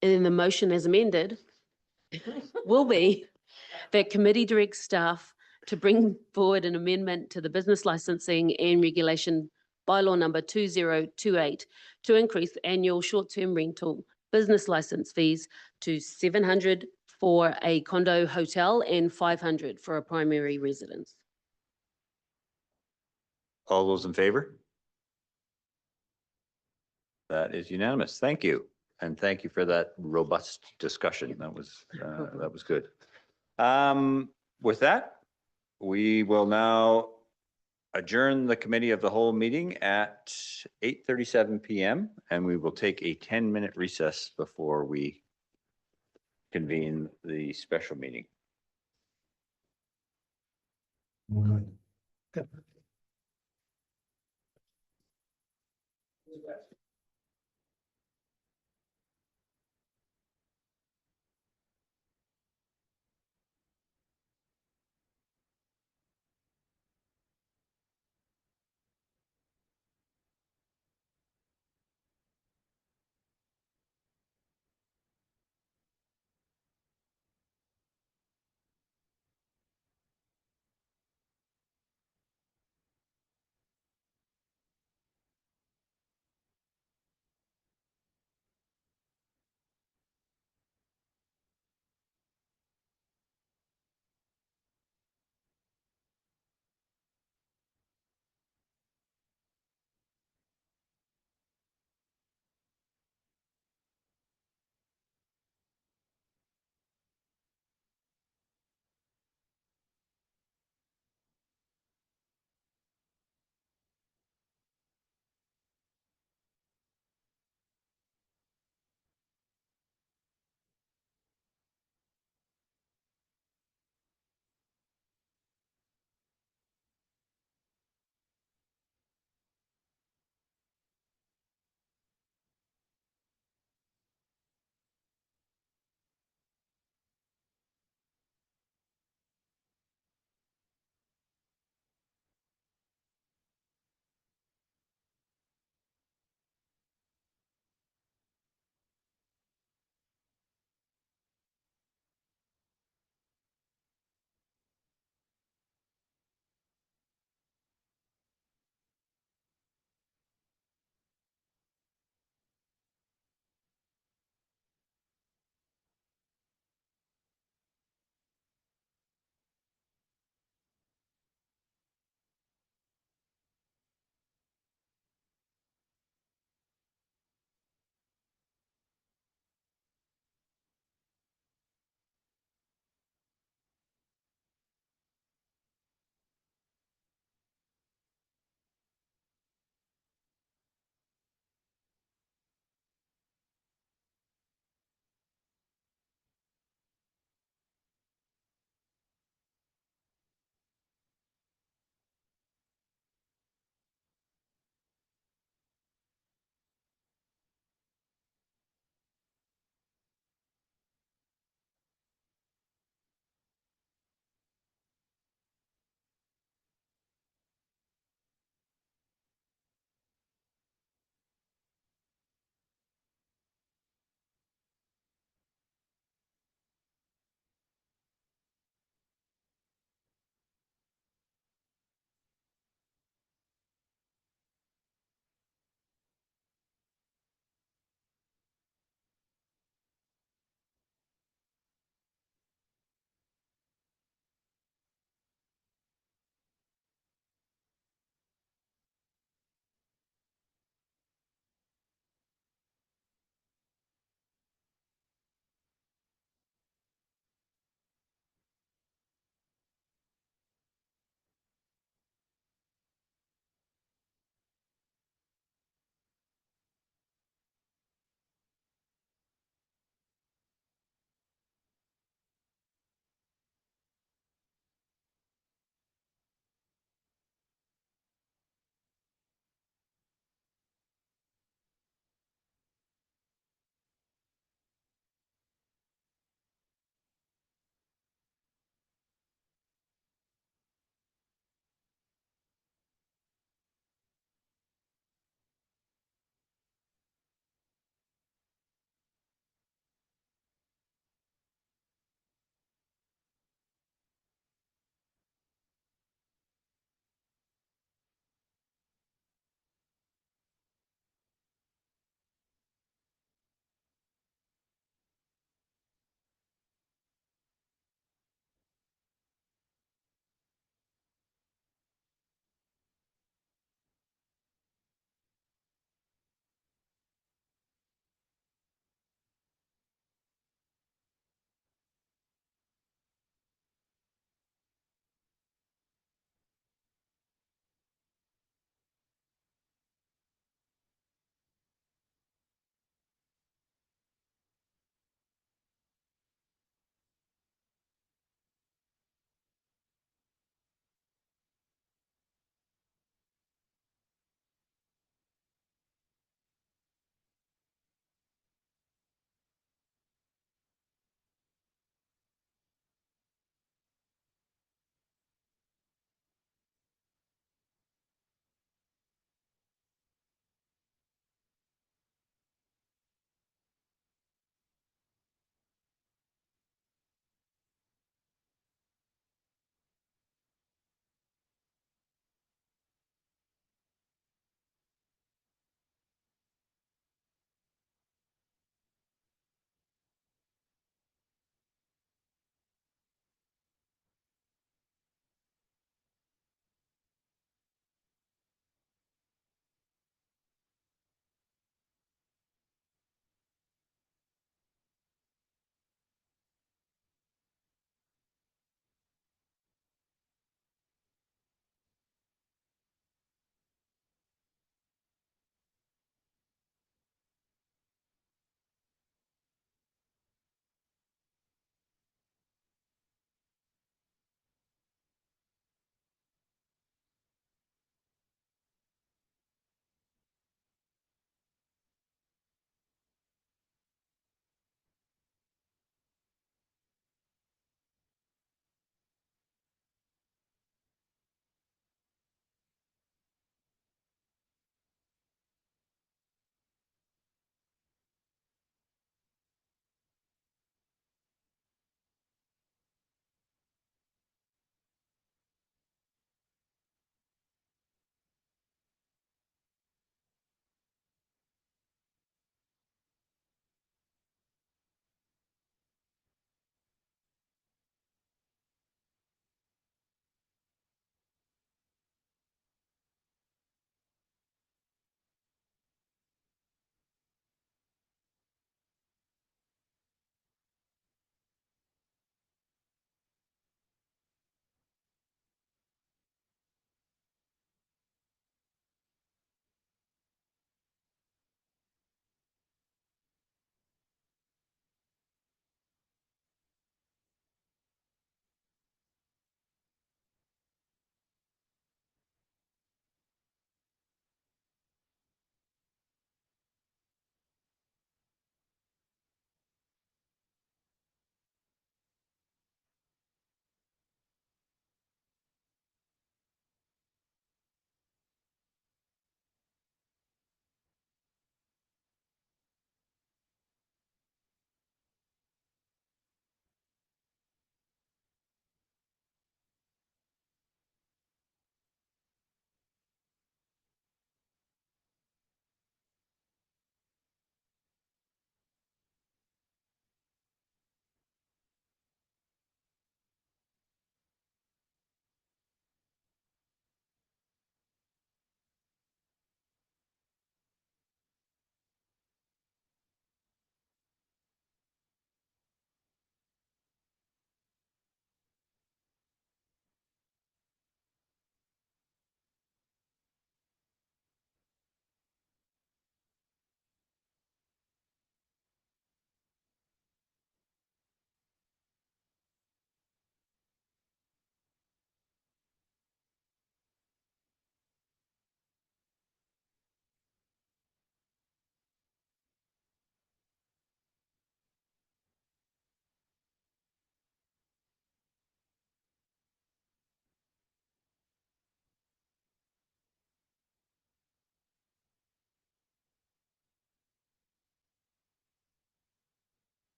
And then the motion as amended will be that committee directs staff to bring forward an amendment to the business licensing and regulation bylaw number 2028 to increase annual short-term rental business license fees to 700 for a condo hotel and 500 for a primary residence. All those in favor? That is unanimous. Thank you. And thank you for that robust discussion. That was good. With that, we will now adjourn the committee of the whole meeting at 8:37 p.m. and we will take a 10-minute recess before we convene the special meeting.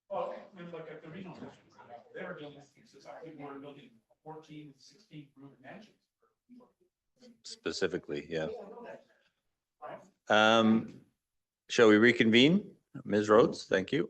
Well, look at the regional districts, they're building society, we're building 14, 16 room mansions. Specifically, yeah. Shall we reconvene? Ms. Rhodes, thank you.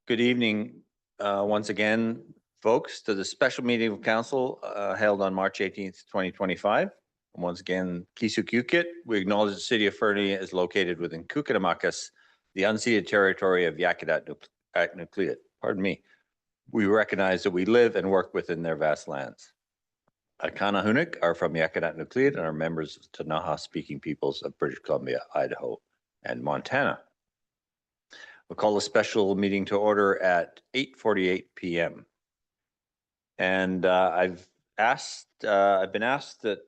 Good evening, once again, folks, to the special meeting of council held on March 18th, 2025. And once again, Kisukukit, we acknowledge the city of Fernie is located within Kukitamakas, the unceded territory of Yakutat Nucleate. Pardon me. We recognize that we live and work within their vast lands. Akanahunik are from Yakutat Nucleate and are members of the Tanaha-speaking peoples of British Columbia, Idaho, and Montana. We'll call a special meeting to order at 8:48 p.m. And I've been asked that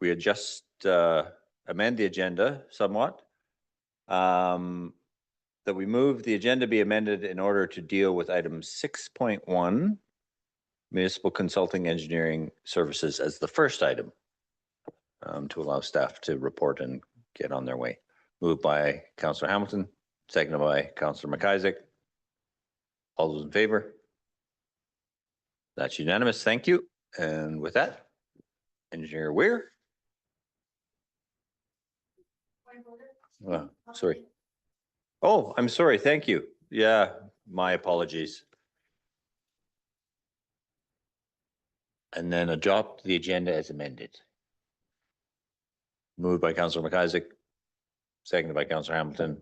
we adjust, amend the agenda somewhat. That we move the agenda be amended in order to deal with item 6.1, municipal consulting engineering services, as the first item, to allow staff to report and get on their way. Moved by Councillor Hamilton, seconded by Councillor McIsaac. All those in favor? That's unanimous. Thank you. And with that, Engineer Weir. Sorry. Oh, I'm sorry. Thank you. Yeah, my apologies. And then adopt the agenda as amended. Moved by Councillor McIsaac, seconded by Councillor Hamilton.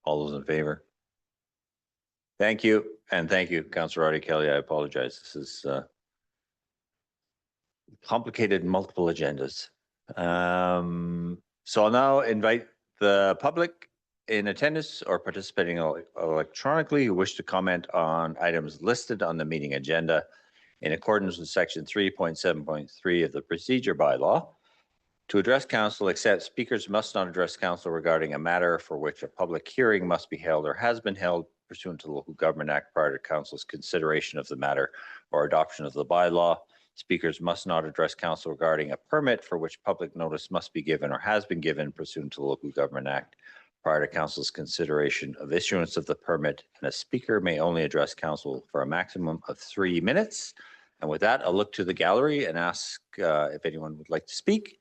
All those in favor? Thank you. And thank you, Councillor Artie Kelly. I apologize. This is complicated, multiple agendas. So I'll now invite the public in attendance or participating electronically who wish to comment on items listed on the meeting agenda in accordance with section 3.7.3 of the procedure bylaw. To address council, except speakers must not address council regarding a matter for which a public hearing must be held or has been held pursuant to the Local Government Act prior to council's consideration of the matter or adoption of the bylaw. Speakers must not address council regarding a permit for which public notice must be given or has been given pursuant to the Local Government Act prior to council's consideration of issuance of the permit, and a speaker may only address council for a maximum of 3 minutes. And with that, I'll look to the gallery and ask if anyone would like to speak.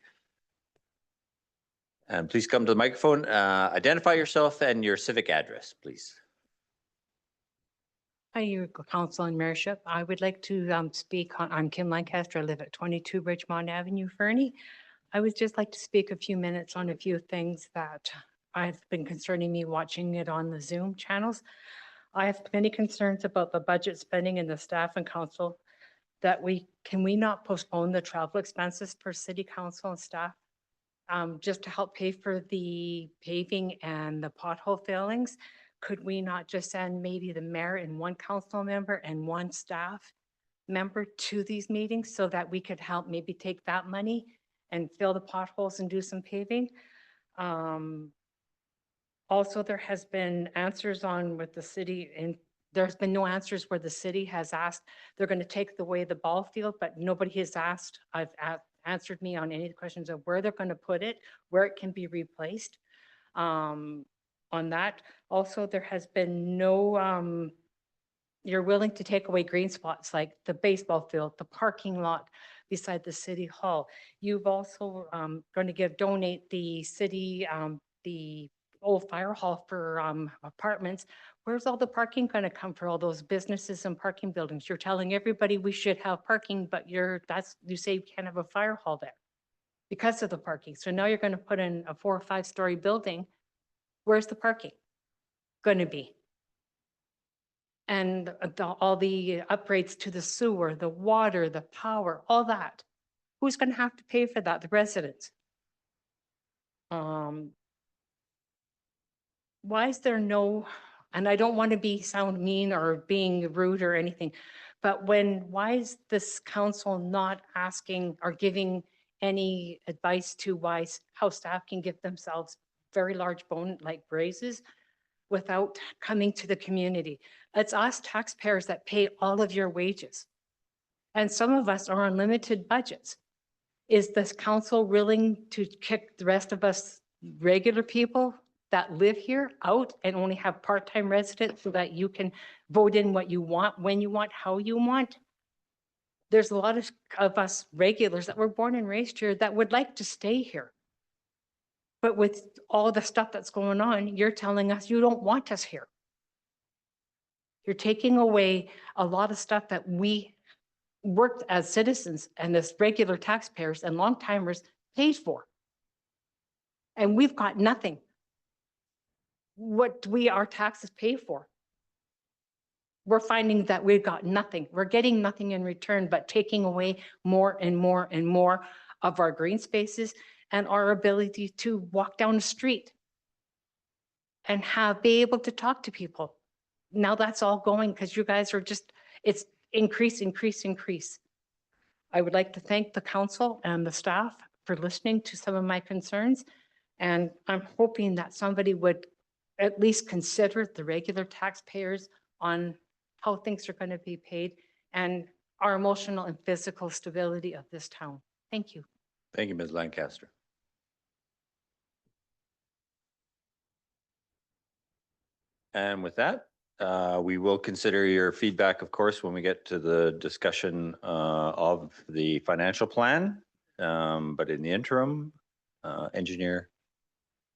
And please come to the microphone, identify yourself and your civic address, please. Hi, your council and mayorship. I would like to speak on, I'm Kim Lancaster. I live at 22 Ridgemont Avenue, Fernie. I would just like to speak a few minutes on a few things that I've been concerning me watching it on the Zoom channels. I have many concerns about the budget spending and the staff and council that can we not postpone the travel expenses for city council and staff just to help pay for the paving and the pothole fillings? Could we not just send maybe the mayor and one council member and one staff member to these meetings so that we could help maybe take that money and fill the potholes and do some paving? Also, there has been answers on with the city, and there's been no answers where the city has asked, they're going to take away the ball field, but nobody has asked, answered me on any questions of where they're going to put it, where it can be replaced. On that, also, there has been no, you're willing to take away green spots like the baseball field, the parking lot beside the city hall. You've also going to donate the city, the old fire hall for apartments. Where's all the parking going to come for all those businesses and parking buildings? You're telling everybody we should have parking, but you say you can't have a fire hall there because of the parking. So now you're going to put in a 4 or 5 story building. Where's the parking going to be? And all the upgrades to the sewer, the water, the power, all that. Who's going to have to pay for that? The residents. Why is there no, and I don't want to sound mean or being rude or anything, but why is this council not asking or giving any advice to how staff can give themselves very large like raises without coming to the community? It's us taxpayers that pay all of your wages. And some of us are on limited budgets. Is this council willing to kick the rest of us regular people that live here out and only have part-time residents so that you can vote in what you want, when you want, how you want? There's a lot of us regulars that were born and raised here that would like to stay here. But with all the stuff that's going on, you're telling us you don't want us here. You're taking away a lot of stuff that we worked as citizens and as regular taxpayers and long timers paid for. And we've got nothing. What do our taxes pay for? We're finding that we've got nothing. We're getting nothing in return, but taking away more and more and more of our green spaces and our ability to walk down the street and be able to talk to people. Now that's all going because you guys are just, it's increase, increase, increase. I would like to thank the council and the staff for listening to some of my concerns. And I'm hoping that somebody would at least consider the regular taxpayers on how things are going to be paid and our emotional and physical stability of this town. Thank you. Thank you, Ms. Lancaster. And with that, we will consider your feedback, of course, when we get to the discussion of the financial plan. But in the interim, Engineer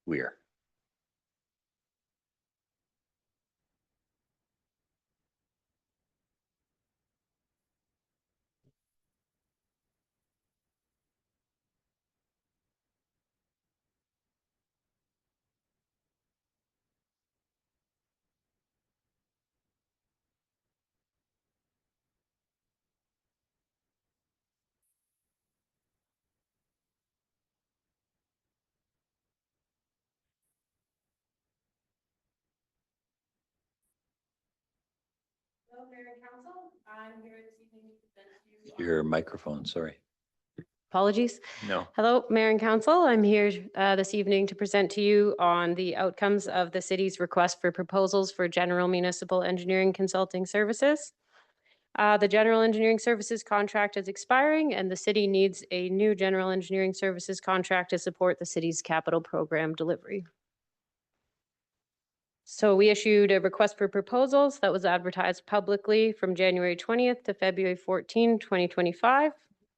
Weir. Hello, Mayor and Council. I'm here this evening to present to you. Your microphone, sorry. Apologies. No. Hello, Mayor and Council. I'm here this evening to present to you on the outcomes of the city's request for proposals for general municipal engineering consulting services. The general engineering services contract is expiring and the city needs a new general engineering services contract to support the city's capital program delivery. So we issued a request for proposals that was advertised publicly from January 20th to February 14, 2025.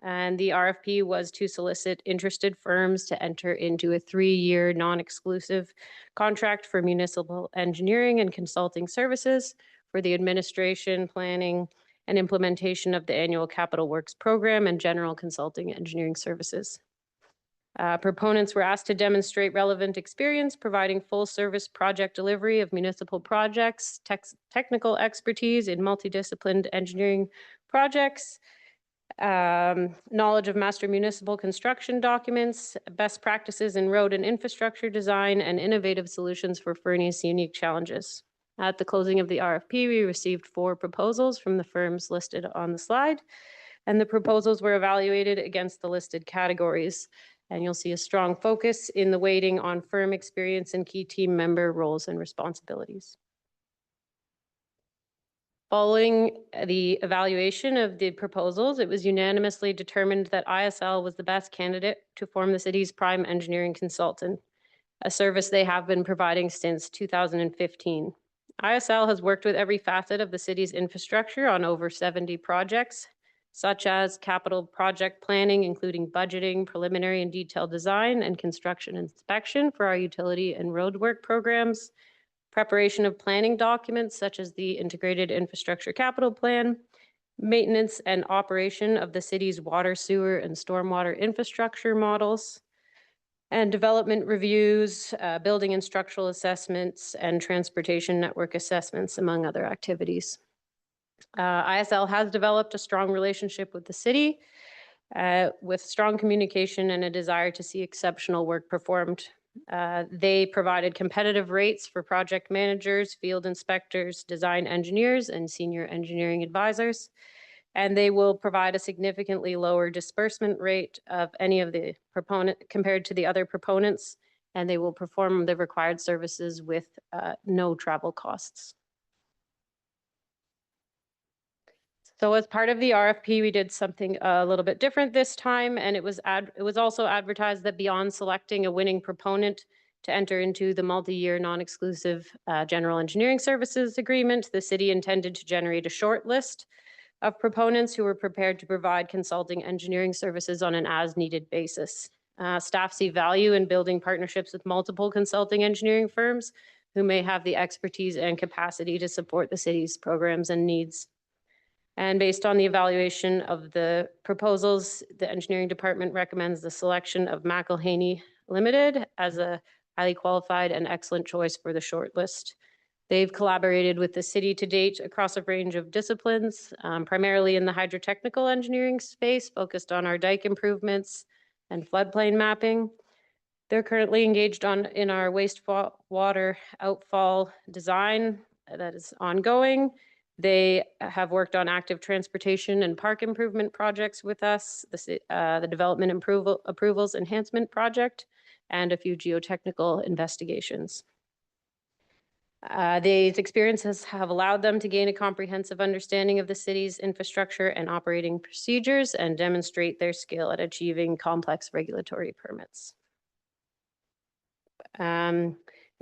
And the RFP was to solicit interested firms to enter into a 3-year non-exclusive contract for municipal engineering and consulting services for the administration, planning, and implementation of the annual capital works program and general consulting engineering services. Proponents were asked to demonstrate relevant experience providing full service project delivery of municipal projects, technical expertise in multidisciplined engineering projects, knowledge of master municipal construction documents, best practices in road and infrastructure design, and innovative solutions for Fernie's unique challenges. At the closing of the RFP, we received 4 proposals from the firms listed on the slide, and the proposals were evaluated against the listed categories. And you'll see a strong focus in the weighting on firm experience and key team member roles and responsibilities. Following the evaluation of the proposals, it was unanimously determined that ISL was the best candidate to form the city's prime engineering consultant, a service they have been providing since 2015. ISL has worked with every facet of the city's infrastructure on over 70 projects, such as capital project planning, including budgeting, preliminary and detailed design, and construction inspection for our utility and roadwork programs, preparation of planning documents such as the Integrated Infrastructure Capital Plan, maintenance and operation of the city's water, sewer, and stormwater infrastructure models, and development reviews, building and structural assessments, and transportation network assessments, among other activities. ISL has developed a strong relationship with the city, with strong communication and a desire to see exceptional work performed. They provided competitive rates for project managers, field inspectors, design engineers, and senior engineering advisors. And they will provide a significantly lower disbursement rate of any of the proponent compared to the other proponents, and they will perform the required services with no travel costs. So as part of the RFP, we did something a little bit different this time, and it was also advertised that beyond selecting a winning proponent to enter into the multi-year non-exclusive general engineering services agreement, the city intended to generate a short list of proponents who were prepared to provide consulting engineering services on an as-needed basis. Staff see value in building partnerships with multiple consulting engineering firms who may have the expertise and capacity to support the city's programs and needs. And based on the evaluation of the proposals, the engineering department recommends the selection of McElhaney Limited as a highly qualified and excellent choice for the shortlist. They've collaborated with the city to date across a range of disciplines, primarily in the hydrotechnical engineering space, focused on our dike improvements and floodplain mapping. They're currently engaged in our wastewater outfall design that is ongoing. They have worked on active transportation and park improvement projects with us, the development approvals enhancement project, and a few geotechnical investigations. These experiences have allowed them to gain a comprehensive understanding of the city's infrastructure and operating procedures and demonstrate their skill at achieving complex regulatory permits.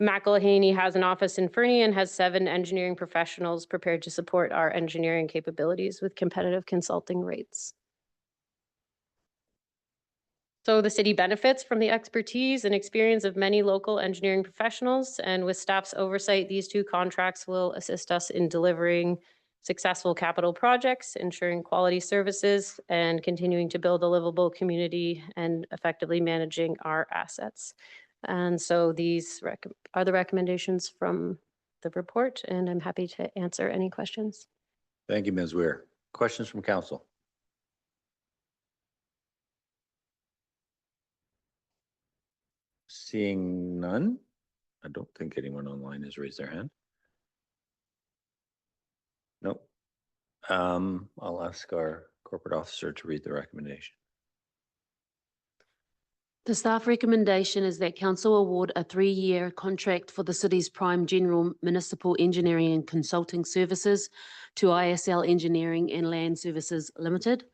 McElhaney has an office in Fernie and has 7 engineering professionals prepared to support our engineering capabilities with competitive consulting rates. So the city benefits from the expertise and experience of many local engineering professionals, and with staff's oversight, these 2 contracts will assist us in delivering successful capital projects, ensuring quality services, and continuing to build a livable community and effectively managing our assets. And so these are the recommendations from the report, and I'm happy to answer any questions. Thank you, Ms. Weir. Questions from council? Seeing none, I don't think anyone online has raised their hand. Nope. I'll ask our corporate officer to read the recommendation. The staff recommendation is that council award a 3-year contract for the city's prime general municipal engineering and consulting services to ISL Engineering and Land Services Limited,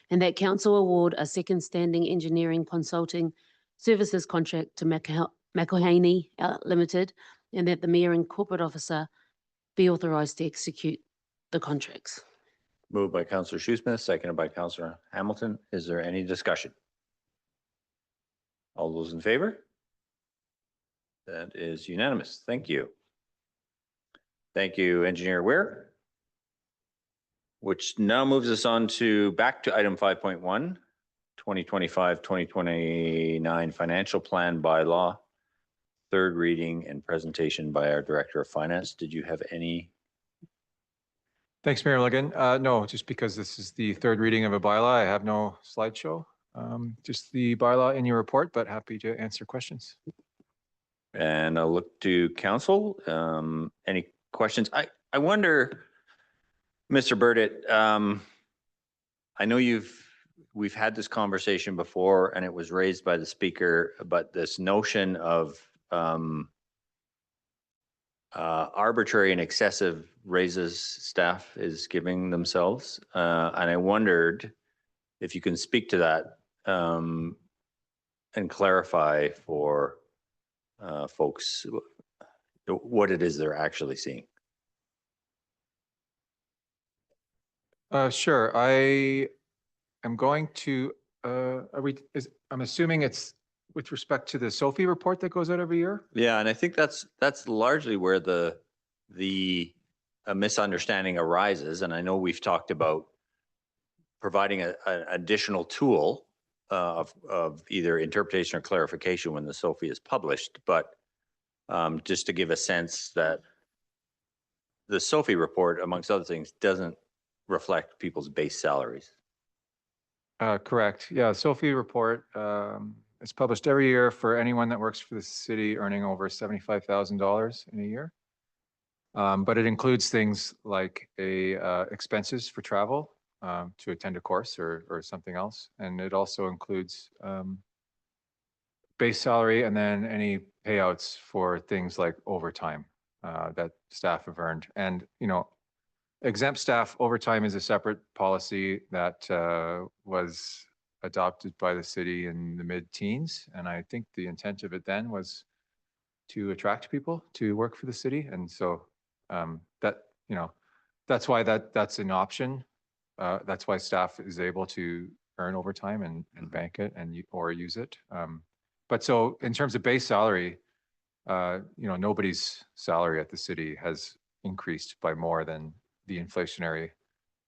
and that council award a second standing engineering consulting services contract to McElhaney Limited, and that the mayor and corporate officer be authorised to execute the contracts. Moved by Councillor Shoesmith, seconded by Councillor Hamilton. Is there any discussion? All those in favor? That is unanimous. Thank you. Thank you, Engineer Weir. Which now moves us on to back to item 5.1, 2025-2029 financial plan bylaw, third reading and presentation by our Director of Finance. Did you have any? Thanks, Mayor Milligan. No, just because this is the third reading of a bylaw, I have no slideshow. Just the bylaw in your report, but happy to answer questions. And I'll look to council. Any questions? I wonder, Mr. Burdett, I know we've had this conversation before and it was raised by the speaker, but this notion of arbitrary and excessive raises staff is giving themselves. And I wondered if you can speak to that and clarify for folks what it is they're actually seeing. Sure. I am going to, I'm assuming it's with respect to the Sophie report that goes out every year? Yeah, and I think that's largely where the misunderstanding arises. And I know we've talked about providing an additional tool of either interpretation or clarification when the Sophie is published, but just to give a sense that the Sophie report, amongst other things, doesn't reflect people's base salaries. Correct. Yeah, Sophie report is published every year for anyone that works for the city earning over $75,000 in a year. But it includes things like expenses for travel to attend a course or something else. And it also includes base salary and then any payouts for things like overtime that staff have earned. And, you know, exempt staff overtime is a separate policy that was adopted by the city in the mid-teens. And I think the intent of it then was to attract people to work for the city. And so that, you know, that's why that's an option. That's why staff is able to earn overtime and bank it and or use it. But so in terms of base salary, you know, nobody's salary at the city has increased by more than the inflationary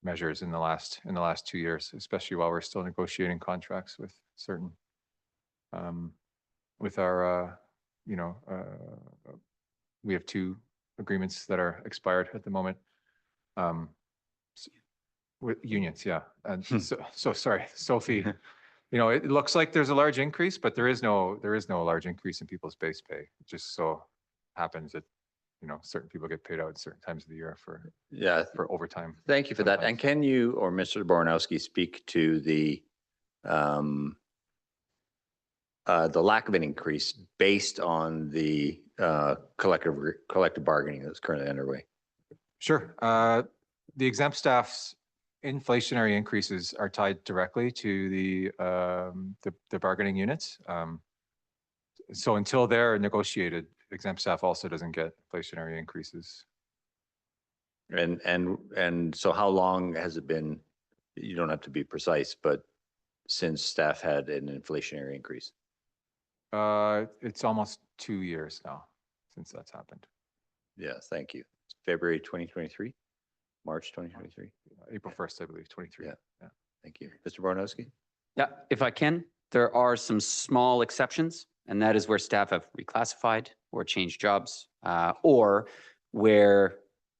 measures in the last 2 years, especially while we're still negotiating contracts with certain with our you know, we have 2 agreements that are expired at the moment. With unions, yeah. And so sorry, Sophie, you know, it looks like there's a large increase, but there is no large increase in people's base pay. It just so happens that, you know, certain people get paid out at certain times of the year for overtime. Thank you for that. sometimes. And can you or Mr. Bornowski speak to the lack of an increase based on the collective bargaining that's currently underway? Sure. The exempt staff's inflationary increases are tied directly to the bargaining units. So until they're negotiated, exempt staff also doesn't get inflationary increases. And so how long has it been? You don't have to be precise, but since staff had an inflationary increase? It's almost 2 years now since that's happened. Yeah, thank you. February 2023, March 2023, April 1st, I believe, 23. Yeah. Thank you. Mr. Bornowski? Yeah, if I can, there are some small exceptions, and that is where staff have reclassified or changed jobs, or where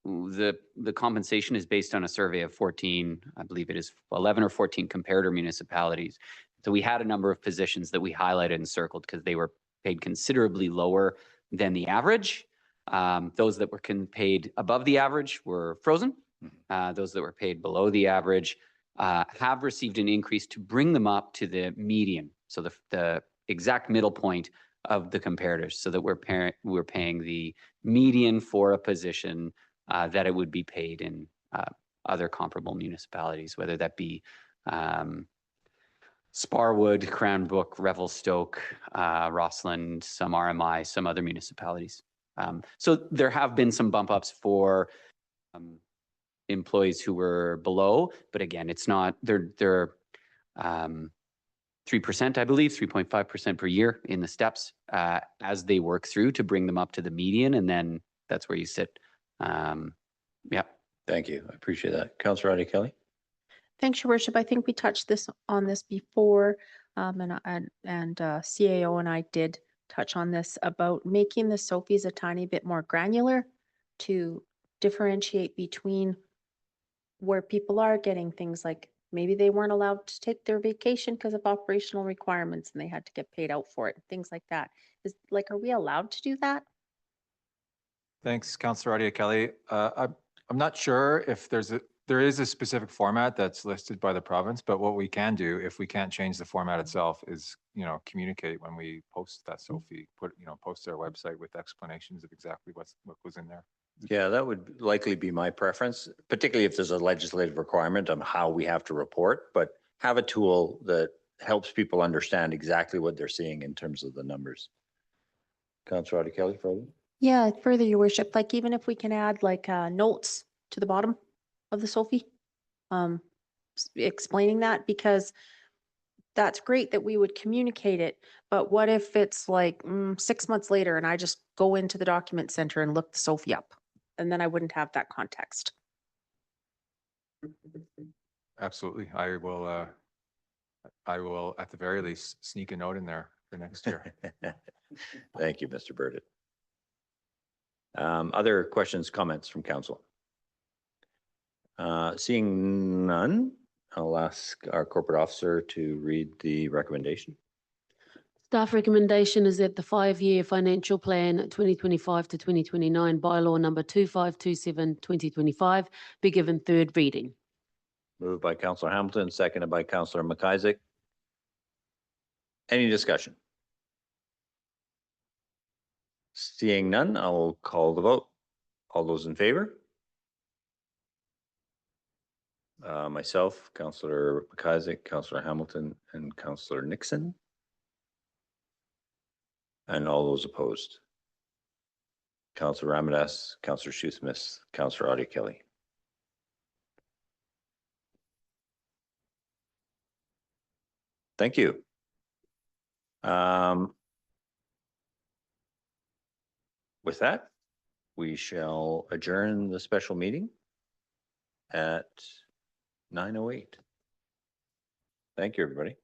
the compensation is based on a survey of 14, I believe it is 11 or 14 comparator municipalities. So we had a number of positions that we highlighted and circled because they were paid considerably lower than the average. Those that were paid above the average were frozen. Those that were paid below the average have received an increase to bring them up to the median. So the exact middle point of the comparators, so that we're paying the median for a position that it would be paid in other comparable municipalities, whether that be Sparwood, Cranbrook, Revelstoke, Rossland, some RMI, some other municipalities. So there have been some bump ups for employees who were below, but again, it's not, they're 3%, I believe, 3.5% per year in the steps as they work through to bring them up to the median, and then that's where you sit. Yeah. Thank you. I appreciate that. Councillor Adi Kelly? Thanks, Your Worship. I think we touched on this before, and CAO and I did touch on this about making the SOFIs a tiny bit more granular to differentiate between where people are getting things like maybe they weren't allowed to take their vacation because of operational requirements and they had to get paid out for it, things like that. Are we allowed to do that? Thanks, Councillor Adi Kelly. I'm not sure if there is a specific format that's listed by the province, but what we can do if we can't change the format itself is, you know, communicate when we post that SOFI, post their website with explanations of exactly what goes in there. Yeah, that would likely be my preference, particularly if there's a legislative requirement on how we have to report, but have a tool that helps people understand exactly what they're seeing in terms of the numbers. Councillor Adi Kelly, further? Yeah, further, Your Worship, even if we can add notes to the bottom of the SOFI, explaining that, because that's great that we would communicate it, but what if it's 6 months later and I just go into the document center and look the SOFI up, and then I wouldn't have that context. Absolutely. I will at the very least sneak a note in there for next year. Thank you, Mr. Burdett. Other questions, comments from council? Seeing none, I'll ask our corporate officer to read the recommendation. Staff recommendation is that the 5-year financial plan 2025 to 2029 bylaw number 2527/2025 be given third reading. Moved by Councillor Hamilton, seconded by Councillor McIsaac. Any discussion? Seeing none, I will call the vote. All those in favor? myself, Councillor McIsaac, Councillor Hamilton, and Councillor Nixon. And all those opposed. Councillor Ramadas, Councillor Shoesmith, Councillor Audie Kelly. Thank you. With that, we shall adjourn the special meeting at 9:08. Thank you, everybody.